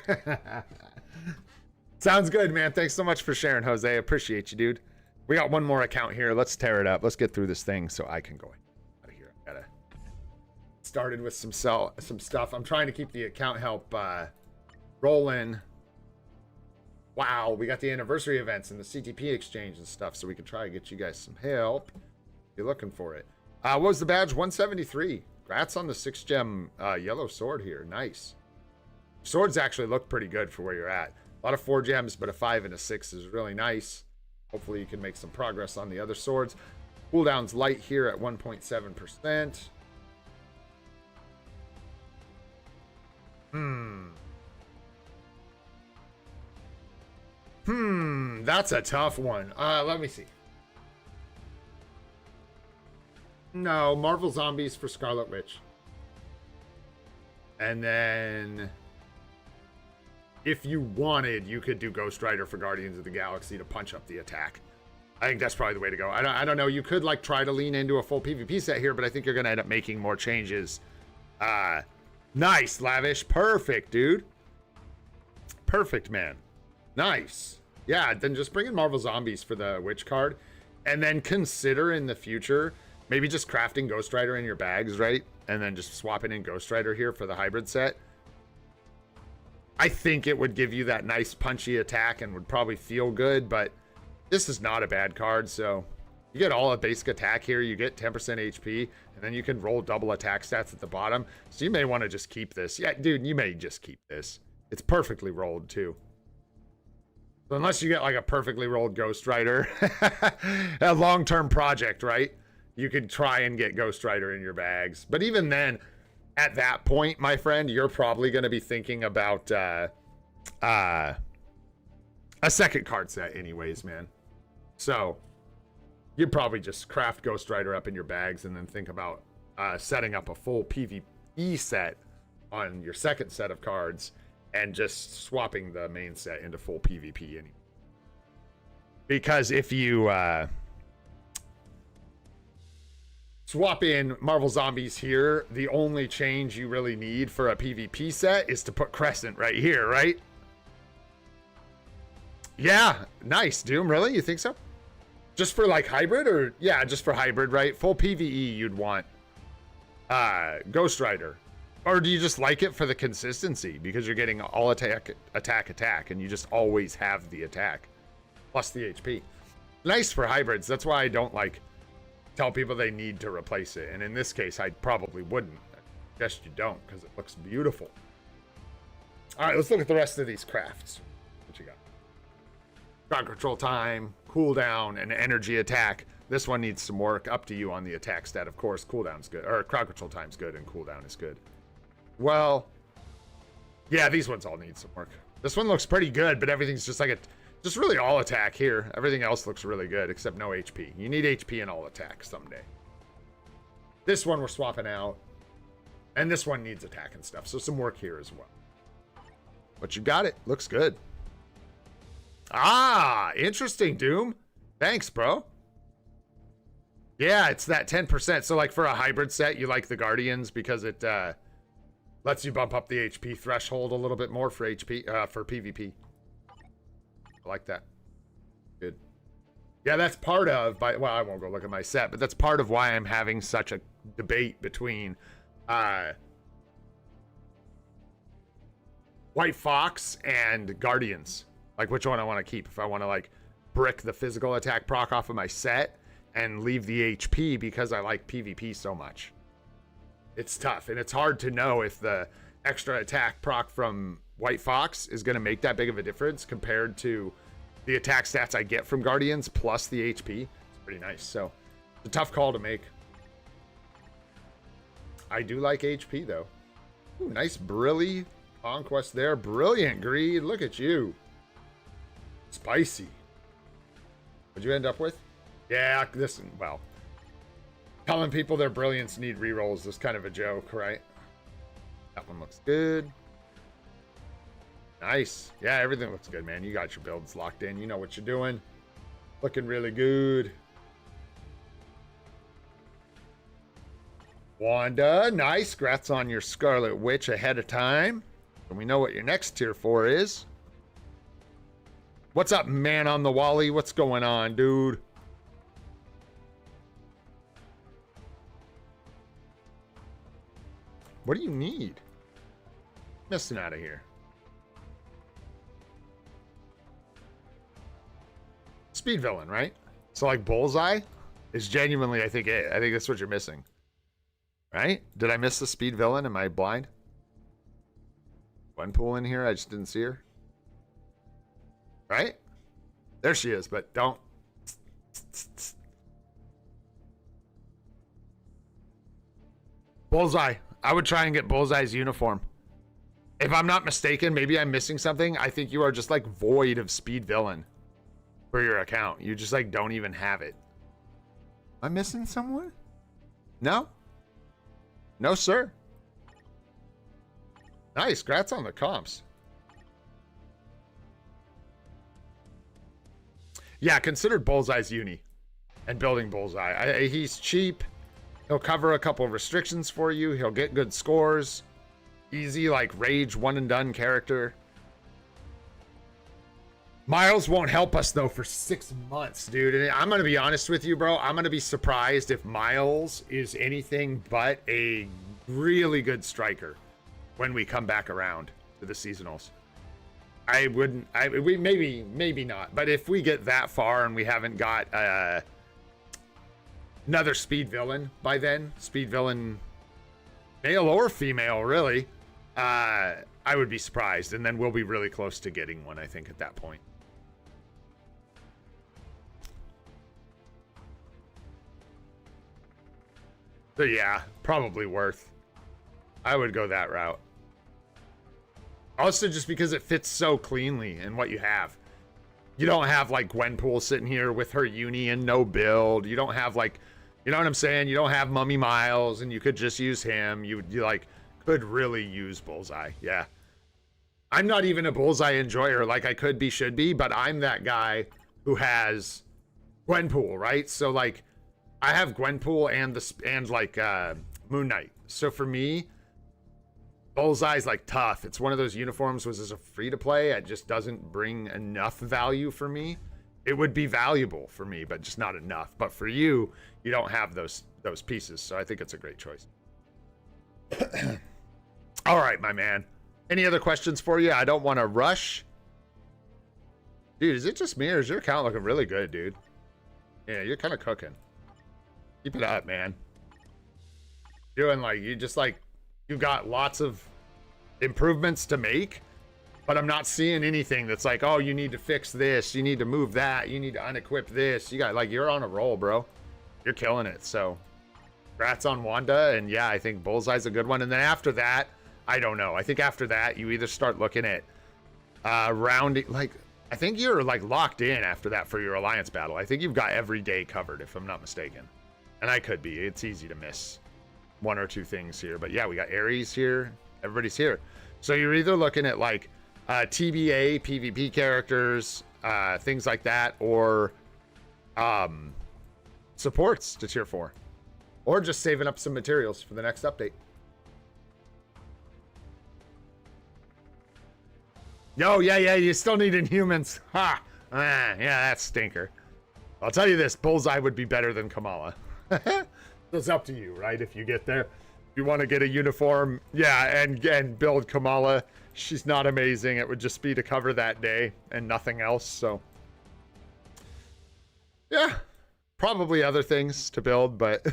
Sounds good, man. Thanks so much for sharing, Jose. Appreciate you, dude. We got one more account here. Let's tear it up. Let's get through this thing so I can go out of here. I gotta started with some stuff. I'm trying to keep the account help rolling. Wow, we got the anniversary events and the CTP exchange and stuff, so we can try to get you guys some help. You're looking for it. What was the badge? 173. Congrats on the 6-gem yellow sword here. Nice. Swords actually look pretty good for where you're at. A lot of 4 gems, but a 5 and a 6 is really nice. Hopefully you can make some progress on the other swords. Cooldown's light here at 1.7%. That's a tough one. Let me see. No, Marvel Zombies for Scarlet Witch. And then if you wanted, you could do Ghost Rider for Guardians of the Galaxy to punch up the attack. I think that's probably the way to go. I don't know. You could like try to lean into a full PvP set here, but I think you're going to end up making more changes. Nice, Lavish. Perfect, dude. Perfect, man. Nice. Yeah, then just bring in Marvel Zombies for the Witch card. And then consider in the future maybe just crafting Ghost Rider in your bags, right? And then just swapping in Ghost Rider here for the hybrid set. I think it would give you that nice punchy attack and would probably feel good, but this is not a bad card, so you get all a basic attack here, you get 10% HP, and then you can roll double attack stats at the bottom. So you may want to just keep this. Yeah, dude, you may just keep this. It's perfectly rolled, too. So unless you get like a perfectly rolled Ghost Rider, a long-term project, right? You could try and get Ghost Rider in your bags. But even then, at that point, my friend, you're probably going to be thinking about a second card set anyways, man. So you'd probably just craft Ghost Rider up in your bags and then think about setting up a full PvE set on your second set of cards and just swapping the main set into full PvP anyway. Because if you swap in Marvel Zombies here, the only change you really need for a PvP set is to put Crescent right here, right? Yeah, nice. Doom, really? You think so? Just for like hybrid, or yeah, just for hybrid, right? Full PvE you'd want Ghost Rider. Or do you just like it for the consistency because you're getting all attack, and you just always have the attack plus the HP. Nice for hybrids. That's why I don't like tell people they need to replace it. And in this case, I probably wouldn't. I guess you don't because it looks beautiful. All right, let's look at the rest of these crafts. What you got? Crowd control time, cooldown, and energy attack. This one needs some work. Up to you on the attack stat, of course. Cooldown's good, or crowd control time's good, and cooldown is good. Well, yeah, these ones all need some work. This one looks pretty good, but everything's just like just really all attack here. Everything else looks really good, except no HP. You need HP in all attack someday. This one we're swapping out, and this one needs attack and stuff, so some work here as well. But you got it. Looks good. Ah, interesting, Doom. Thanks, bro. Yeah, it's that 10%. So like for a hybrid set, you like the Guardians because it lets you bump up the HP threshold a little bit more for PvP. I like that. Good. Yeah, that's part of, well, I won't go look at my set, but that's part of why I'm having such a debate between White Fox and Guardians. Like which one I want to keep. If I want to like brick the physical attack proc off of my set and leave the HP because I like PvP so much. It's tough, and it's hard to know if the extra attack proc from White Fox is going to make that big of a difference compared to the attack stats I get from Guardians plus the HP. It's pretty nice. So it's a tough call to make. I do like HP though. Ooh, nice Brilly Conquest there. Brilliant Greed. Look at you. Spicy. What'd you end up with? Yeah, listen, well, telling people their brilliance need rerolls is kind of a joke, right? That one looks good. Nice. Yeah, everything looks good, man. You got your builds locked in. You know what you're doing. Looking really good. Wanda, nice. Congrats on your Scarlet Witch ahead of time. And we know what your next tier 4 is. What's up, man on the Wally? What's going on, dude? What do you need? Missing out of here. Speed villain, right? So like Bullseye is genuinely, I think it. I think that's what you're missing. Right? Did I miss the speed villain? Am I blind? Gwenpool in here? I just didn't see her. Right? There she is, but don't. Bullseye. I would try and get Bullseye's uniform. If I'm not mistaken, maybe I'm missing something. I think you are just like void of speed villain for your account. You just like don't even have it. Am I missing someone? No? No, sir. Nice. Congrats on the comps. Yeah, consider Bullseye's uni and building Bullseye. He's cheap. He'll cover a couple of restrictions for you. He'll get good scores. Easy, like, rage, one and done character. Miles won't help us, though, for 6 months, dude. And I'm going to be honest with you, bro. I'm going to be surprised if Miles is anything but a really good striker when we come back around to the seasonals. I wouldn't, maybe not. But if we get that far and we haven't got another speed villain by then, speed villain, male or female, really, I would be surprised. And then we'll be really close to getting one, I think, at that point. So yeah, probably worth. I would go that route. Also, just because it fits so cleanly in what you have. You don't have, like, Gwenpool sitting here with her uni and no build. You don't have, like, you know what I'm saying? You don't have Mummy Miles, and you could just use him. You like, could really use Bullseye. Yeah. I'm not even a Bullseye enjoyer like I could be, should be, but I'm that guy who has Gwenpool, right? So, like, I have Gwenpool and like, Moon Knight. So, for me, Bullseye's like tough. It's one of those uniforms was as a free to play. It just doesn't bring enough value for me. It would be valuable for me, but just not enough. But for you, you don't have those pieces. So I think it's a great choice. All right, my man. Any other questions for you? I don't want to rush. Dude, is it just me or is your account looking really good, dude? Yeah, you're kind of cooking. Keep it up, man. Doing like, you just like, you got lots of improvements to make, but I'm not seeing anything that's like, oh, you need to fix this, you need to move that, you need to unequip this. You got, like, you're on a roll, bro. You're killing it. So congrats on Wanda. And yeah, I think Bullseye's a good one. And then after that, I don't know. I think after that, you either start looking at rounding, like, I think you're like locked in after that for your alliance battle. I think you've got every day covered, if I'm not mistaken. And I could be. It's easy to miss one or two things here, but yeah, we got Ares here. Everybody's here. So you're either looking at like TBA, PvP characters, things like that, or supports to tier 4, or just saving up some materials for the next update. Yo, yeah, you still need Inhumans. Ha! Yeah, that's stinker. I'll tell you this, Bullseye would be better than Kamala. It's up to you, right? If you get there, if you want to get a uniform, yeah, and build Kamala. She's not amazing. It would just be to cover that day and nothing else. So, yeah, probably other things to build, but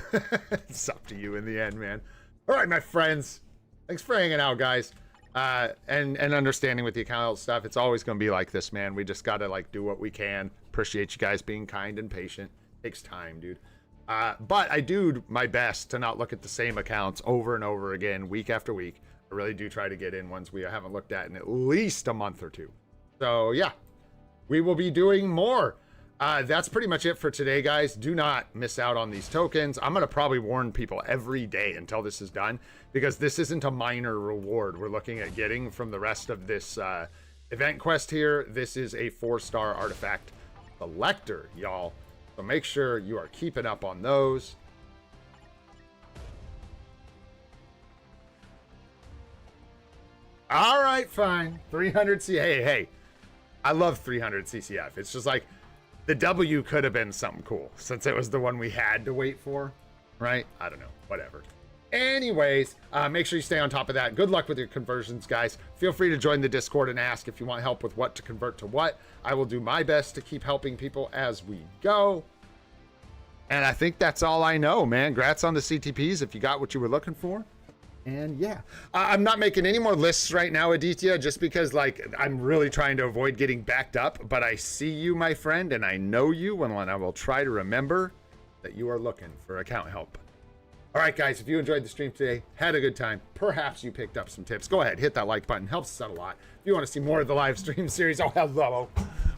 it's up to you in the end, man. All right, my friends, thanks for hanging out, guys, and understanding with the account stuff. It's always going to be like this, man. We just got to like do what we can. Appreciate you guys being kind and patient. Takes time, dude. But I do my best to not look at the same accounts over and over again, week after week. I really do try to get in ones we haven't looked at in at least a month or two. So yeah, we will be doing more. That's pretty much it for today, guys. Do not miss out on these tokens. I'm going to probably warn people every day until this is done, because this isn't a minor reward we're looking at getting from the rest of this event quest here. This is a 4-star artifact selector, y'all. So make sure you are keeping up on those. All right, fine. 300 C. Hey. I love 300 CCF. It's just like the W could have been something cool since it was the one we had to wait for, right? I don't know. Whatever. Anyways, make sure you stay on top of that. Good luck with your conversions, guys. Feel free to join the Discord and ask if you want help with what to convert to what. I will do my best to keep helping people as we go. And I think that's all I know, man. Congrats on the CTPs if you got what you were looking for. And yeah, I'm not making any more lists right now, Aditya, just because like I'm really trying to avoid getting backed up. But I see you, my friend, and I know you, and I will try to remember that you are looking for account help. All right, guys, if you enjoyed the stream today, had a good time, perhaps you picked up some tips, go ahead, hit that like button. Helps us out a lot. If you want to see more of the live stream series, oh, hello.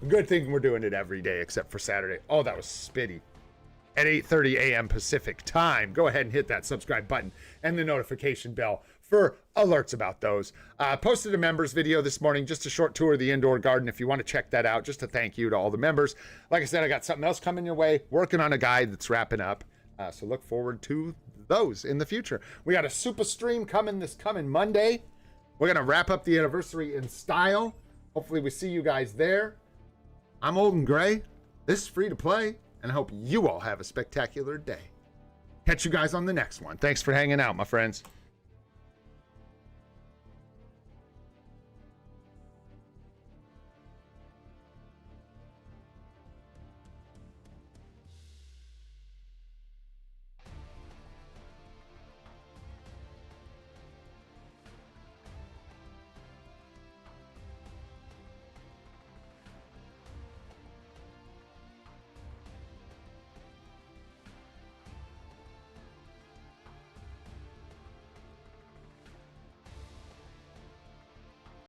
Good thing we're doing it every day except for Saturday. Oh, that was spitty. At 8:30 a.m. Pacific time. Go ahead and hit that subscribe button and the notification bell for alerts about those. Posted a members video this morning, just a short tour of the indoor garden. If you want to check that out, just a thank you to all the members. Like I said, I got something else coming your way, working on a guide that's wrapping up. So look forward to those in the future. We got a super stream coming this coming Monday. We're going to wrap up the anniversary in style. Hopefully we see you guys there. I'm Old and Gray. This is free to play. And I hope you all have a spectacular day. Catch you guys on the next one. Thanks for hanging out, my friends.